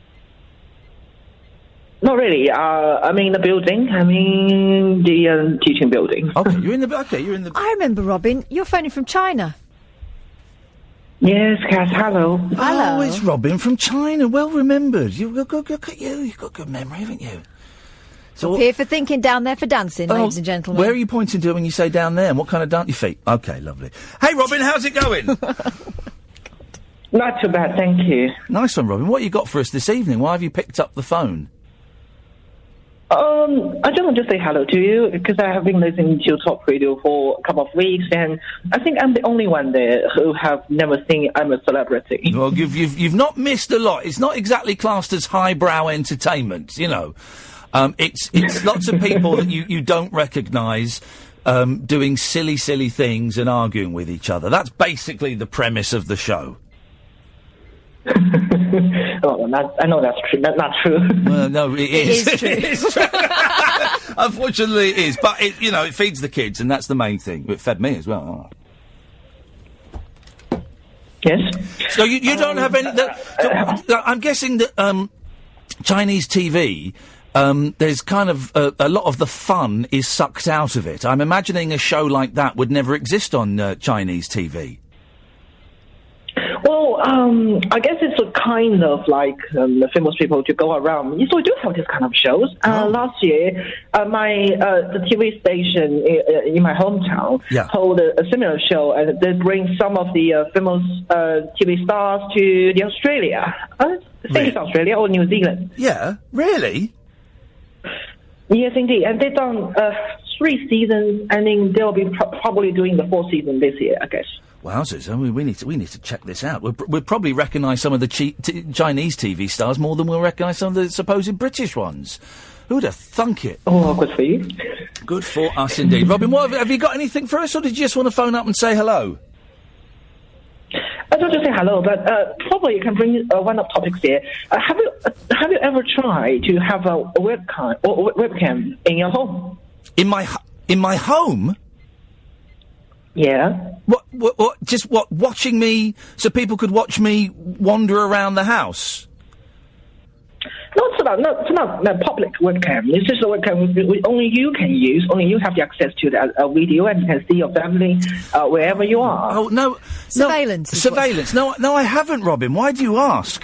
Not really. I'm in the building. I'm in the teaching building. Okay, you're in the. I remember, Robin. You're phoning from China. Yes, Cass. Hello. Hello. Oh, it's Robin from China. Well remembered. Look at you. You've got good memory, haven't you? So, up here for thinking, down there for dancing, ladies and gentlemen. Where are you pointing to when you say down there? And what kind of dance? Your feet. Okay, lovely. Hey, Robin, how's it going? Not too bad, thank you. Nice one, Robin. What you got for us this evening? Why have you picked up the phone? I just want to say hello to you because I have been listening to Talk Radio for a couple of weeks, and I think I'm the only one there who have never seen I'm a celebrity. Well, you've not missed a lot. It's not exactly classed as highbrow entertainment, you know. It's lots of people that you don't recognise doing silly things and arguing with each other. That's basically the premise of the show. Oh, I know that's true. That's not true. Well, no, it is. It is true. It is true. Unfortunately, it is. But it feeds the kids, and that's the main thing. It fed me as well. Oh. Yes. So you don't have any. I'm guessing that Chinese TV. There's kind of a lot of the fun is sucked out of it. I'm imagining a show like that would never exist on Chinese TV. Well, I guess it's a kind of like the famous people to go around. So we do have this kind of shows. Last year, the TV station in my hometown held a similar show, and they bring some of the famous TV stars to the Australia. I think it's Australia or New Zealand. Yeah, really? Yes, indeed. And they've done 3 seasons, and then they'll be probably doing the 4th season this year, I guess. Wowzers! I mean, we need to check this out. We'll probably recognise some of the Chinese TV stars more than we'll recognise some of the supposed British ones. Who'd have thunk it? Oh, good for you. Good for us indeed. Robin, have you got anything for us, or did you just want to phone up and say hello? I don't just say hello, but probably you can bring one of topics here. Have you ever tried to have a webcam in your home? In my home? Yeah. What? Just watching me so people could watch me wander around the house? Not a public webcam. It's just a webcam only you can use. Only you have the access to the video, and you can see your family wherever you are. Oh no! Surveillance. Surveillance. No, I haven't, Robin. Why do you ask?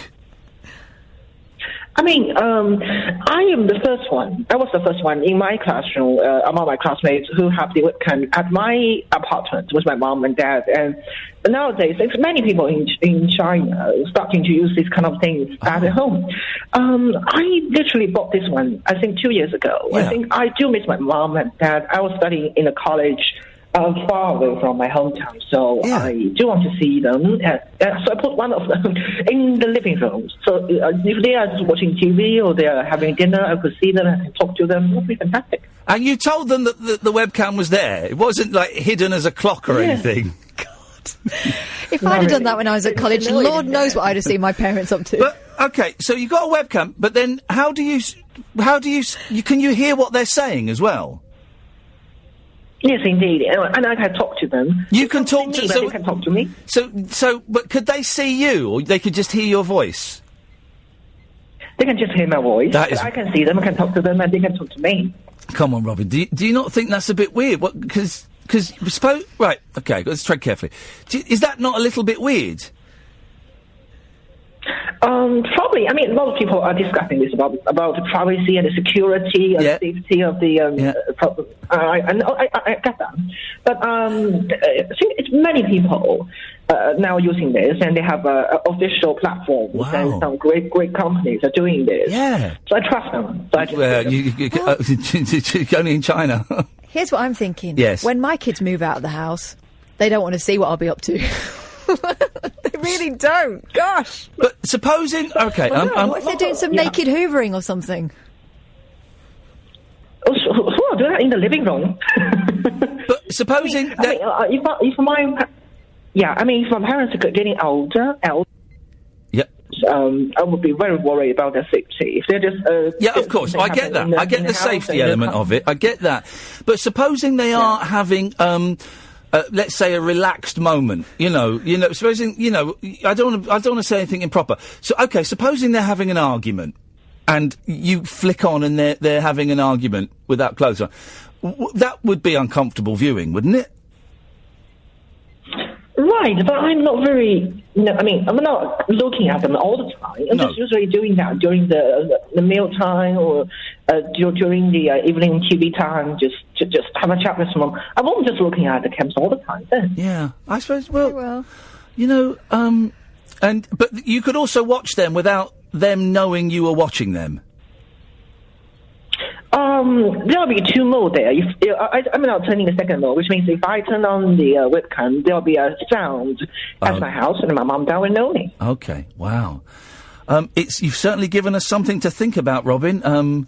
I mean, I am the first one. I was the first one in my classroom, among my classmates, who have the webcam at my apartment with my mom and dad. And nowadays, there's many people in China starting to use these kind of things at home. I literally bought this one, I think, 2 years ago. Yeah. I think I do miss my mom and dad. I was studying in a college far away from my hometown, so I do want to see them. So I put one of them in the living room. So if they are just watching TV or they are having dinner, I could see them and I can talk to them. It would be fantastic. And you told them that the webcam was there? It wasn't, like, hidden as a clock or anything? God. If I'd have done that when I was at college, Lord knows what I'd have seen my parents up to. But, okay, so you've got a webcam, but then can you hear what they're saying as well? Yes, indeed, and I can talk to them. You can talk to them. They can talk to me. So, but could they see you, or they could just hear your voice? They can just hear my voice. I can see them. I can talk to them, and they can talk to me. Come on, Robin. Do you not think that's a bit weird? What? Because suppose. Right. Okay. Let's tread carefully. Is that not a little bit weird? Probably. I mean, a lot of people are discussing this about the privacy and the security and safety of the. I get that, but I think it's many people now using this, and they have official platforms, and some great companies are doing this. Yeah. So I trust them. So only in China. Here's what I'm thinking. Yes. When my kids move out of the house, they don't want to see what I'll be up to. They really don't. Gosh. But supposing, okay, what if they're doing some naked hoovering or something? Who will do that in the living room? But supposing if my parents are getting older. I would be very worried about their safety. If they're just of course, I get that. I get the safety element of it. I get that. But supposing they are having let's say a relaxed moment, supposing, I don't want to say anything improper. So, okay, supposing they're having an argument, and you flick on and they're having an argument without clothes on. That would be uncomfortable viewing, wouldn't it? Right, but I'm not very. No, I mean, I'm not looking at them all the time. I'm just usually doing that during the meal time or during the evening TV time. Just have a chat with someone. I won't just looking at the camps all the time. Then. Yeah, I suppose. Well, you know, but you could also watch them without them knowing you were watching them. There'll be two modes there. I'm not turning the second mode, which means if I turn on the webcam, there'll be a sound at my house, and my mum will know me. Okay, wow. You've certainly given us something to think about, Robin.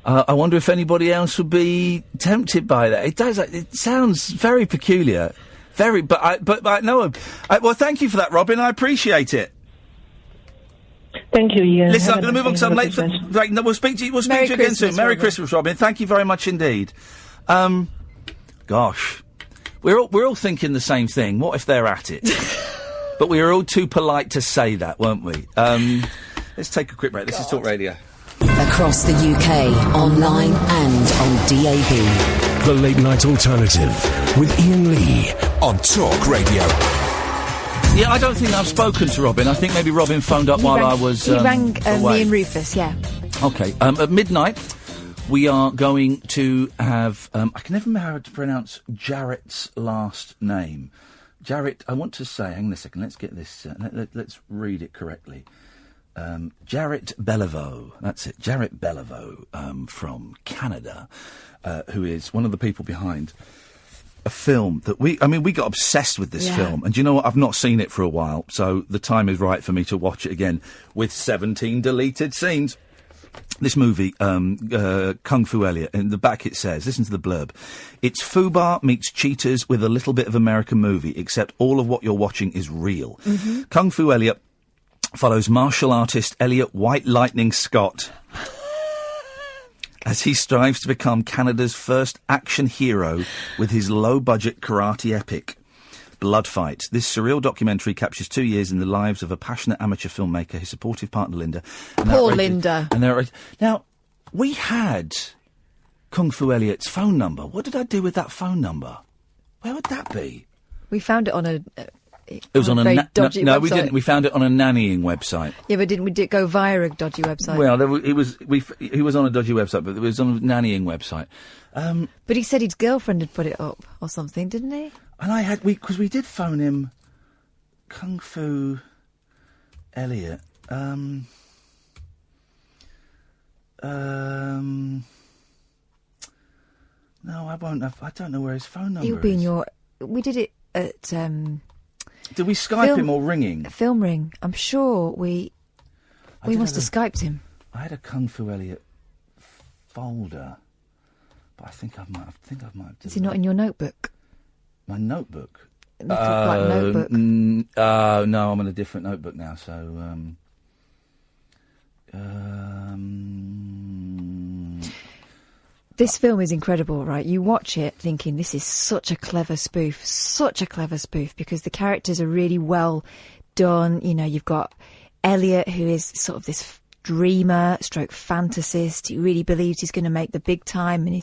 I wonder if anybody else would be tempted by that. It sounds very peculiar, but I know. Well, thank you for that, Robin. I appreciate it. Thank you, Ian. Listen, I'm going to move on because I'm late for... Right, no, we'll speak to you again soon. Merry Christmas, Robin. Thank you very much indeed. Gosh. We're all thinking the same thing. What if they're at it? But we were all too polite to say that, weren't we? Let's take a quick break. This is Talk Radio. Across the UK, online and on DAB. The Late Night Alternative with Iain Lee on Talk Radio. Yeah, I don't think I've spoken to Robin. I think maybe Robin phoned up while I was He rang away. me and Rufus, yeah. Okay. At midnight, we are going to have... I can never remember how to pronounce Jarrett's last name. Jarrett, I want to say... Hang on a second, let's get this... let's read it correctly. Jarrett Beliveau. That's it. Jarrett Beliveau from Canada, who is one of the people behind... a film that we got obsessed with this film. And do you know what? I've not seen it for a while, so the time is right for me to watch it again with 17 deleted scenes. This movie, Kung Fu Elliot, in the back it says, listen to the blurb, it's Fubar meets Cheaters with a little bit of American movie, except all of what you're watching is real. Mm-hmm. Kung Fu Elliot follows martial artist Elliot White Lightning Scott as he strives to become Canada's first action hero with his low-budget karate epic, Blood Fight. This surreal documentary captures 2 years in the lives of a passionate amateur filmmaker, his supportive partner Linda. Poor Linda. Now, we had Kung Fu Elliot's phone number. What did I do with that phone number? Where would that be? We found it on a... It was on a very dodgy no, website. we didn't. We found it on a nannying website. Yeah, but didn't we go via a dodgy website? Well, he was on a dodgy website, but it was on a nannying website. But he said his girlfriend had put it up or something, didn't he? And because we did phone him, Kung Fu Elliot. No, I won't have. I don't know where his phone number is. He'll be in your. We did it at. Did we Skype him or ring him? Film ring. I'm sure we must have Skyped him. I had a Kung Fu Elliot folder, but I think I might have. Is he not in your notebook? My notebook. The black notebook. No, I'm on a different notebook now. So. This film is incredible, right? You watch it thinking this is such a clever spoof, because the characters are really well done. You know, you've got Elliot, who is sort of this dreamer stroke fantasist. He really believes he's going to make the big time, and he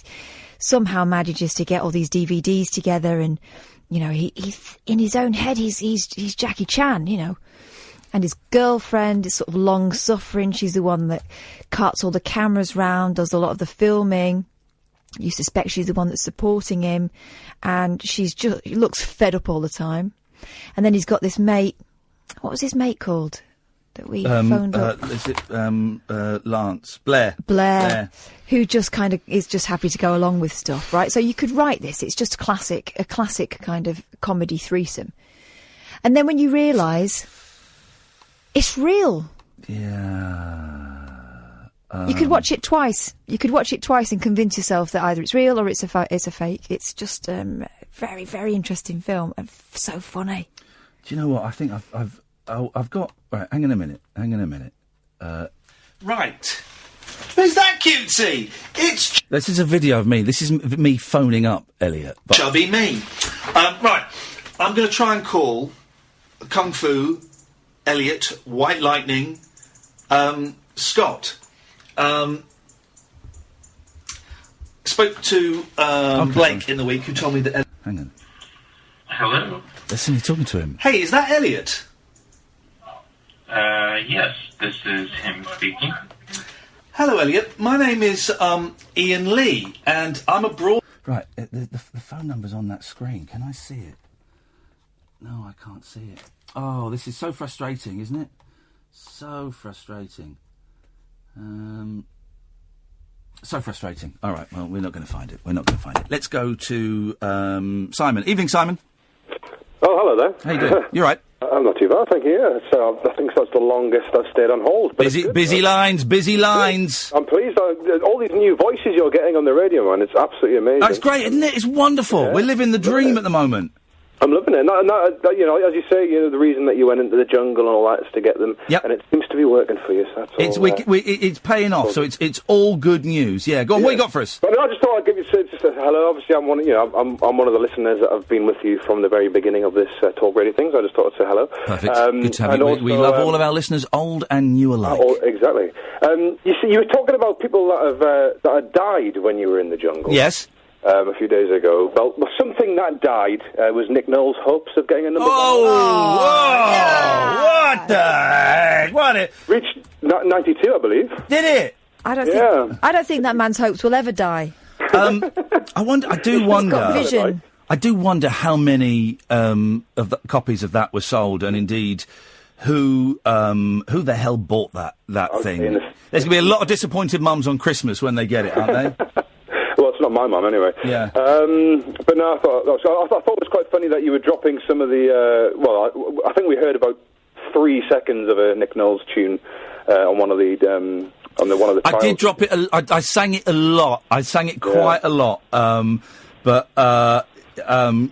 somehow manages to get all these DVDs together. And, you know, he's in his own head, he's Jackie Chan, you know. And his girlfriend is sort of long-suffering. She's the one that carts all the cameras round, does a lot of the filming. You suspect she's the one that's supporting him, and she looks fed up all the time. And then he's got this mate. What was his mate called that we phoned up? Is it Lance? Blair, who just kind of is just happy to go along with stuff, right? So you could write this. It's just a classic kind of comedy threesome. And then when you realise it's real. Yeah. You could watch it twice. You could watch it twice and convince yourself that either it's real or it's a fake. It's just very, very interesting film and so funny. Do you know what? I think I've got. Right, hang on a minute. Right. Who's that cutesy? This is a video of me. This is me phoning up Elliot. Shall be me. Right. I'm going to try and call Kung Fu Elliot White Lightning Scott. Spoke to Blake in the week, who told me that... Hang on. Hello? Listen, you're talking to him. Hey, is that Elliot? Yes, this is him speaking. Hello, Elliot. My name is Iain Lee, and I'm abroad... Right, the phone number's on that screen. Can I see it? No, I can't see it. Oh, this is so frustrating, isn't it? So frustrating. So frustrating. All right, well, we're not going to find it. Let's go to Simon. Evening, Simon. Oh, hello there. How you doing? You all right? I'm not too bad, thank you. Yeah, so I think that's the longest I've stayed on hold. But Busy lines. I'm pleased. All these new voices you're getting on the radio, man, it's absolutely amazing. Oh, it's great, isn't it? It's wonderful. Yeah. We're living the dream at the moment. I'm loving it. You know, as you say, you know, the reason that you went into the jungle and all that is to get them. Yep. And it seems to be working for you. So that's it's paying off. So it's all good news. Yeah. Go on. What you got for us? But I just thought I'd give you just a hello. Obviously, I'm one of the listeners that have been with you from the very beginning of this talk radio thing. So I just thought I'd say hello. Perfect. Good to have you. We love all of our listeners, old and new alike. Exactly. You see, you were talking about people that had died when you were in the jungle. Yes. A few days ago. Well, something that died was Nick Knowles' hopes of getting a number one. What the heck? What reached 92, I believe. Did it? I don't think that man's hopes will ever die. I wonder. He's got vision. I do wonder how many of the copies of that were sold, and indeed, who the hell bought that thing? There's going to be a lot of disappointed mums on Christmas when they get it, aren't they? Well, it's not my mum anyway. Yeah. But no, I thought it was quite funny that you were dropping some of the. I think we heard about 3 seconds of a Nick Knowles tune on one of the. One of the. I did drop it. I sang it a lot. I sang it quite a lot. But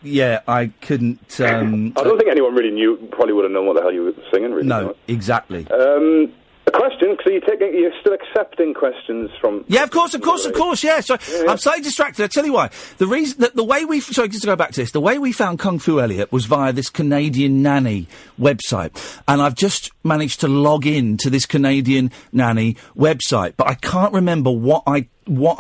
yeah, I couldn't. I don't think anyone really knew. Probably would have known what the hell you were singing. Really. No, exactly. A question? So you're still accepting questions from? Yeah, of course. Yeah. So I'm slightly distracted. I'll tell you why. The reason that the way sorry, just to go back to this, the way we found Kung Fu Elliot was via this Canadian nanny website, and I've just managed to log in to this Canadian nanny website, but I can't remember what I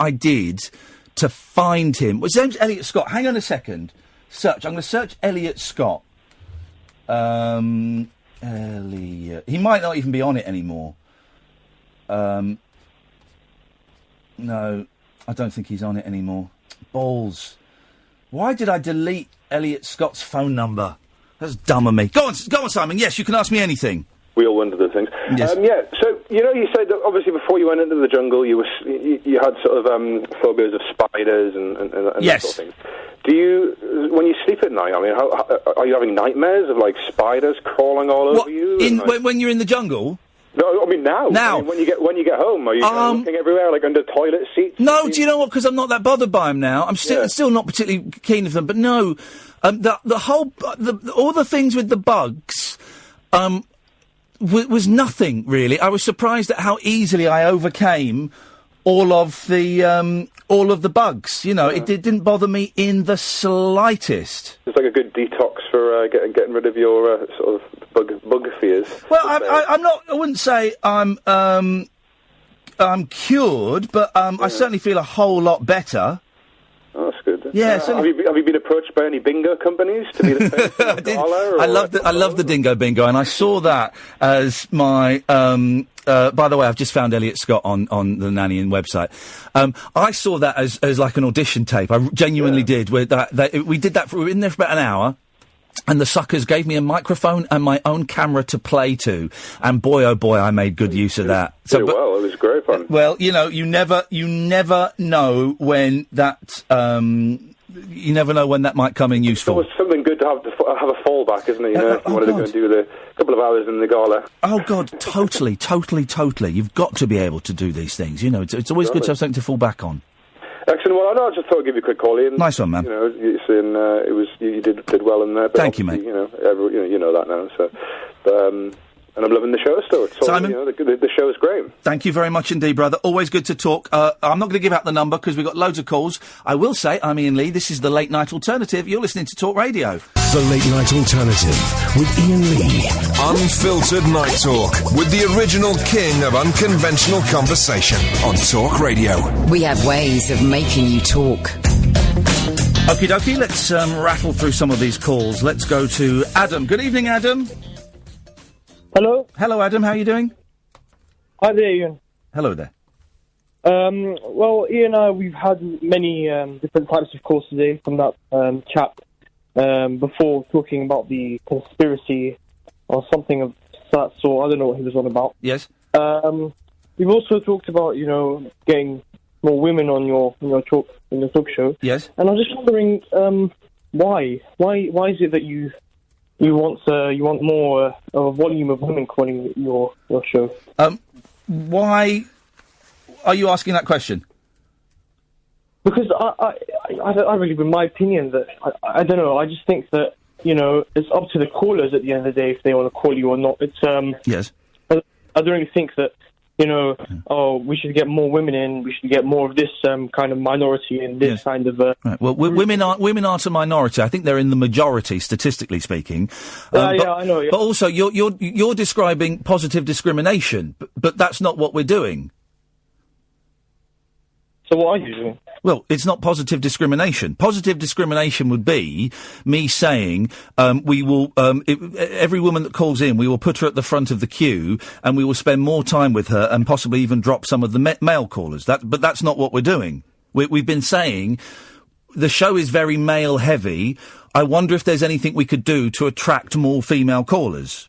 did to find him. His name's Elliot Scott. Hang on a second. Search. I'm going to search Elliot Scott. Elliot. He might not even be on it anymore. No, I don't think he's on it anymore. Balls. Why did I delete Elliot Scott's phone number? That's dumb of me. Go on, Simon. Yes, you can ask me anything. We all wonder those things. Yes. So, you said that obviously before you went into the jungle, you had sort of phobias of spiders and yes. that sort of thing. Do you, when you sleep at night, I mean, are you having nightmares of, like, spiders crawling all over you? When you're in the jungle? No, I mean now. I mean, when you get home, are you looking everywhere, like under toilet seats? No, do you know what? Because I'm not that bothered by them now. I'm still not particularly keen of them. But no, all the things with the bugs, was nothing really. I was surprised at how easily I overcame all of the bugs. You know, it didn't bother me in the slightest. It's like a good detox for getting rid of your sort of bug fears. Well, I'm not. I wouldn't say I'm cured, but I certainly feel a whole lot better. Oh, that's good. Yeah. Have you been approached by any bingo companies to be the face of the gala? I love the Dingo Bingo, and I saw that as my. By the way, I've just found Elliot Scott on the Nanny website. I saw that as like an audition tape. I genuinely did. We did that. We were in there for about an hour. And the suckers gave me a microphone and my own camera to play to, and boy, oh boy, I made good use of that. It was great fun. Well, you know, you never know when that, you never know when that might come in useful. It's something good to have a fallback, isn't it? You know, if you wanted to go and do the couple of hours in the gala. Oh God, totally. You've got to be able to do these things. You know, it's always good to have something to fall back on. Excellent. Well, I just thought I'd give you a quick call, Ian. Nice one, man. You know, you're saying you did well in there. But thank you, mate. You know that now. So, and I'm loving the show still. Simon, the show is great. Thank you very much indeed, brother. Always good to talk. I'm not going to give out the number because we've got loads of calls. I will say I'm Iain Lee. This is the Late Night Alternative. You're listening to Talk Radio. The Late Night Alternative with Iain Lee. Unfiltered Night Talk with the original king of unconventional conversation on Talk Radio. We have ways of making you talk. Okie dokie, let's rattle through some of these calls. Let's go to Adam. Good evening, Adam. Hello. Hello, Adam. How are you doing? Hi there, Ian. Hello there. Well, Ian and I, we've had many different types of calls today from that chap before talking about the conspiracy or something of that sort. I don't know what he was on about. Yes. We've also talked about, getting more women on your talk show. Yes. And I'm just wondering, why? Why is it that you want more of a volume of women calling your show? Why are you asking that question? Because I really, in my opinion, that I don't know. I just think that it's up to the callers at the end of the day if they want to call you or not. It's yes. I don't really think that we should get more women in. We should get more of this kind of minority in this kind of. Right. Well, women aren't a minority. I think they're in the majority, statistically speaking. I know. Yeah. But also, you're describing positive discrimination, but that's not what we're doing. So what are you doing? Well, it's not positive discrimination. Positive discrimination would be me saying we will every woman that calls in, we will put her at the front of the queue and we will spend more time with her and possibly even drop some of the male callers. But that's not what we're doing. We've been saying the show is very male heavy. I wonder if there's anything we could do to attract more female callers.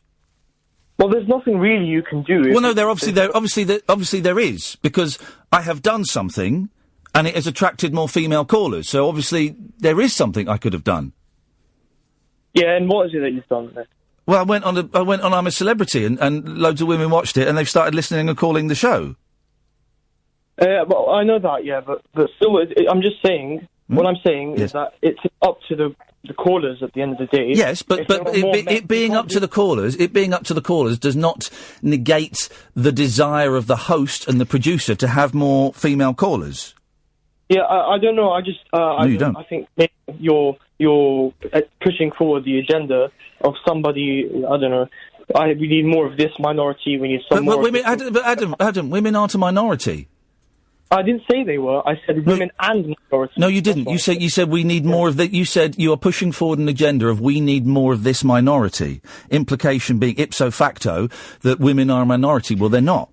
Well, there's nothing really you can do. Well, no, obviously there is, because I have done something, and it has attracted more female callers. So obviously there is something I could have done. Yeah, and what is it that you've done then? Well, I went on I'm a Celebrity, and loads of women watched it, and they've started listening and calling the show. Well, I know that, yeah, but still, I'm just saying. What I'm saying is that it's up to the callers at the end of the day. Yes, but it being up to the callers does not negate the desire of the host and the producer to have more female callers. Yeah, I don't know. I just you don't. I think maybe you're pushing forward the agenda of somebody. I don't know. We need more of this minority. We need some more. Women, Adam, women aren't a minority. I didn't say they were. I said women and minorities. No, you didn't. You said we need more of that. You said you are pushing forward an agenda of we need more of this minority. Implication being ipso facto that women are a minority. Well, they're not.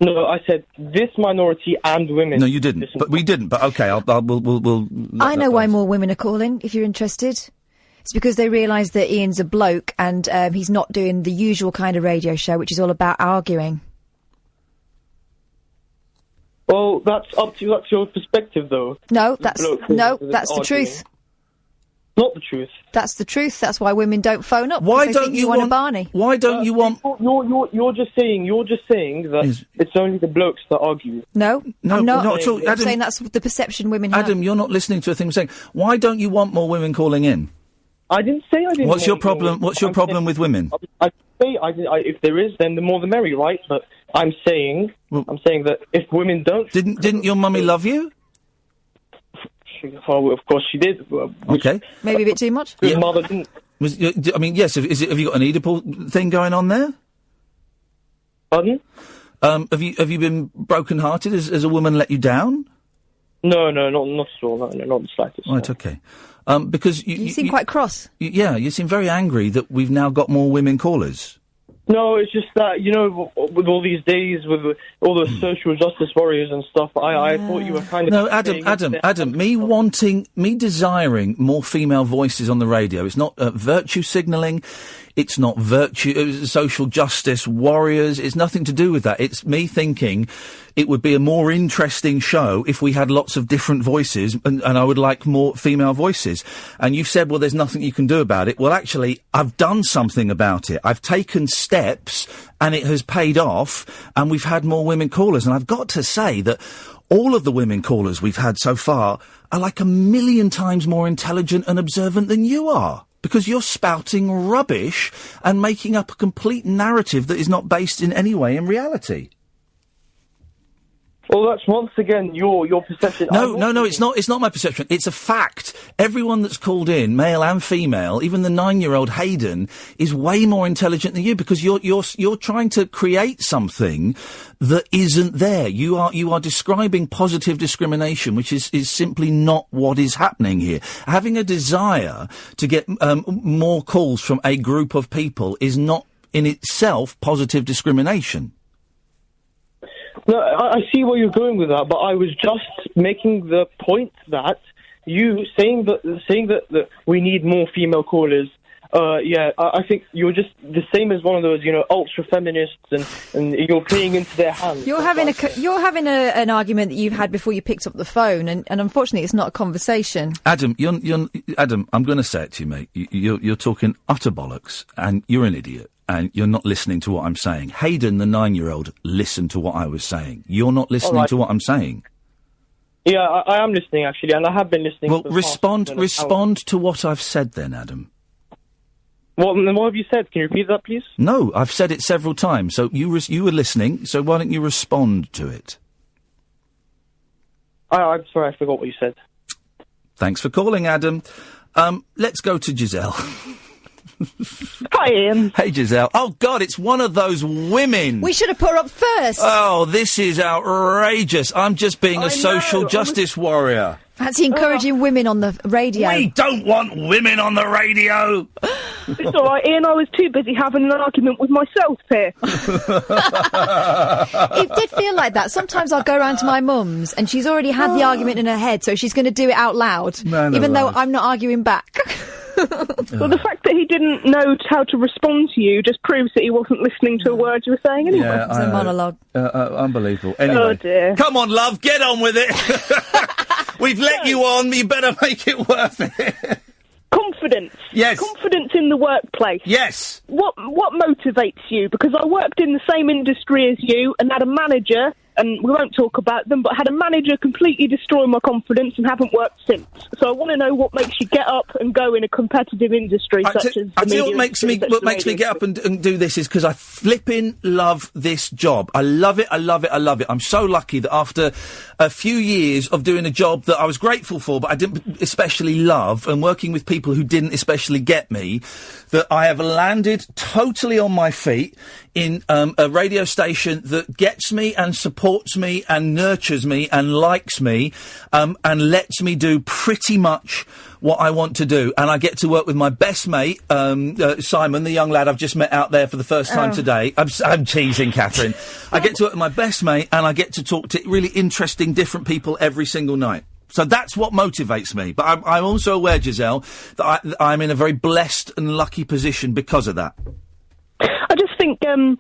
No, I said this minority and women. No, you didn't. But we didn't. But okay, we'll. I know why more women are calling. If you're interested, it's because they realise that Ian's a bloke and he's not doing the usual kind of radio show, which is all about arguing. Well, that's your perspective, though. No, that's the truth. Not the truth. That's the truth. That's why women don't phone up. Why they don't think you want a Barney? Why don't you want? You're just saying that it's only the blokes that argue. No, I'm not at all. I'm saying that's the perception women have. Adam, you're not listening to a thing I'm saying. Why don't you want more women calling in? I didn't say I didn't. What's your problem? What's your problem with women? If there is, then the more the merry, right? But I'm saying that if women don't, didn't your mummy love you? Well, of course she did. Okay, maybe a bit too much. His mother didn't. Yes. Have you got an Oedipal thing going on there? Pardon? Have you been broken-hearted? Has a woman let you down? No, not at all. No, not the slightest. Right. Okay. Because you seem quite cross. You seem very angry that we've now got more women callers. No, it's just that, with all these days, with all the social justice warriors and stuff, I thought you were kind of... No, Adam, me desiring more female voices on the radio, it's not virtue signalling, it's not social justice warriors, it's nothing to do with that. It's me thinking it would be a more interesting show if we had lots of different voices, and I would like more female voices. And you've said, well, there's nothing you can do about it. Well, actually, I've done something about it. I've taken steps, and it has paid off, and we've had more women callers. And I've got to say that all of the women callers we've had so far are like 1,000,000 times more intelligent and observant than you are. Because you're spouting rubbish and making up a complete narrative that is not based in any way in reality. Well, that's once again your perception. No, it's not. It's not my perception. It's a fact. Everyone that's called in, male and female, even the 9-year-old Hayden, is way more intelligent than you because you're trying to create something that isn't there. You are describing positive discrimination, which is simply not what is happening here. Having a desire to get more calls from a group of people is not in itself positive discrimination. No, I see where you're going with that, but I was just making the point that you saying that we need more female callers. I think you're just the same as one of those, ultra feminists, and you're playing into their hands. You're having an argument that you've had before you picked up the phone, and unfortunately, it's not a conversation. Adam, Adam, I'm going to say it to you, mate. You're talking utter bollocks, and you're an idiot. And you're not listening to what I'm saying. Hayden, the 9-year-old, listened to what I was saying. You're not listening to what I'm saying. Yeah, I am listening, actually, and I have been listening. Well, respond to what I've said then, Adam. What have you said? Can you repeat that, please? No, I've said it several times. So you were listening, so why don't you respond to it? I'm sorry, I forgot what you said. Thanks for calling, Adam. Let's go to Giselle. Hi, Ian. Hey, Giselle. Oh, God, it's one of those women. We should have put her up first. Oh, this is outrageous. I'm just being a social justice warrior. Fancy encouraging women on the radio. We don't want women on the radio. It's all right, Ian. I was too busy having an argument with myself here. It did feel like that. Sometimes I'll go round to my mum's and she's already had the argument in her head, so she's going to do it out loud, even though I'm not arguing back. Well, the fact that he didn't know how to respond to you just proves that he wasn't listening to a word you were saying anyway. Yeah, It's a monologue. Unbelievable. Anyway. Oh, dear. Come on, love, get on with it. We've let you on, you better make it worth it. Confidence. Yes. Confidence in the workplace. Yes. What motivates you? Because I worked in the same industry as you and had a manager, and we won't talk about them, but had a manager completely destroy my confidence and haven't worked since. So I want to know what makes you get up and go in a competitive industry such as I tell you what makes me get up and do this is because I flipping love this job. I love it. I'm so lucky that after a few years of doing a job that I was grateful for, but I didn't especially love, and working with people who didn't especially get me, that I have landed totally on my feet in a radio station that gets me and supports me and nurtures me and likes me and lets me do pretty much what I want to do. And I get to work with my best mate, Simon, the young lad I've just met out there for the first time today. I'm teasing, Catherine. I get to work with my best mate and I get to talk to really interesting, different people every single night. So that's what motivates me. But I'm also aware, Giselle, that I'm in a very blessed and lucky position because of that. I just think, I'm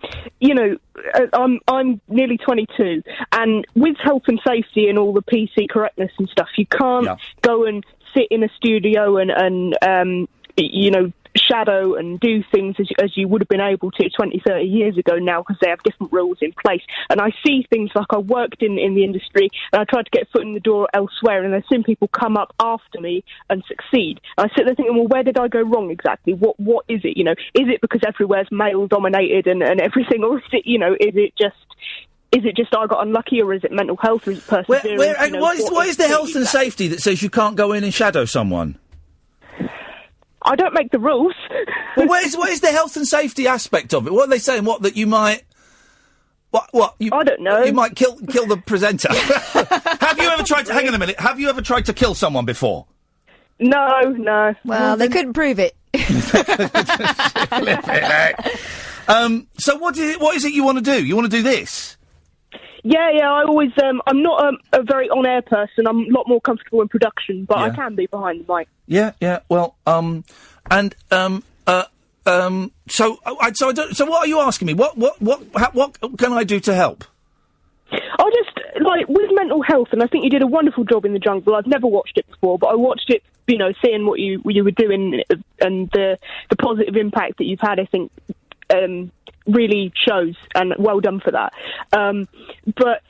nearly 22, and with health and safety and all the PC correctness and stuff, you can't go and sit in a studio and shadow and do things as you would have been able to 20, 30 years ago now, because they have different rules in place. And I see things like I worked in the industry and I tried to get a foot in the door elsewhere, and I've seen people come up after me and succeed. And I sit there thinking, well, where did I go wrong exactly? What is it? Is it because everywhere's male dominated and everything, or is it just I got unlucky, or is it mental health, or is it perseverance? What is the health and safety that says you can't go in and shadow someone? I don't make the rules. Well, what is the health and safety aspect of it? What are they saying? That you might... What? I don't know. You might kill the presenter. Have you ever tried to... Hang on a minute. Have you ever tried to kill someone before? No. Well, they couldn't prove it. So what is it you want to do? You want to do this? Yeah, I always... I'm not a very on-air person. I'm a lot more comfortable in production, but I can be behind the mic. Yeah. Well, so what are you asking me? What can I do to help? I just, with mental health, and I think you did a wonderful job in The Jungle. I've never watched it before, but I watched it, seeing what you were doing and the positive impact that you've had, I think, really shows, and well done for that. But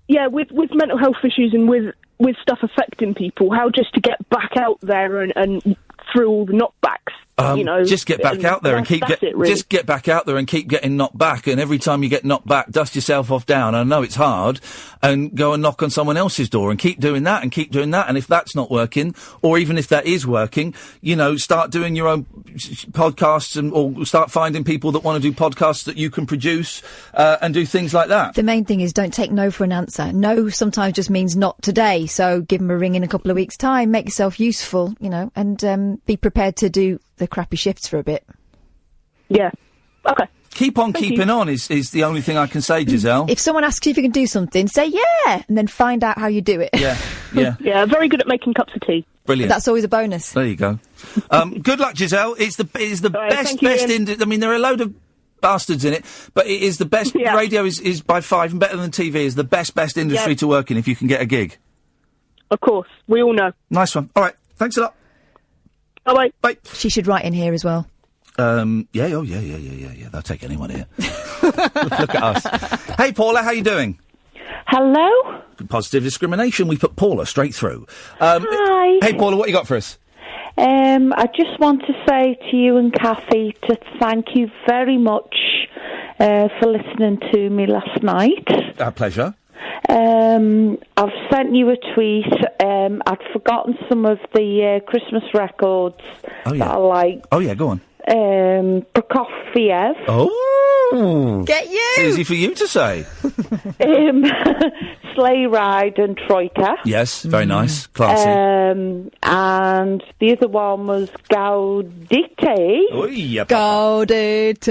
yeah, with mental health issues and with stuff affecting people, how just to get back out there and through all the knockbacks Just get back out there and just get back out there and keep getting knocked back. And every time you get knocked back, dust yourself off down. I know it's hard, and go and knock on someone else's door and keep doing that and keep doing that. And if that's not working, or even if that is working, start doing your own podcasts or start finding people that want to do podcasts that you can produce and do things like that. The main thing is don't take no for an answer. No sometimes just means not today. So give them a ring in a couple of weeks' time. Make yourself useful, and be prepared to do the crappy shifts for a bit. Yeah. Okay. Keep on keeping on is the only thing I can say, Giselle. If someone asks you if you can do something, say yeah, and then find out how you do it. Yeah. Yeah, very good at making cups of tea. Brilliant. That's always a bonus. There you go. Good luck, Giselle. It's the best industry. I mean, there are a load of bastards in it, but it is the best. Radio is by far, and better than TV, is the best industry to work in if you can get a gig. Of course. We all know. Nice one. All right. Thanks a lot. Bye-bye. Bye. She should write in here as well. Yeah. They'll take anyone here. Look at us. Hey, Paula, how you doing? Hello? Positive discrimination. We put Paula straight through. Hi. Hey, Paula, what you got for us? I just want to say to you and Kathy to thank you very much for listening to me last night. Our pleasure. I've sent you a tweet. I'd forgotten some of the Christmas records that I like. Oh, yeah, go on. Prokofiev. Oh! Get you! It's easy for you to say. Sleigh Ride and Troika. Yes, very nice. Classy. And the other one was Gaudete. Oh, yeah. Gaudete.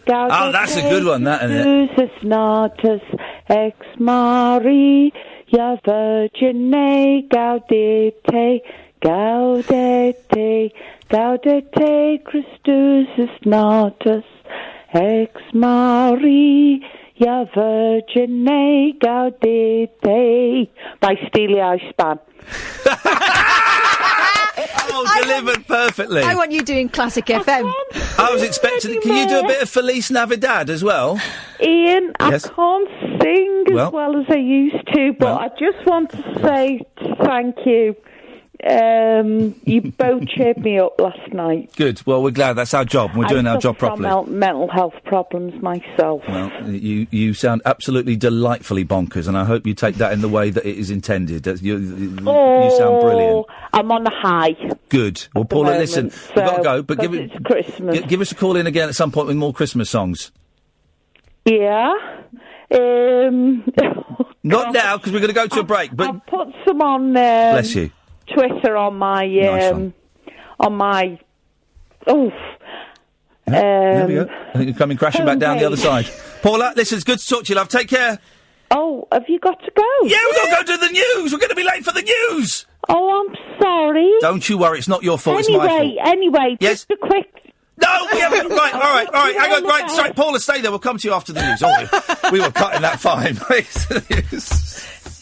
Oh, that's a good one, that, isn't it? Jesus natus ex Maria Virgine Gaudete. Gaudete. Gaudete Christus is natus ex Maria Virgine Gaudete by Steely Iceman. Delivered perfectly. I want you doing Classic FM. I was expecting... Can you do a bit of Feliz Navidad as well? Ian, yes. I can't sing as well as I used to, but I just want to say thank you. You both cheered me up last night. Good. Well, we're glad. That's our job. We're doing our job properly. I suffer from mental health problems myself. Well, you sound absolutely delightfully bonkers, and I hope you take that in the way that it is intended. You sound brilliant. I'm on a high. Good. Well, Paula, listen, we've got to go, but it's Christmas. Give us a call in again at some point with more Christmas songs. Yeah. Not now, because we're going to go to a break. But I'll put some on. Bless you. Twitter on my There we go. I think you're coming crashing back down the other side. Paula, listen, it's good to talk to you, love. Take care. Oh, have you got to go? Yeah, we've got to go to the news. We're going to be late for the news. Oh, I'm sorry. Don't you worry. It's not your fault. It's my fault. Anyway, yes? Just a quick... No, we haven't. Right, all right. Hang on, right. Sorry, Paula, stay there. We'll come to you after the news. Oh, we were cutting that fine.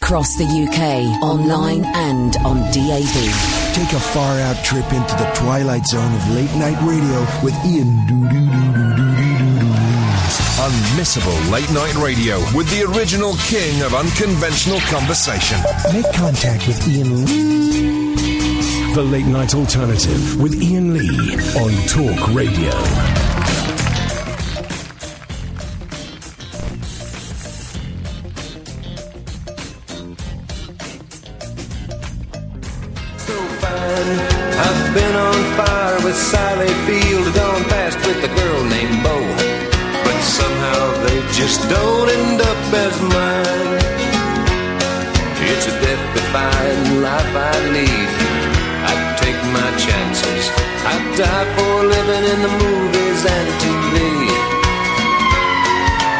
Across the UK, online and on DAB. Take a far-out trip into the twilight zone of late-night radio with Iain Doo-doo-doo-doo-doo-doo-doo. Unmissable late-night radio with the original king of unconventional conversation. Make contact with Iain Lee. The Late Night Alternative with Iain Lee on Talk Radio. I've been on fire with Sally Field, gone past with a girl named Bo, but somehow they just don't end up as mine. It's a death-defying life I lead. I take my chances. I die for living in the movies and TV.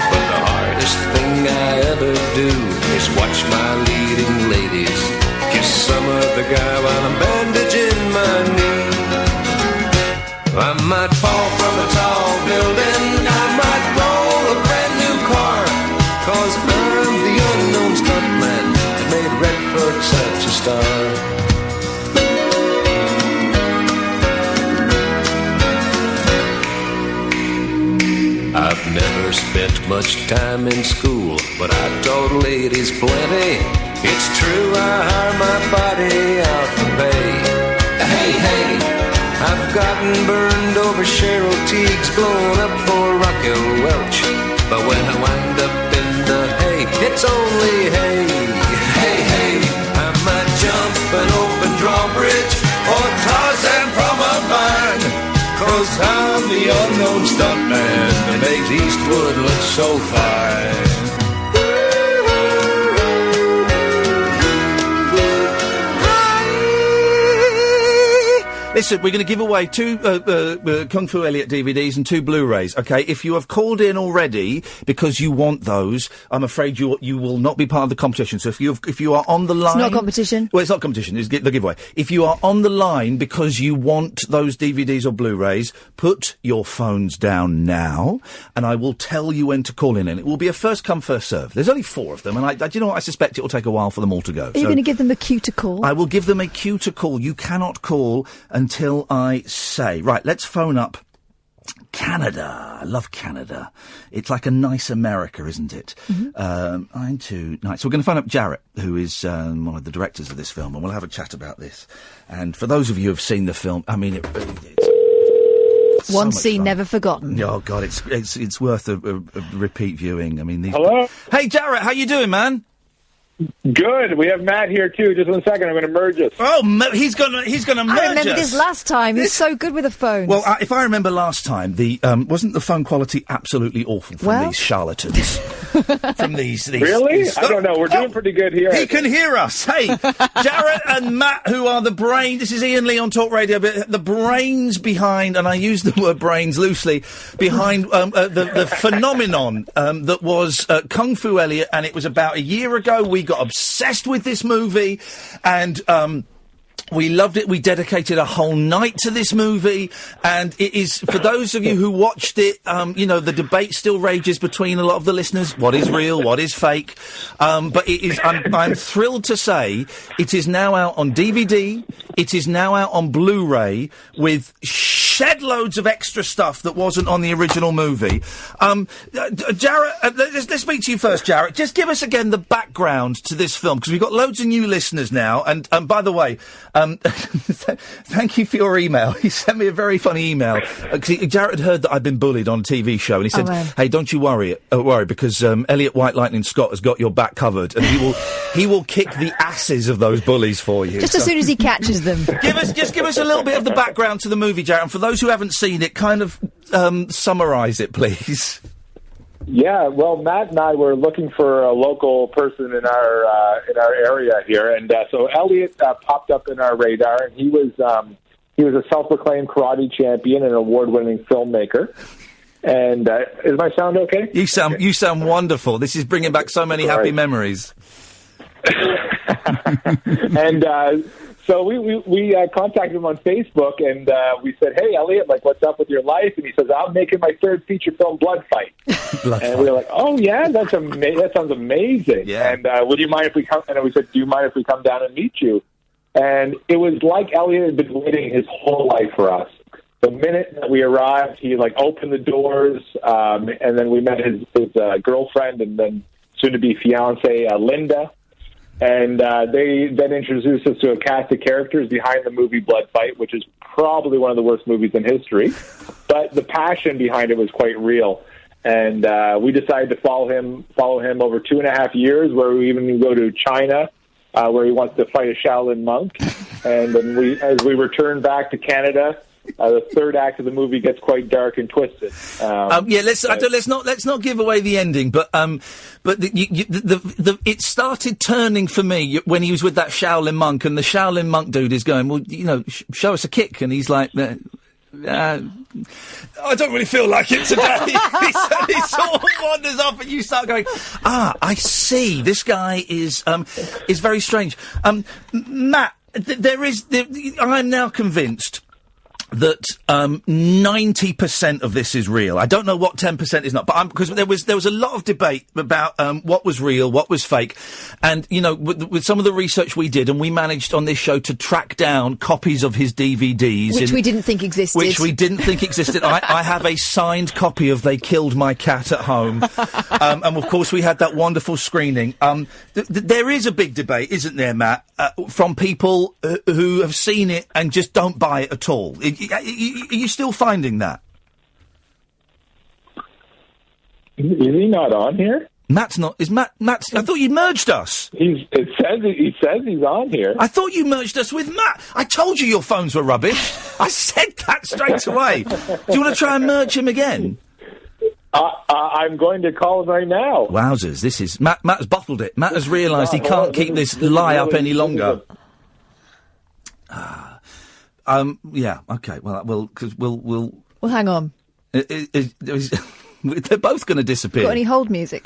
But the hardest thing I ever do is watch my leading ladies kiss some other guy while I'm bandaging my knee. I might fall from a tall building, I might roll a brand new car, 'cause I'm the unknown stuntman that made Redford such a star. I've never spent much time in school, but I taught ladies plenty. It's true, I hire my body out for pay. Hey, hey, I've gotten burned over Cheryl Teague's, blown up for Raquel Welch. But when I wind up in the hay, it's only hay. Hey, hey, I might jump an open drawbridge or Tarzan from a vine. 'Cause I'm the unknown stuntman that makes Eastwood look so fine. Listen, we're going to give away 2 Kung Fu Elliot DVDs and 2 Blu-rays, okay? If you have called in already because you want those, I'm afraid you will not be part of the competition. So if you are on the line... It's not a competition. Well, it's not a competition, it's the giveaway. If you are on the line because you want those DVDs or Blu-rays, put your phones down now, and I will tell you when to call in. And it will be a first-come, first-serve. There's only 4 of them, and do you know what? I suspect it will take a while for them all to go. Are you going to give them a cue to call? I will give them a cue to call. You cannot call until I say. Right, let's phone up Canada. I love Canada. It's like a nice America, isn't it? Mm-hmm. 929. So we're going to phone up Jarrett, who is one of the directors of this film, and we'll have a chat about this. And for those of you who have seen the film, I mean, it's one so scene fun. never forgotten. Oh God, it's worth a repeat viewing. I mean, Hello? Hey, Jarrett, how you doing, man? Good. We have Matt here too. Just 1 second. I'm going to merge us. Oh, he's gonna merge I remember us. this last time. He's so good with the phones. Well, if I remember last time, the wasn't the phone quality absolutely awful from these charlatans? From these Really? I don't know. We're doing pretty good here. He can hear us. Hey, Jarrett and Matt, who are the brain. This is Iain Lee on Talk Radio. But the brains behind, and I use the word brains loosely, behind the phenomenon that was Kung Fu Elliot, and it was about a year ago. We got obsessed with this movie, and we loved it. We dedicated a whole night to this movie, and it is, for those of you who watched it, the debate still rages between a lot of the listeners. What is real? What is fake? But it is, I'm thrilled to say it is now out on DVD. It is now out on Blu-ray with shed loads of extra stuff that wasn't on the original movie. Jarrett, let's speak to you first, Jarrett. Just give us again the background to this film, because we've got loads of new listeners now. And by the way, thank you for your email. He sent me a very funny email. Jarrett had heard that I'd been bullied on a TV show, and he said, "Hey, don't you worry, because Elliot White Lightning Scott has got your back covered, and he will kick the asses of those bullies for you." Just as soon as he catches them. Give us a little bit of the background to the movie, Jarrett. And for those who haven't seen it, kind of summarise it, please. Yeah, well, Matt and I were looking for a local person in our area here, and so Elliot popped up in our radar, and he was a self-proclaimed karate champion and award-winning filmmaker. And is my sound okay? You sound wonderful. This is bringing back so many happy memories. And so we contacted him on Facebook, and we said, "Hey, Elliot, what's up with your life?" And he says, "I'm making my 3rd feature film, Blood Fight." And we were like, "Oh yeah, that sounds amazing." Yeah. And would you mind if we come? And we said, "Do you mind if we come down and meet you?" And it was like Elliot had been waiting his whole life for us. The minute that we arrived, he opened the doors, and then we met his girlfriend and then soon-to-be fiance, Linda. And they then introduced us to a cast of characters behind the movie Blood Fight, which is probably one of the worst movies in history. But the passion behind it was quite real. And we decided to follow him over 2.5 years, where we even go to China, where he wants to fight a Shaolin monk. And then as we return back to Canada, the 3rd act of the movie gets quite dark and twisted. Let's not give away the ending, but it started turning for me when he was with that Shaolin monk, and the Shaolin monk dude is going, "Well, show us a kick," and he's like, "I don't really feel like it today." he sort of wanders off, and you start going, I see. This guy is very strange. Matt, I'm now convinced that 90% of this is real. I don't know what 10% is not, but because there was a lot of debate about what was real, what was fake, and with some of the research we did, and we managed on this show to track down copies of his DVDs, which we didn't think existed. I have a signed copy of They Killed My Cat at home, and of course we had that wonderful screening. There is a big debate, isn't there, Matt, from people who have seen it and just don't buy it at all. Are you still finding that? Is he not on here? Matt's not. Is Matt's? I thought you merged us. He says he's on here. I thought you merged us with Matt. I told you your phones were rubbish. I said that straight away. Do you want to try and merge him again? I'm going to call him right now. Wowzers! This is Matt. Matt's bottled it. Matt has realised he can't keep this lie up any longer. Yeah. Okay. Well, because we'll. Well, hang on. They're both going to disappear. Got any hold music?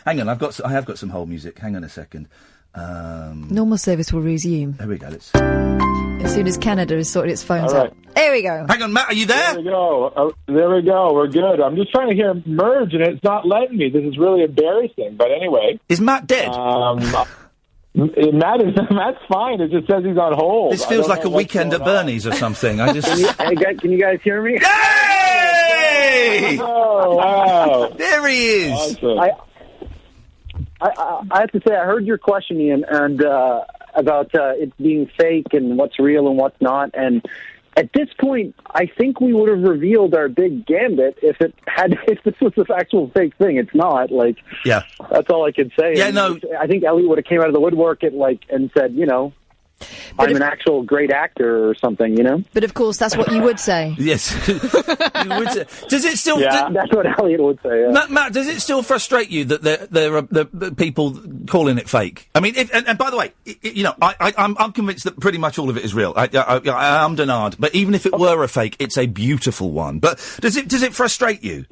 Hang on, I have got some hold music. Hang on a second. Normal service will resume. There we go. As soon as Canada has sorted its phones All right. out. There we go. Hang on, Matt, are you there? There we go. There we go. We're good. I'm just trying to hear merge, and it's not letting me. This is really embarrassing. But anyway, is Matt dead? Matt's fine. It just says he's on hold. This feels like a weekend at Bernie's or something. I just. Can you guys hear me? Hey! Oh wow! There he is. Awesome. I have to say, I heard your question, Ian, and about it being fake and what's real and what's not. And at this point, I think we would have revealed our big gambit if this was an actual fake thing. It's not. Yeah. That's all I can say. Yeah, no. I think Elliot would have came out of the woodwork and said, I'm an actual great actor or something, But of course, that's what you would say. Yes. You would say. Does it still? Yeah, that's what Elliot would say. Yeah. Matt, does it still frustrate you that there are the people calling it fake? I mean, and by the way, I'm convinced that pretty much all of it is real. I am denard, but even if it were a fake, it's a beautiful one. But does it frustrate you?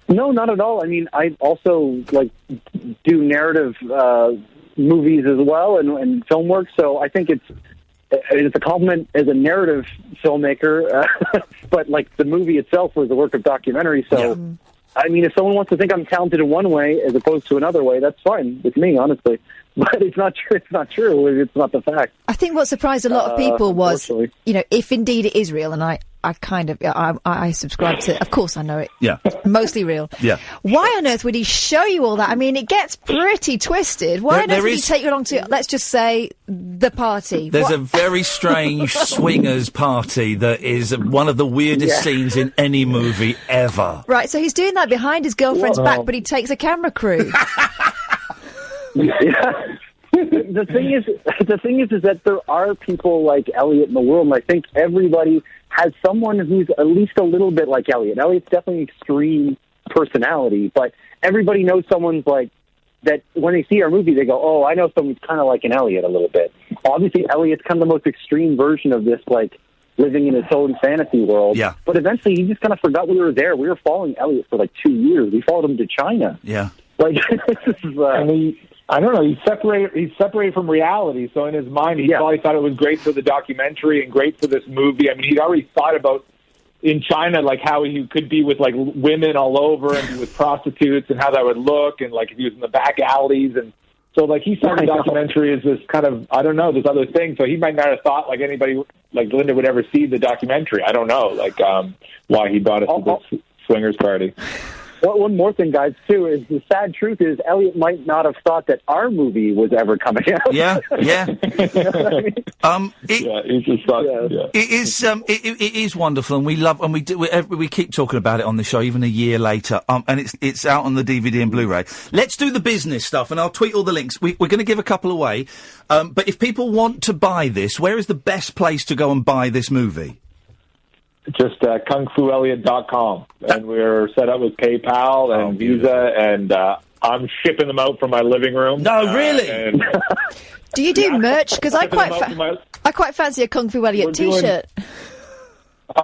No, not at all. I mean, I also do narrative movies as well and film work, so I think it's a compliment as a narrative filmmaker, but the movie itself was a work of documentary, so yeah. I mean, if someone wants to think I'm talented in one way as opposed to another way, that's fine with me, honestly. But it's not true. It's not true. It's not the fact. I think what surprised a lot of people was, if indeed it is real, and I subscribe to. Of course, I know it. Yeah. Mostly real. Yeah. Why on earth would he show you all that? I mean, it gets pretty twisted. Why on earth would he take you along to, let's just say, the party? There's a very strange swingers party that is one of the weirdest scenes in any movie ever. Right. So he's doing that behind his girlfriend's back, but he takes a camera crew. Yeah. The thing is that there are people like Elliot in the world, and I think everybody has someone who's at least a little bit like Elliot. Elliot's definitely an extreme personality, but everybody knows someone's that when they see our movie, they go, oh, I know someone's kind of like an Elliot a little bit. Obviously, Elliot's kind of the most extreme version of this, living in his own fantasy world. Yeah. But eventually, he just kind of forgot we were there. We were following Elliot for 2 years. We followed him to China. Yeah. This is... I don't know. He's separated from reality. So in his mind, he probably thought it was great for the documentary and great for this movie. I mean, he'd already thought about in China, how he could be with women all over and be with prostitutes and how that would look, and if he was in the back alleys, and so he saw the documentary as this kind of this other thing. So he might not have thought anybody Linda would ever see the documentary. I don't know why he brought us to this swingers party. Well, one more thing, guys, too, is the sad truth is Elliot might not have thought that our movie was ever coming out. Yeah. It is wonderful, and we love, and we keep talking about it on the show, even a year later. And it's out on the DVD and Blu-ray. Let's do the business stuff, and I'll tweet all the links. We're going to give a couple away, but if people want to buy this, where is the best place to go and buy this movie? Just kungfuelliot.com, and we're set up with PayPal and Visa, and I'm shipping them out from my living room. No, really? Do you do merch? Because I quite fancy a Kung Fu Elliot T-shirt.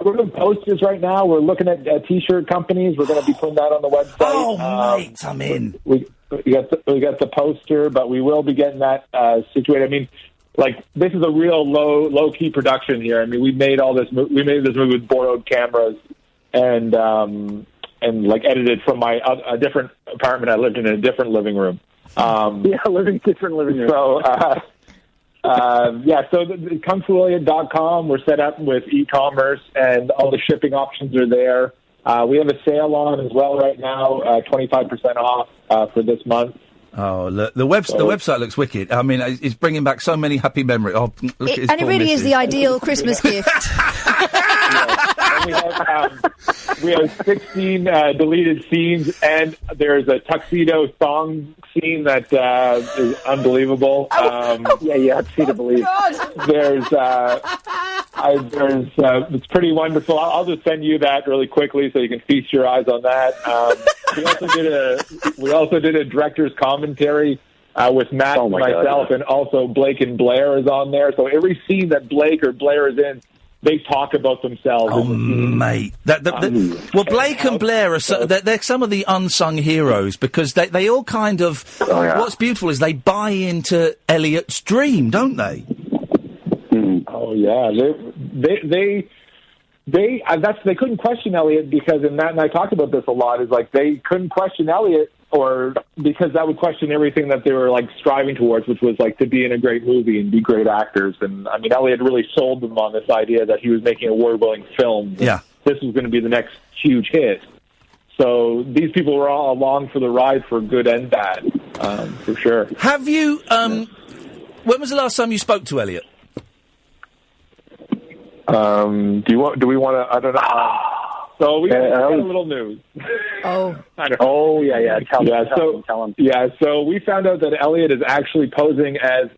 We're doing posters right now. We're looking at T-shirt companies. We're going to be putting that on the website. Oh, mate, I'm in. We got the poster, but we will be getting that situated. I mean, this is a real low key production here. I mean, we made this movie with borrowed cameras and edited from a different apartment I lived in a different living room. Different living room. So, so kungfuelliot.com, we're set up with e-commerce, and all the shipping options are there. We have a sale on as well right now, 25% off for this month. Oh, look, the website looks wicked. I mean, it's bringing back so many happy memories. Oh, look at his and it poor really missus. is the ideal Christmas gift. We have 16 deleted scenes, and there's a tuxedo thong scene that is unbelievable. Yeah, you have to see to believe. It's pretty wonderful. I'll just send you that really quickly so you can feast your eyes on that. We also did a director's commentary with Matt and myself, and also Blake and Blair is on there. So every scene that Blake or Blair is in, they talk about themselves. Oh, mate. Well, Blake and Blair are they're some of the unsung heroes because they all kind of... What's beautiful is they buy into Elliot's dream, don't they? Oh, yeah. They couldn't question Elliot because, and Matt and I talked about this a lot, is like they couldn't question Elliot or because that would question everything that they were like striving towards, which was like to be in a great movie and be great actors. And I mean, Elliot really sold them on this idea that he was making a award-winning film. Yeah. This was going to be the next huge hit. So these people were all along for the ride for good and bad, for sure. Have you, when was the last time you spoke to Elliot? Do we want to? I don't know. So we got a little news. Oh. Yeah. Tell him. Yeah. So we found out that Elliot is actually posing as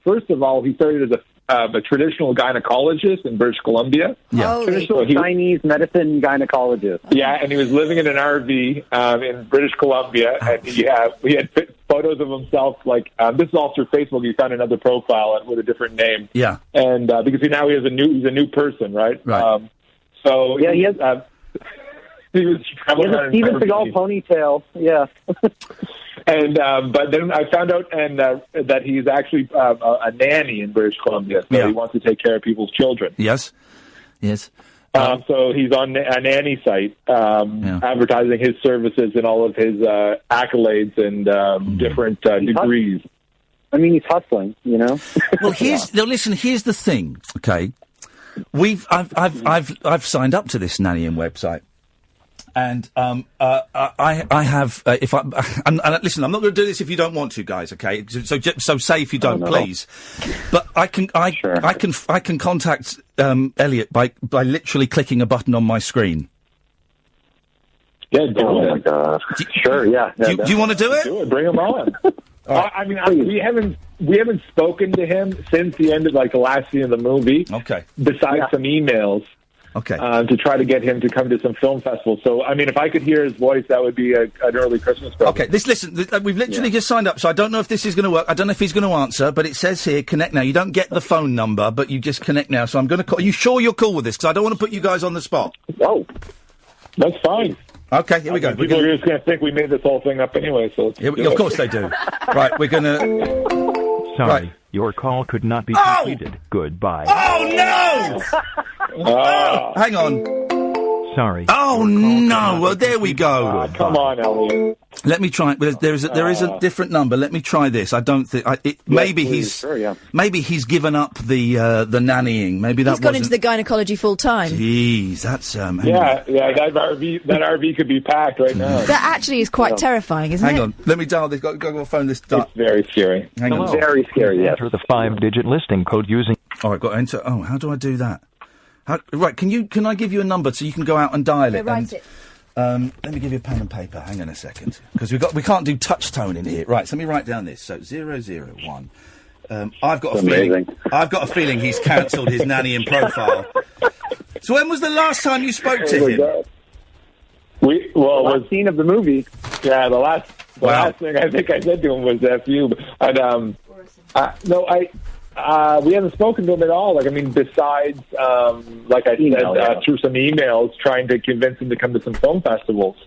First of all, he started as a traditional gynecologist in British Columbia. Yeah. Traditional Chinese medicine gynecologist. Yeah, and he was living in an RV in British Columbia, and he had photos of himself. Like this is all through Facebook. He found another profile with a different name. Yeah, and because he's a new person, right? Right. So yeah, he has. He was traveling around Steven Seagal ponytail. Yeah. And but then I found out that he's actually a nanny in British Columbia, so he wants to take care of people's children. Yes. So he's on a nanny site advertising his services and all of his accolades and different degrees. I mean, he's hustling, you know. Well, here's the thing. Okay, I've signed up to this nannying website. And I have. Listen, I'm not going to do this if you don't want to, guys. Okay, so say if you don't, please. But I can contact Elliot by literally clicking a button on my screen. Yeah. Oh my God. Sure. Yeah. Do you want to do it? Do it. Bring him on. I mean, we haven't spoken to him since the end of the last scene of the movie. Okay. Besides some emails. Okay. To try to get him to come to some film festivals. So, I mean, if I could hear his voice, that would be an early Christmas present. Okay, we've literally just signed up, so I don't know if this is going to work. I don't know if he's going to answer, but it says here, connect now. You don't get the phone number, but you just connect now. So I'm going to call. Are you sure you're cool with this? Because I don't want to put you guys on the spot. No. That's fine. Okay, here we go. People are just going to think we made this whole thing up anyway, so of course they do. Right, we're going to... Sorry, right. Your call could not be completed. Goodbye. Oh, no! Hang on. Sorry. Oh, no! Well, there we go. Come on, Elliot. Let me try. There is a different number. Let me try this. I don't think. Maybe he's given up the nannying. Maybe he's gone into the gynecology full time. Jeez, that's yeah. That RV could be packed right now. That actually is quite terrifying, isn't it? Hang on. Let me dial this. Go phone this. It's very scary. Hang on. Very scary. Yes. Enter the 5-digit listing code using. Oh, I've got to enter. Oh, how do I do that? Right, can I give you a number so you can go out and dial it? Write it. Let me give you a pen and paper. Hang on a second, because we can't do touch tone in here. Right, so let me write down this. So 001. I've got a feeling he's cancelled his nannying profile. So when was the last time you spoke to him? It was scene of the movie. Yeah, the last thing I think I said to him was "F you." We haven't spoken to him at all. Besides, like I said, through some emails, trying to convince him to come to some film festivals.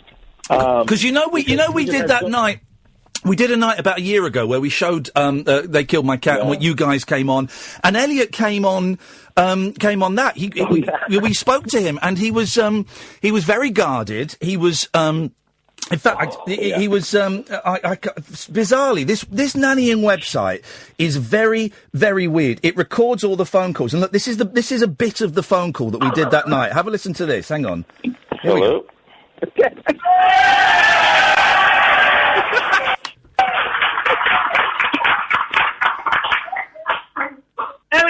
Because we did that night. We did a night about a year ago where we showed They Killed My Cat, and you guys came on, and Elliot came on that. We spoke to him, and he was very guarded. He was. In fact, he was bizarrely. This nannying website is very, very weird. It records all the phone calls, and look, this is a bit of the phone call that we did that night. Have a listen to this. Hang on. Here we go.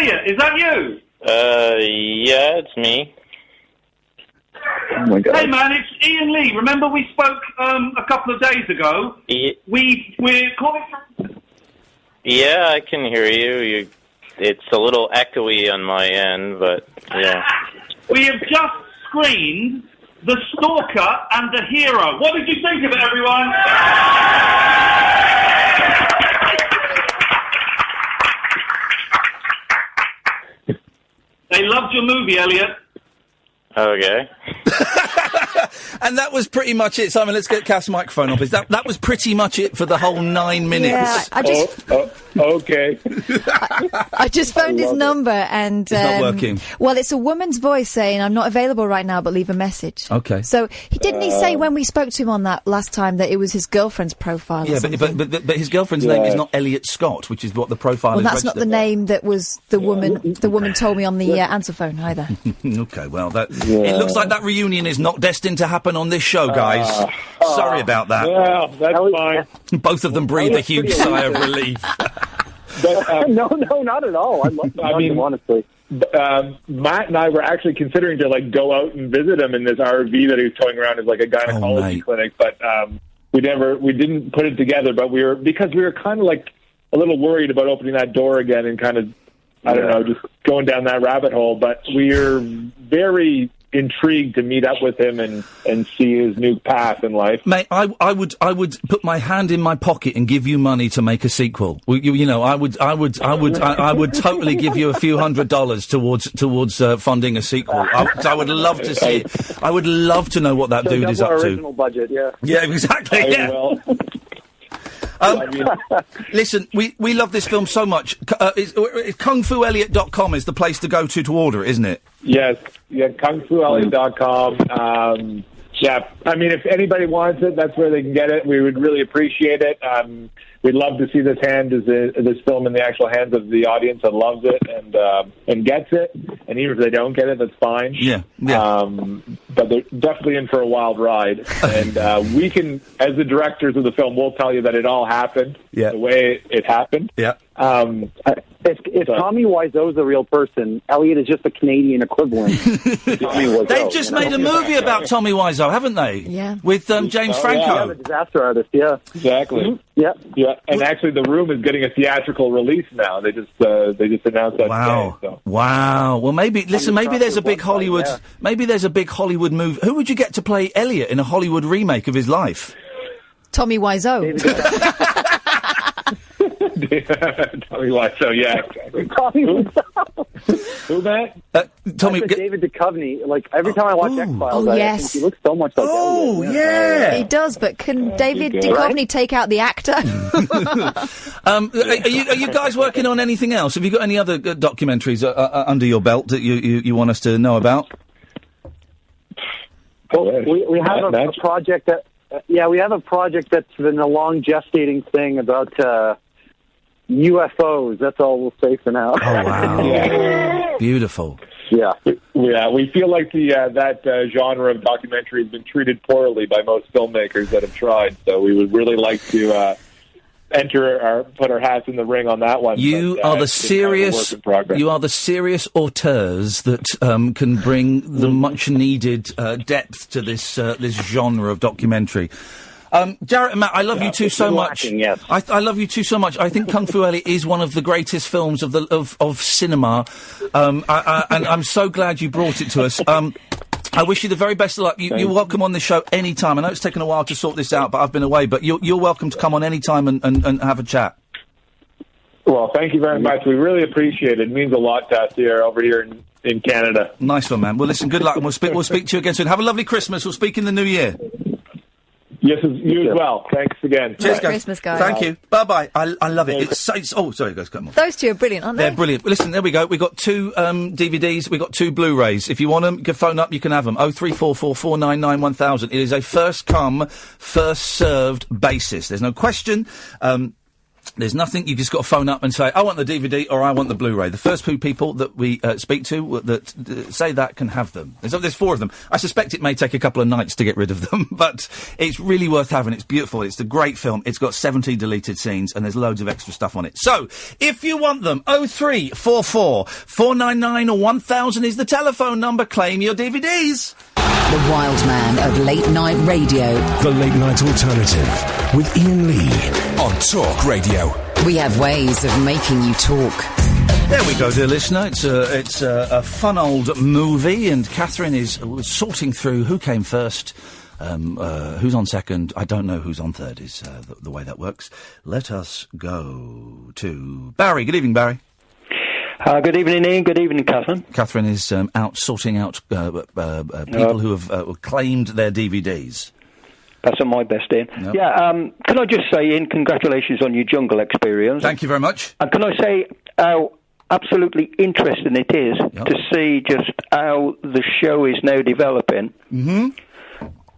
Elliot, is that you? Yeah, it's me. Oh my God. Hey man, it's Iain Lee. Remember we spoke a couple of days ago? We're calling from... Yeah, I can hear you. It's a little echoey on my end, but yeah. We have just screened The Stalker and The Hero. What did you think of it, everyone? They loved your movie, Elliot. Okay. And that was pretty much it. Simon, let's get Cass' microphone up. That was pretty much it for the whole 9 minutes. Yeah, I just... okay. I just phoned his number and... It's not working. Well, it's a woman's voice saying, I'm not available right now, but leave a message. Okay. So, he say when we spoke to him on that last time that it was his girlfriend's profile or something? But his girlfriend's name is not Elliot Scott, which is what the profile is. Well, that's not the name that was the woman told me on the answer phone either. Okay, well, it looks like that reunion is not destined to happen on this show, guys. Sorry about that. Yeah, that's fine. Both of them breathe a huge sigh of relief. But, no, not at all. I love him, honestly. Matt and I were actually considering to go out and visit him in this RV that he was towing around as a gynecology clinic, but we didn't put it together. But because we were kind of a little worried about opening that door again and kind of I don't know, just going down that rabbit hole. But we're very intrigued to meet up with him and see his new path in life. Mate, I would put my hand in my pocket and give you money to make a sequel. I would totally give you a few $100s towards funding a sequel. I would love to see it. I would love to know what that dude is up to. Original budget, yeah. Yeah, exactly. Yeah. Listen, we love this film so much. KungFuElliot.com is the place to go to order it, isn't it? Yes, yeah, KungFuElliot.com. Yeah, I mean, if anybody wants it, that's where they can get it. We would really appreciate it. We'd love to see this film in the actual hands of the audience that loves it and gets it. And even if they don't get it, that's fine. Yeah. But they're definitely in for a wild ride. And we can, as the directors of the film, we'll tell you that it all happened the way it happened. Yeah. If Tommy Wiseau's a real person, Elliot is just a Canadian equivalent. Tommy Wiseau, They've just made a movie about Tommy Wiseau, haven't they? Yeah. With James Franco. Yeah, the disaster artist, yeah. Exactly. Mm-hmm. Yeah. Yeah. And actually The Room is getting a theatrical release now. They just announced that today. So. Wow. Well, maybe there's a big Hollywood movie. Who would you get to play Elliot in a Hollywood remake of his life? Tommy Wiseau. Tommy Wiseau, yeah. Tommy Wiseau. Who, Matt? David Duchovny. Every time I watch X-Files, I think he looks so much like Elliot. Oh, yeah. He does, but can David Duchovny take out the actor? Are you guys working on anything else? Have you got any other documentaries under your belt that you want us to know about? Well, we have a project that... we have a project that's been a long gestating thing about UFOs. That's all we'll say for now. Oh, wow. Yeah. Beautiful. Yeah. We feel like that genre of documentary has been treated poorly by most filmmakers that have tried, so we would really like to put our hats in the ring on that one. You are the serious auteurs that can bring the much needed depth to this genre of documentary. Jarrett and Matt, I love you two so much. Yes. I love you two so much. I think Kung Fu Elliot is one of the greatest films of cinema, and I'm so glad you brought it to us. I wish you the very best of luck. You're welcome on this show any time. I know it's taken a while to sort this out, but I've been away. But you're welcome to come on any time and have a chat. Well, thank you very much. We really appreciate it. It means a lot to us over here in Canada. Nice one, man. Well, listen, good luck, and we'll speak to you again soon. Have a lovely Christmas. We'll speak in the new year. Yes, you as well. Thanks again. Cheers, guys. Christmas, guys. Thank you. Bye-bye. I love it. Sorry, guys, come on. Those two are brilliant, aren't they? They're brilliant. Listen, there we go. We've got 2 DVDs. We've got 2 Blu-rays. If you want them, you can phone up. You can have them. 0344 499 1000. It is a first-come, first-served basis. There's no question. There's nothing, you just got to phone up and say, I want the DVD or I want the Blu-ray. The first two people that we speak to that say that can have them. There's 4 of them. I suspect it may take a couple of nights to get rid of them, but it's really worth having. It's beautiful. It's a great film. It's got 70 deleted scenes and there's loads of extra stuff on it. So, if you want them, 0344 499 or 1000 is the telephone number. Claim your DVDs. The wild man of late night radio. The Late Night Alternative with Iain Lee on Talk Radio. We have ways of making you talk. There we go, dear listener. It's a fun old movie, and Catherine is sorting through who came first, who's on second. I don't know who's on third. Is the way that works. Let us go to Barry. Good evening, Barry. Good evening, Ian. Good evening, Catherine. Catherine is out sorting out people who have claimed their DVDs. That's on my best, Ian. Yep. Yeah, can I just say, Ian, congratulations on your jungle experience. Thank you very much. And can I say how absolutely interesting it is to see just how the show is now developing. Mm-hmm.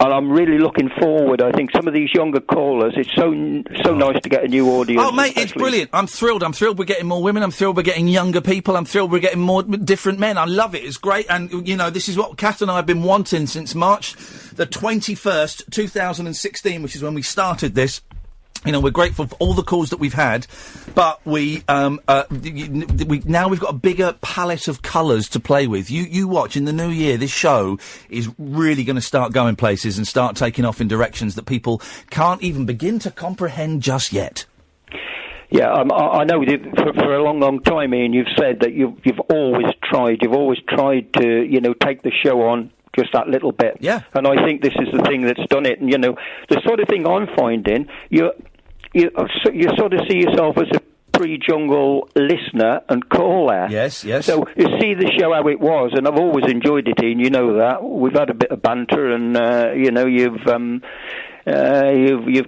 And I'm really looking forward. I think some of these younger callers, it's so nice to get a new audience. Oh, mate, it's brilliant. I'm thrilled. I'm thrilled we're getting more women. I'm thrilled we're getting younger people. I'm thrilled we're getting more different men. I love it. It's great. And, you know, this is what Kath and I have been wanting since March the 21st, 2016, which is when we started this. You know, we're grateful for all the calls that we've had, but we've got a bigger palette of colours to play with. You watch in the new year. This show is really going to start going places and start taking off in directions that people can't even begin to comprehend just yet. Yeah, I know for a long, long time, Ian, you've said that you've always tried to, you know, take the show on just that little bit. Yeah. And I think this is the thing that's done it. And, you know, the sort of thing I'm finding, you sort of see yourself as a pre-jungle listener and caller. Yes. So you see the show how it was, and I've always enjoyed it, Ian, you know that. We've had a bit of banter, and, you know, you've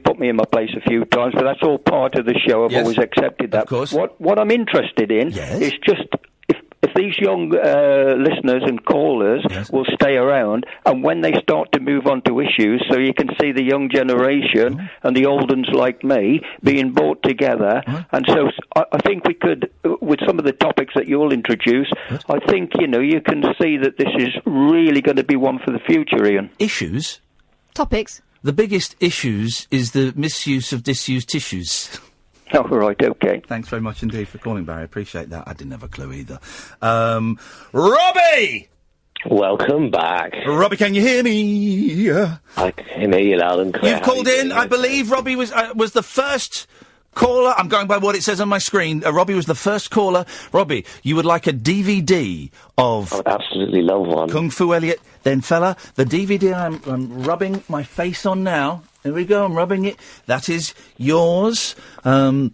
put me in my place a few times, but that's all part of the show. I've always accepted that. Of course. What I'm interested in is just if these young listeners and callers will stay around, and when they start to move on to issues, so you can see the young generation and the old uns like me being brought together. And so I think we could, with some of the topics that you'll introduce, I think, you know, you can see that this is really going to be one for the future, Ian. Issues? Topics? The biggest issues is the misuse of disused tissues. Oh, right, okay. Thanks very much indeed for calling, Barry. Appreciate that. I didn't have a clue either. Robbie! Welcome back. Robbie, can you hear me? I can hear you loud and clear. You've called in. I believe Robbie was the first caller. I'm going by what it says on my screen. Robbie was the first caller. Robbie, you would like a DVD of... I would absolutely love one. Kung Fu Elliot. Then, fella, the DVD I'm rubbing my face on now... There we go, I'm rubbing it. That is yours. I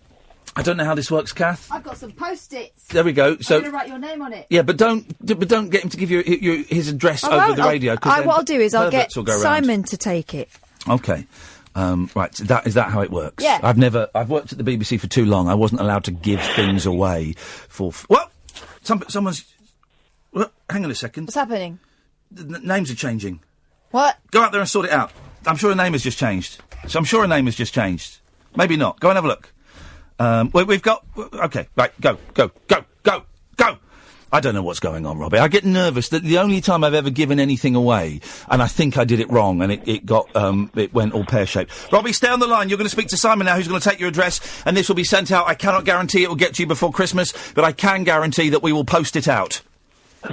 don't know how this works, Kath. I've got some Post-its. There we go. So I'm going to write your name on it. Yeah, but don't get him to give you his address over the radio. What I'll do is I'll get Simon round. to take it. Okay. Right, so is that how it works? Yeah. I've worked at the BBC for too long. I wasn't allowed to give things away for... Well, someone's... Well, hang on a second. What's happening? The names are changing. What? Go out there and sort it out. I'm sure her name has just changed. Maybe not. Go and have a look. We've got... OK, right, go. I don't know what's going on, Robbie. I get nervous that the only time I've ever given anything away, and I think I did it wrong, and it went all pear-shaped. Robbie, stay on the line. You're going to speak to Simon now, who's going to take your address, and this will be sent out. I cannot guarantee it will get to you before Christmas, but I can guarantee that we will post it out.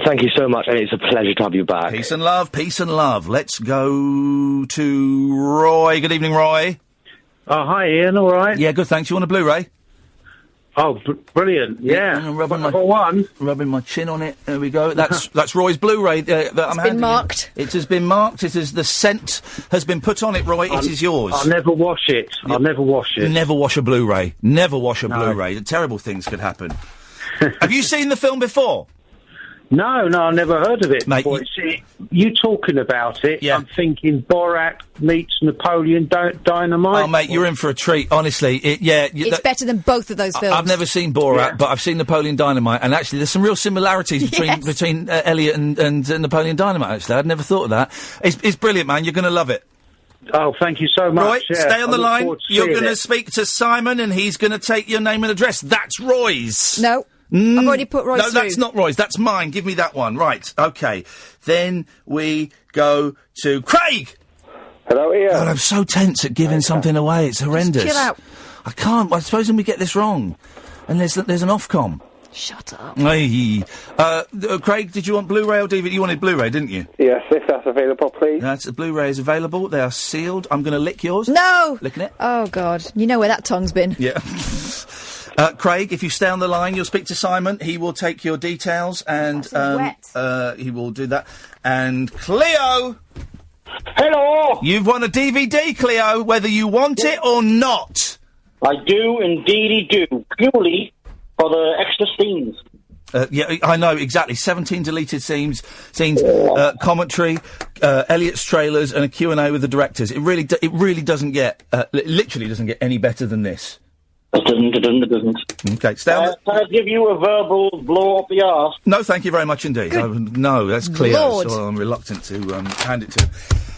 Thank you so much, and it's a pleasure to have you back. Peace and love. Let's go to Roy. Good evening, Roy. Oh, hi, Ian. All right? Yeah, good, thanks. You want a Blu-ray? Oh, brilliant. Yeah. I'm rubbing my chin on it. There we go. That's Roy's Blu-ray. That I'm handing been marked. It has been marked. The scent has been put on it, Roy. It is yours. I'll never wash it. Never wash it. Never wash a Blu-ray. Blu-ray. Terrible things could happen. Have you seen the film before? No, I never heard of it. Mate, you talking about it, I'm thinking Borat meets Napoleon Dynamite. Oh, mate, you're in for a treat, honestly. It's better than both of those films. I've never seen Borat, but I've seen Napoleon Dynamite, and actually there's some real similarities between Elliot and Napoleon Dynamite, actually. I'd never thought of that. It's brilliant, man. You're going to love it. Oh, thank you so much. Roy, yeah. stay on I the look line. forward to You're seeing going to it. speak to Simon, and he's going to take your name and address. That's Roy's. No. I've already put Roy's No, through. that's not Roy's. That's mine. Give me that one. Right. Okay. Then we go to Craig. Hello, Ian. God, I'm so tense at giving something away. It's horrendous. chill out. I can't. I suppose we get this wrong. And there's an Ofcom. Shut up. Hey. Craig, did you want Blu-ray or DVD? You wanted Blu-ray, didn't you? Yes, if that's available, please. The Blu-ray is available. They are sealed. I'm going to lick yours. No! Licking it. Oh, God. You know where that tongue's been. Yeah. Craig, if you stay on the line, you'll speak to Simon. He will take your details and he will do that. And Cleo! Hello! You've won a DVD, Cleo, whether you want it or not. I do indeed do, purely for the extra scenes. Yeah, I know, exactly. 17 deleted scenes, commentary, Elliot's trailers, and a Q&A with the directors. It really doesn't get, literally doesn't get any better than this. It doesn't. Okay, stay on Can I give you a verbal blow up the arse? No, thank you very much indeed. No, that's Cleo, Lord. so I'm reluctant to hand it to him.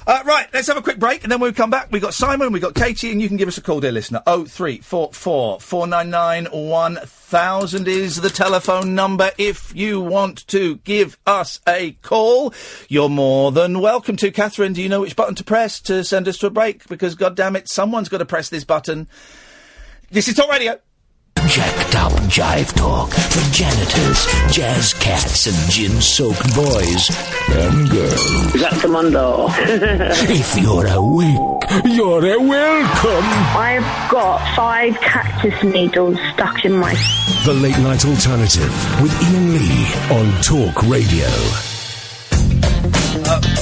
Right, let's have a quick break, and then when we come back, we've got Simon, we've got Katie, and you can give us a call, dear listener. 0344 499 1000 is the telephone number if you want to give us a call. You're more than welcome to. Catherine, do you know which button to press to send us to a break? Because, goddammit, someone's got to press this button. This is Talk Radio. Jacked up jive talk for janitors, jazz cats, and gin-soaked boys and girls. Is that Commando? If you're awake, you're welcome. I've got 5 cactus needles stuck in my... The Late Night Alternative with Iain Lee on Talk Radio.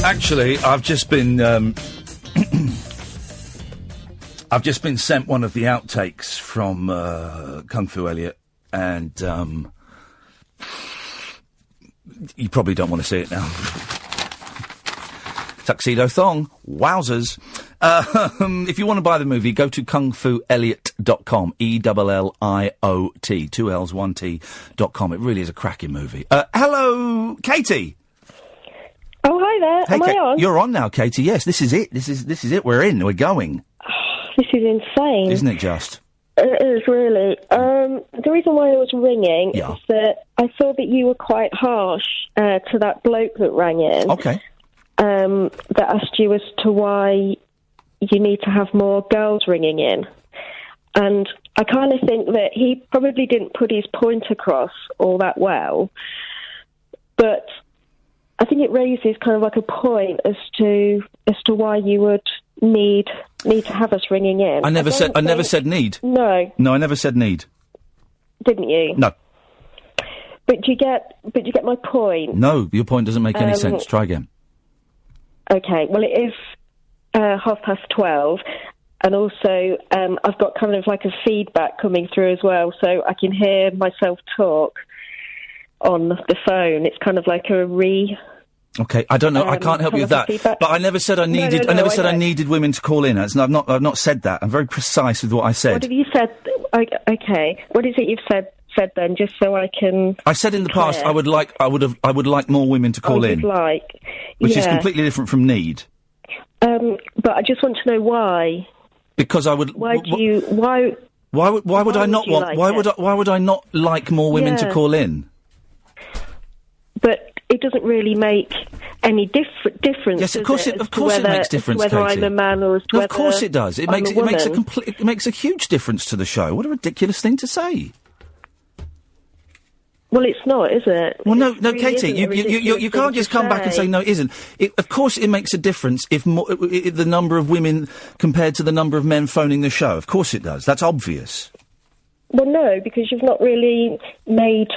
Actually, I've just been... I've just been sent one of the outtakes from Kung Fu Elliot, and you probably don't want to see it now. Tuxedo Thong, wowzers. If you want to buy the movie, go to kungfuelliot.com, ELLIOT, 2 L's, 1 T.com. It really is a cracking movie. Hello, Katie. Oh, hi there. Hey, Am I on? You're on now, Katie. Yes, this is it. This is it. We're in. We're going. This is insane. Isn't it just? It is, really. The reason why I was ringing Yeah. is that I thought that you were quite harsh to that bloke that rang in. Okay. That asked you as to why you need to have more girls ringing in. And I kind of think that he probably didn't put his point across all that well. But I think it raises kind of like a point as to why you would need to have us ringing in. I never said need. No. No, I never said need. Didn't you? No. But do you get my point? No, your point doesn't make any sense. Try again. Okay. Well, it is 12:30, and also I've got kind of like a feedback coming through as well, so I can hear myself talk on the phone. It's kind of like a Okay, I don't know. I can't help you with that. feedback. But I never said I needed. No, I never said I don't. needed women to call in. I've not said that. I'm very precise with what I said. What have you said? Okay. What is it you've said then? Just so I can. I said in the past I would like more women to call in, which is completely different from need. But I just want to know why. Because I would. Why do you? Why? Why would I not you want? like Why would I not like more women to Yeah. call in? But it doesn't really make any difference. Yes, of does course it. Of course, it makes difference, Whether Katie. I'm a man or No, of course it does. It I'm makes a woman. it makes a huge difference to the show. What a ridiculous thing to say. Well, it's not, is it? Well, no, It really Katie, isn't a you ridiculous can't thing just to come back and say no, it isn't. Of course, it makes a difference if the number of women compared to the number of men phoning the show. Of course, it does. That's obvious. Well, no, because you've not really made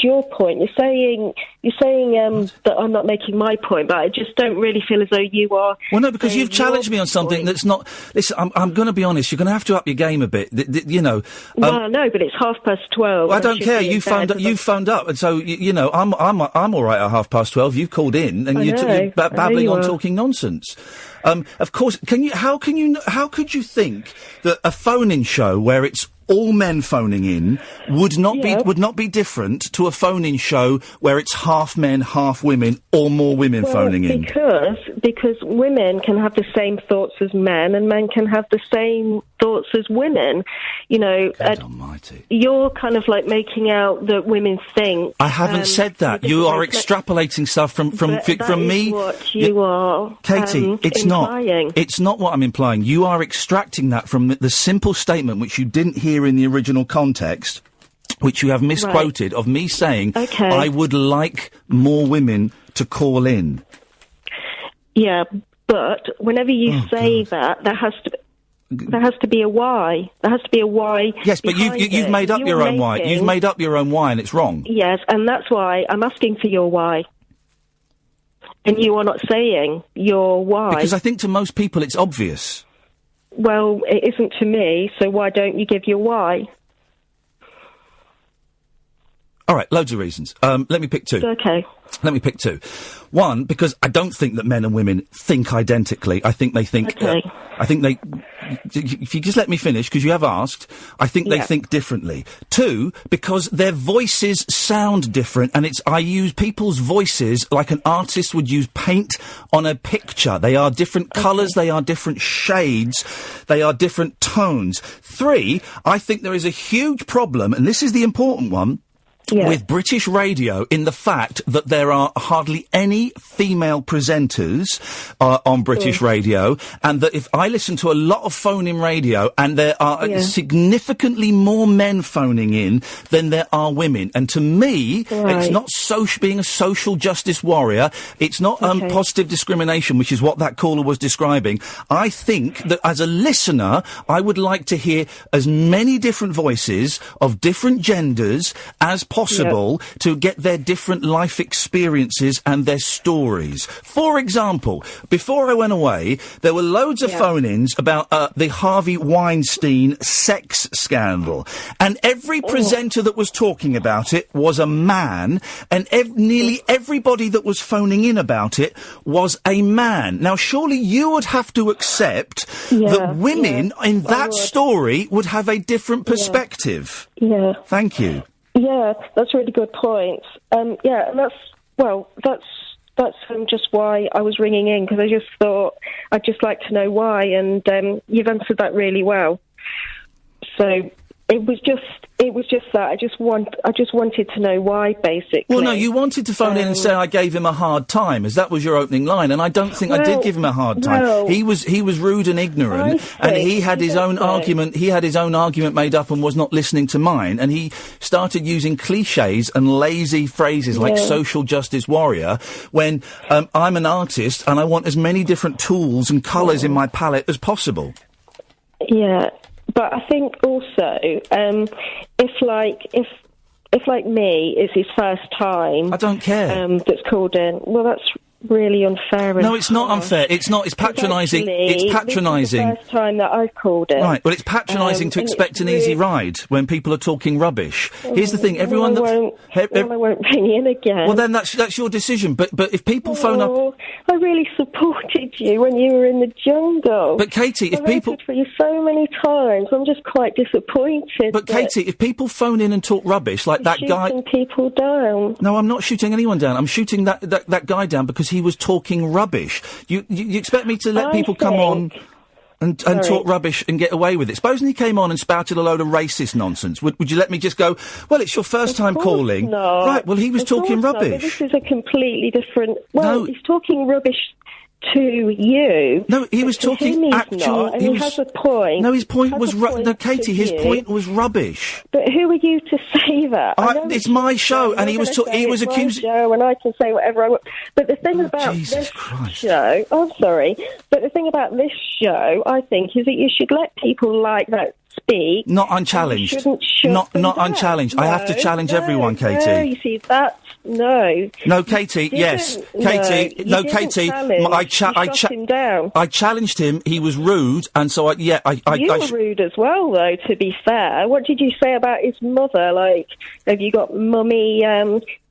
your point. You're saying that I'm not making my point, but I just don't really feel as though you are. Well, no, because you've challenged me on something that's not. Listen, I'm going to be honest. You're going to have to up your game a bit. You know. Well, no, but it's 12:30. I don't care. You phoned up, and so I'm all right at 12:30. You've called in, and you're babbling you on, are. talking nonsense. Of course, how could you think that a phone-in show where it's all men phoning in would not be different to a phone-in show where it's half men, half women, or more women phoning in. Because women can have the same thoughts as men, and men can have the same thoughts as women. You know, you're kind of like making out that women think. I haven't said that. You are extrapolating stuff from me. What you are, Katie, it's implying. not. It's not what I'm implying. You are extracting that from the simple statement which you didn't hear in the original context, which you have misquoted, of me saying I would like more women to call in. Yeah, but whenever you say that, there has to be a why. There has to be a why. Yes, but you've made up your own why. You've made up your own why, and it's wrong. Yes, and that's why I'm asking for your why. And you are not saying your why. Because I think to most people it's obvious. Well, it isn't to me, so why don't you give your why? All right, loads of reasons. Let me pick two. Okay. Let me pick two. One, because I don't think that men and women think identically. I think they think... if you just let me finish, because you have asked, I think they think differently. Two, because their voices sound different, and I use people's voices like an artist would use paint on a picture. They are different colours, they are different shades, they are different tones. Three, I think there is a huge problem, and this is the important one, with British radio, in the fact that there are hardly any female presenters on British radio, and that if I listen to a lot of phone-in radio, and there are significantly more men phoning in than there are women, and to me, it's not being a social justice warrior, it's not positive discrimination, which is what that caller was describing. I think that as a listener, I would like to hear as many different voices of different genders as possible to get their different life experiences and their stories. For example, before I went away, there were loads of phone-ins about the Harvey Weinstein sex scandal. And every presenter that was talking about it was a man, and nearly everybody that was phoning in about it was a man. Now, surely you would have to accept that women in that story would have a different perspective. Yeah. Thank you. Yeah, that's a really good point. And that's just why I was ringing in, because I just thought I'd just like to know why, and you've answered that really well. So it was just that I just wanted to know why, basically. Well, no, you wanted to phone in and say I gave him a hard time, as that was your opening line, and I don't think I did give him a hard time. He was rude and ignorant, and he had his own argument. He had his own argument made up and was not listening to mine, and he started using cliches and lazy phrases like social justice warrior when I'm an artist and I want as many different tools and colours in my palette as possible. Yeah. But I think also, if like me, it's his first time. I don't care. That's called in. Well, that's really unfair. No, it's not unfair. It's not. It's patronising. It's patronising. This is the first time that I've called in. Right. Well, it's patronising to expect an easy ride when people are talking rubbish. Here's the thing. Everyone. I won't ring in again. Well, then that's your decision. But if people phone up. I really supported you when you were in the jungle. But Katie, if people voted for you so many times, I'm just quite disappointed. But Katie, if people phone in and talk rubbish like that guy, shooting people down. No, I'm not shooting anyone down. I'm shooting that guy down because he was talking rubbish. You expect me to let people come on and talk rubbish and get away with it? Supposing he came on and spouted a load of racist nonsense, would you let me just go, well, it's your first time calling? No. Right, well, he was talking rubbish. This is a completely different... Well, he's talking rubbish to you. No, he was talking actual... He has a point. No, his point was... No, Katie, his point was rubbish. But who are you to say that? It's my show, and he was accused... show, and I can say whatever I want. But the thing about this show... I'm sorry. But the thing about this show, I think, is that you should let people like that speak. Not unchallenged. Not unchallenged. No, I have to challenge everyone, Katie. No, you see, that's... No. No, Katie, yes. Katie, no, Katie. I challenged him. He was rude, and so you were rude as well, though, to be fair. What did you say about his mother? Like, have you got mummy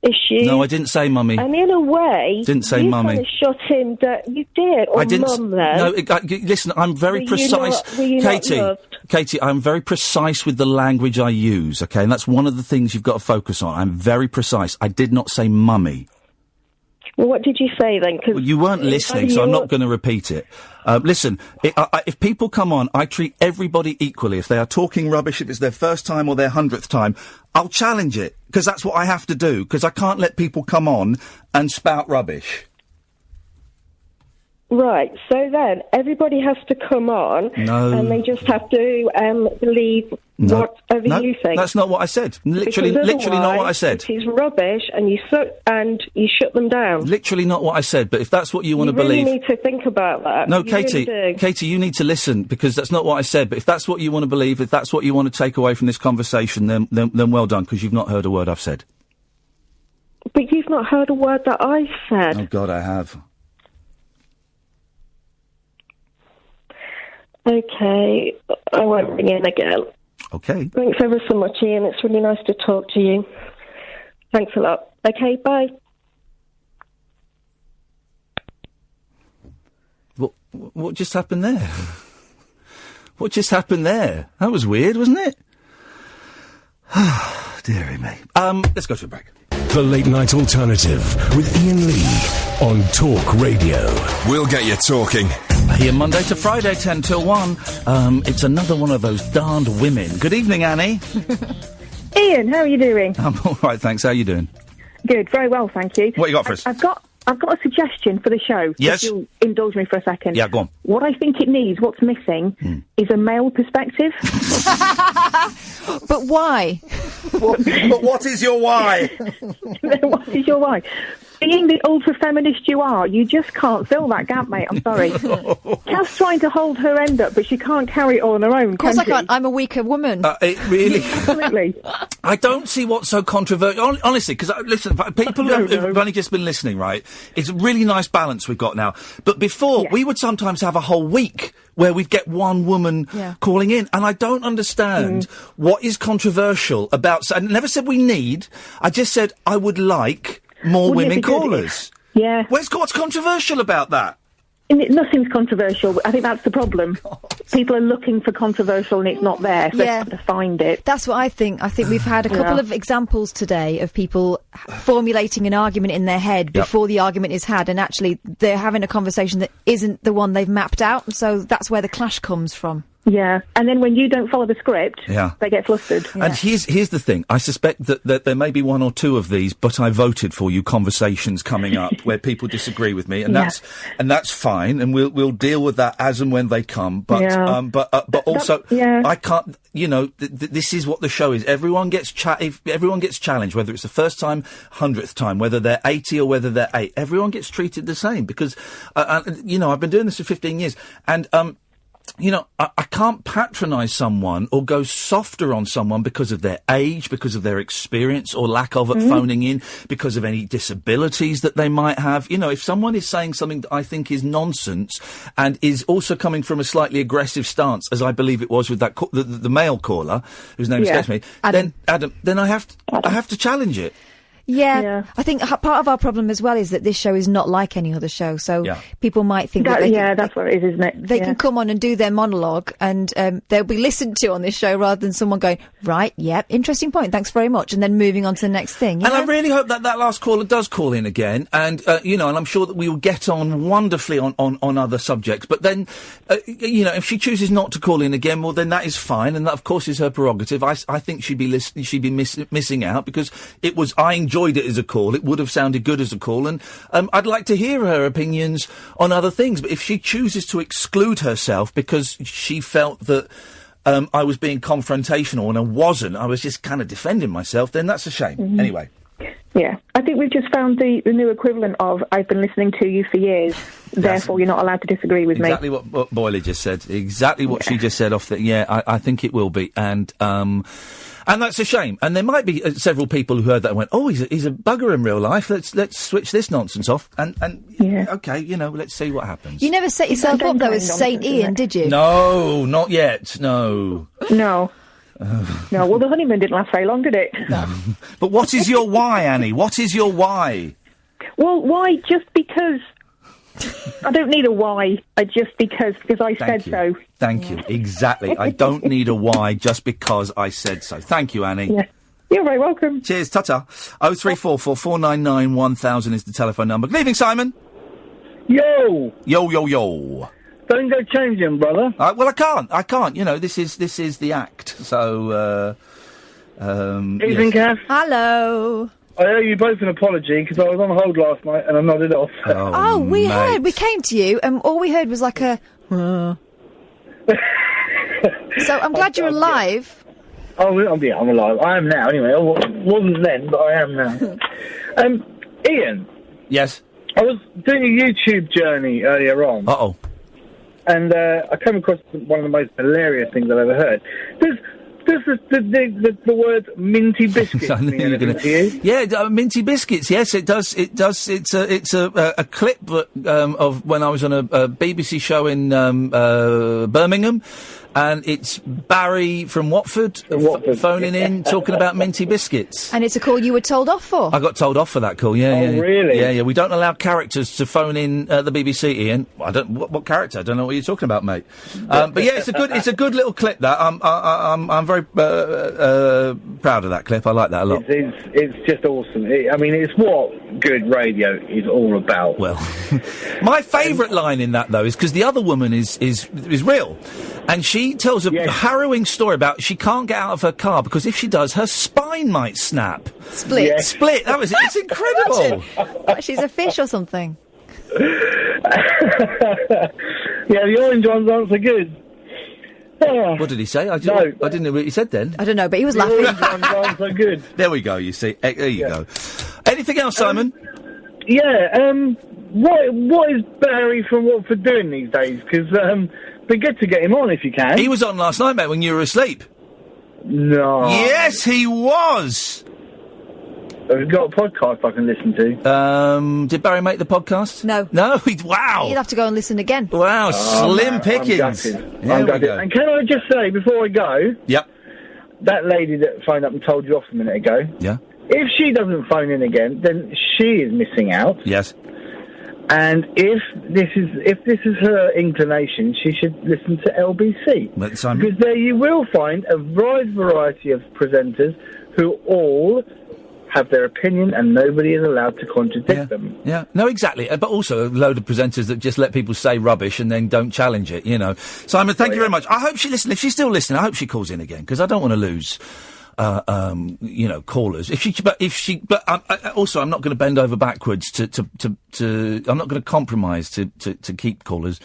issue. No, I didn't say mummy. And in a way, Didn't say you mummy. kind of shut him down. You did, or I didn't. mum then. No, listen, I'm very precise. Were you not Katie, loved? Katie, I'm very precise with the language I use, okay? And that's one of the things you've got to focus on. I'm very precise. I did not say mummy. Well, what did you say then? 'Cause Well, you weren't listening, so I'm not going to repeat it. Listen, if people come on, I treat everybody equally. If they are talking rubbish, if it's their first time or their 100th time, I'll challenge it, because that's what I have to do, because I can't let people come on and spout rubbish. Right, so then everybody has to come on, and they just have to believe whatever you think. That's not what I said. Literally not what I said. It is rubbish, and you shut them down. Literally not what I said. But if that's what you want to You really believe, need to think about that. no, You Katie, really do. Katie, you need to listen, because that's not what I said. But if that's what you want to believe, if that's what you want to take away from this conversation, then well done, because you've not heard a word I've said. But you've not heard a word that I said. Oh God, I have. Okay, I won't ring in again. Okay. Thanks ever so much, Ian. It's really nice to talk to you. Thanks a lot. Okay, bye. What just happened there? What just happened there? That was weird, wasn't it? Dearie me. Let's go to a break. The Late Night Alternative with Iain Lee on Talk Radio. We'll get you talking. Here Monday to Friday, 10 till 1. It's another one of those darned women. Good evening, Annie. Ian, how are you doing? I'm all right, thanks. How are you doing? Good, very well, thank you. What you got for us? I've got a suggestion for the show. Yes. If you'll indulge me for a second. Yeah, go on. What I think it needs, what's missing, is a male perspective. But why? But what is your why? What is your why? Being the ultra-feminist you are, you just can't fill that gap, mate. I'm sorry. Kath's trying to hold her end up, but she can't carry it all on her own, Of course I can't. I'm a weaker woman. It really... Absolutely. I don't see what's so controversial. Honestly, because, listen, people who've only just been listening, right, it's a really nice balance we've got now. But before, we would sometimes have a whole week where we'd get one woman calling in, and I don't understand what is controversial about... I never said we need, I just said I would like more women callers. Yeah. What's controversial about that? Nothing's controversial. I think that's the problem. People are looking for controversial and it's not there, so they have to find it. That's what I think. I think we've had a couple of examples today of people formulating an argument in their head before the argument is had, and actually they're having a conversation that isn't the one they've mapped out, so that's where the clash comes from. Yeah, and then when you don't follow the script, they get flustered. And here's the thing. I suspect that there may be one or two of these, but I voted for you conversations coming up where people disagree with me, and that's fine, and we'll deal with that as and when they come. But also I can't. You know, this is what the show is. Everyone gets everyone gets challenged, whether it's the first time, 100th time, whether they're 80 or whether they're 8. Everyone gets treated the same because you know, I've been doing this for 15 years, and you know, I can't patronise someone or go softer on someone because of their age, because of their experience or lack of it phoning in, because of any disabilities that they might have. You know, if someone is saying something that I think is nonsense and is also coming from a slightly aggressive stance, as I believe it was with that the male caller, whose name escapes me, then I have to challenge it. Yeah, I think part of our problem as well is that this show is not like any other show, so people might think that's what it is, isn't it? They can come on and do their monologue, and they'll be listened to on this show rather than someone going, right, interesting point, thanks very much, and then moving on to the next thing. And I really hope that last caller does call in again, and you know, and I'm sure that we will get on wonderfully on other subjects. But then, you know, if she chooses not to call in again, well, then that is fine, and that of course is her prerogative. I think she'd be missing out because I enjoyed it as a call. It would have sounded good as a call, and I'd like to hear her opinions on other things. But if she chooses to exclude herself because she felt that I was being confrontational and I wasn't, I was just kind of defending myself, then that's a shame. Anyway. Yeah, I think we've just found the new equivalent of I've been listening to you for years, therefore you're not allowed to disagree with me. Exactly what Boyley just said. Exactly what she just said off the... I think it will be. And that's a shame. And there might be several people who heard that and went, "Oh, he's a bugger in real life. Let's switch this nonsense off." And okay, you know, let's see what happens. You never set yourself up though as Saint Ian, did you? No, not yet. No. No, well, the honeymoon didn't last very long, did it? But what is your why, Annie? What is your why? Well, why? Just because. I don't need a why. Because I said so. Thank you. Exactly. I don't need a why just because I said so. Thank you, Annie. Yeah. You're very welcome. Cheers. Ta-ta. 0344 499 1000 is the telephone number. Good evening, Simon. Yo. Yo. Don't go changing, brother. Well, I can't. You know, this is the act. So, Evening, Kath. Hello. I owe you both an apology because I was on hold last night and I nodded off. Oh, we heard. We came to you, and all we heard was like a. So I'm glad you're alive. Oh, yeah, I'm alive. I am now. Anyway, I wasn't then, but I am now. Ian. Yes. I was doing a YouTube journey earlier on. Uh-oh. And I came across one of the most hilarious things I've ever heard. Does the word minty biscuits mean anything to you? Yeah, minty biscuits. Yes, it does. It does. It's a clip of when I was on a BBC show in Birmingham, and it's Barry from Watford, phoning in talking about minty biscuits. And it's a call you were told off for. I got told off for that call. Yeah. Really? Yeah. We don't allow characters to phone in the BBC, Ian. I don't. What character? I don't know what you're talking about, mate. But yeah, it's a good little clip. That I'm very proud of that clip. I like that a lot. It's just awesome. It's what good radio is all about. Well, my favourite line in that though is because the other woman is real, and she tells a harrowing story about she can't get out of her car because if she does, her spine might snap. Split. Yes. Split. That was it. It's incredible. What, she's a fish or something. Yeah, the orange ones aren't so good. What did he say? I didn't know what he said then. I don't know, but he was laughing. The orange ones aren't so good. There we go, you see. There you go. Anything else, Simon? What is Barry from Watford doing these days? Because be good to get him on if you can. He was on last night, mate, when you were asleep. No. Yes, he was. Have you got a podcast I can listen to? Did Barry make the podcast? No. No? Wow. You'll have to go and listen again. Wow, slim pickings. I'm gutted. And can I just say, before I go... Yep. That lady that phoned up and told you off a minute ago... Yeah. If she doesn't phone in again, then she is missing out. Yes. And if this is her inclination, she should listen to LBC. Because there you will find a wide variety of presenters who all have their opinion and nobody is allowed to contradict them. Yeah, no, exactly. But also a load of presenters that just let people say rubbish and then don't challenge it, you know. Simon, thank you very much. I hope she listens. If she's still listening, I hope she calls in again, because I don't want to lose... callers. Also, I'm not going to bend over backwards to. I'm not going to compromise to keep callers.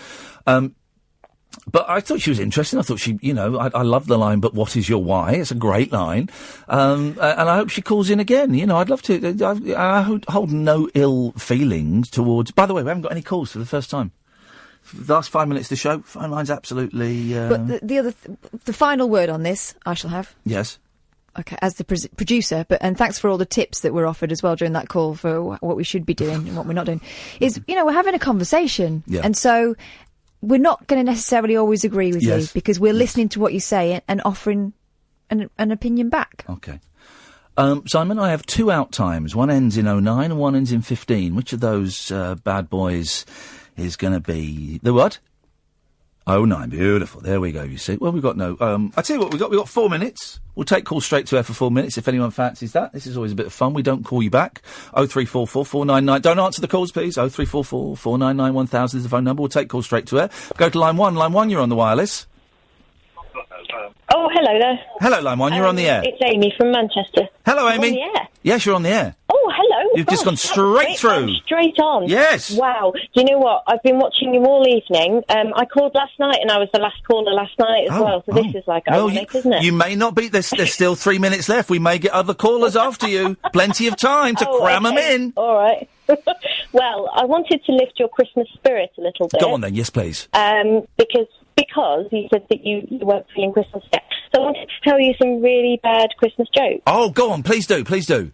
But I thought she was interesting. I thought she, I love the line. But what is your why? It's a great line, and I hope she calls in again. I'd love to. I hold no ill feelings towards. By the way, we haven't got any calls for the first time. For the last 5 minutes of the show, phone line's absolutely. But the final word on this, I shall have. Yes. Okay, as the producer, and thanks for all the tips that were offered as well during that call for what we should be doing and what we're not doing, is, we're having a conversation. Yeah. And so we're not going to necessarily always agree with you because we're listening to what you say and offering an opinion back. Okay. Simon, I have 2 out times. One ends in 09 and one ends in 15. Which of those bad boys is going to be the what? 09, beautiful. There we go, you see. Well, we've got no... I tell you what, we've got 4 minutes. We'll take calls straight to air for 4 minutes if anyone fancies that. This is always a bit of fun. We don't call you back. 0344 499... Don't answer the calls, please. 0344 499 1000 is the phone number. We'll take calls straight to air. Go to line 1. Line 1, you're on the wireless. Oh, hello there. Hello, line 1, you're on the air. It's Amy from Manchester. Hello, Amy. I'm on the air. Yes, you're on the air. Oh, hello. You've just gone straight through. Straight on. Yes. Wow. Do you know what? I've been watching you all evening. I called last night and I was the last caller last night as well. So this is ironic, isn't it? You may not be. There's still 3 minutes left. We may get other callers after you. Plenty of time to cram them in. All right. Well, I wanted to lift your Christmas spirit a little bit. Go on then. Yes, please. Because you said that you weren't feeling Christmas yet. So I wanted to tell you some really bad Christmas jokes. Oh, go on. Please do. Please do.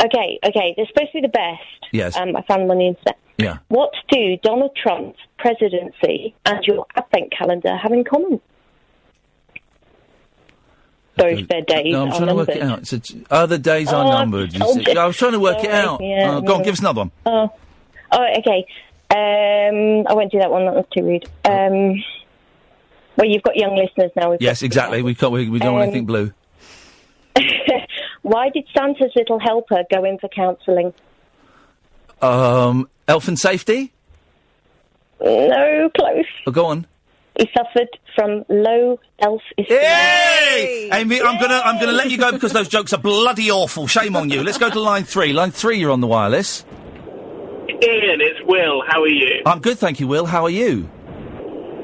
Okay. They're supposed to be the best. Yes. I found them on the internet. Yeah. What do Donald Trump's presidency and your advent calendar have in common? their days No, I'm are trying numbered. to work it out. Other days are numbered. You said. I was trying to work it out. Yeah, Go on, give us another one. Oh, okay. I won't do that one. That was too rude. Well, you've got young listeners now. Yes, exactly. We don't want anything blue. Why did Santa's little helper go in for counselling? Health and safety? No, close. Oh, go on. He suffered from low self-esteem. Hey! Amy, I'm gonna let you go because those jokes are bloody awful. Shame on you. Let's go to line 3. Line 3, you're on the wireless. Ian, it's Will. How are you? I'm good, thank you, Will. How are you?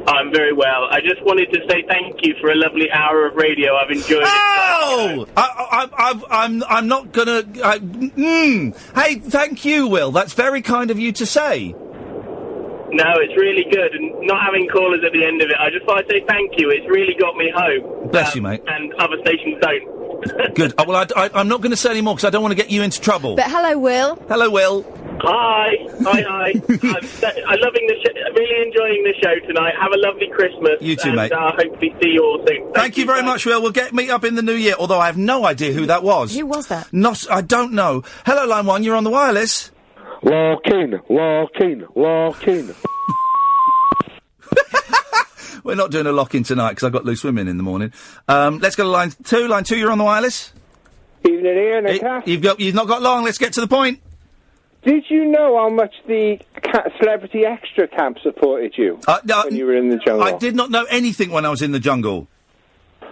I'm very well. I just wanted to say thank you for a lovely hour of radio. I've enjoyed it. Oh! I'm not gonna... Hey, thank you, Will. That's very kind of you to say. No, it's really good. And not having callers at the end of it, I just thought I'd say thank you. It's really got me home. Bless you, mate. And other stations don't. Good. Well, I'm not going to say any more because I don't want to get you into trouble. But hello, Will. Hello, Will. Hi. I'm loving the show, really enjoying the show tonight. Have a lovely Christmas. You too, mate. Hopefully see you all soon. Thank you very much, Will. We'll meet up in the new year, although I have no idea who that was. Who was that? I don't know. Hello, line 1, you're on the wireless. Lock in. We're not doing a lock-in tonight because I've got loose women in the morning. Let's go to line 2. Line 2, you're on the wireless. Evening, Ian and Kath. You've not got long. Let's get to the point. Did you know how much the Celebrity Extra camp supported you when you were in the jungle? I did not know anything when I was in the jungle.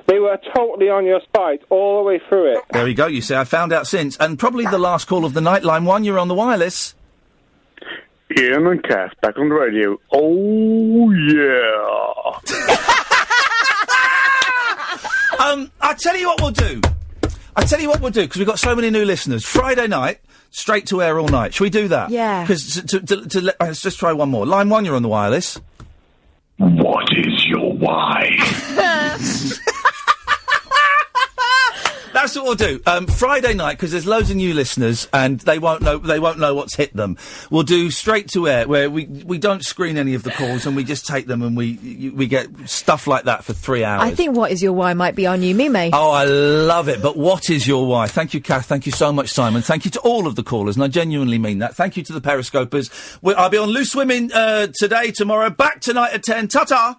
They were totally on your side all the way through it. There you go. You see, I found out since. And probably the last call of the night. Line 1, you're on the wireless. Ian and Kath back on the radio. Oh, yeah. I'll tell you what we'll do. Because we've got so many new listeners. Friday night, straight to air all night. Shall we do that? Yeah. Because let's just try one more. Line 1, you're on the wireless. What is your why? That's what we'll do. Friday night, because there's loads of new listeners and they won't know what's hit them. We'll do straight to air where we don't screen any of the calls and we just take them and we get stuff like that for 3 hours. I think What Is Your Why might be our new meme. Oh, I love it. But what is your why? Thank you, Kath. Thank you so much, Simon. Thank you to all of the callers, and I genuinely mean that. Thank you to the Periscopers. I'll be on Loose Women today, tomorrow. Back tonight at 10. Ta-ta!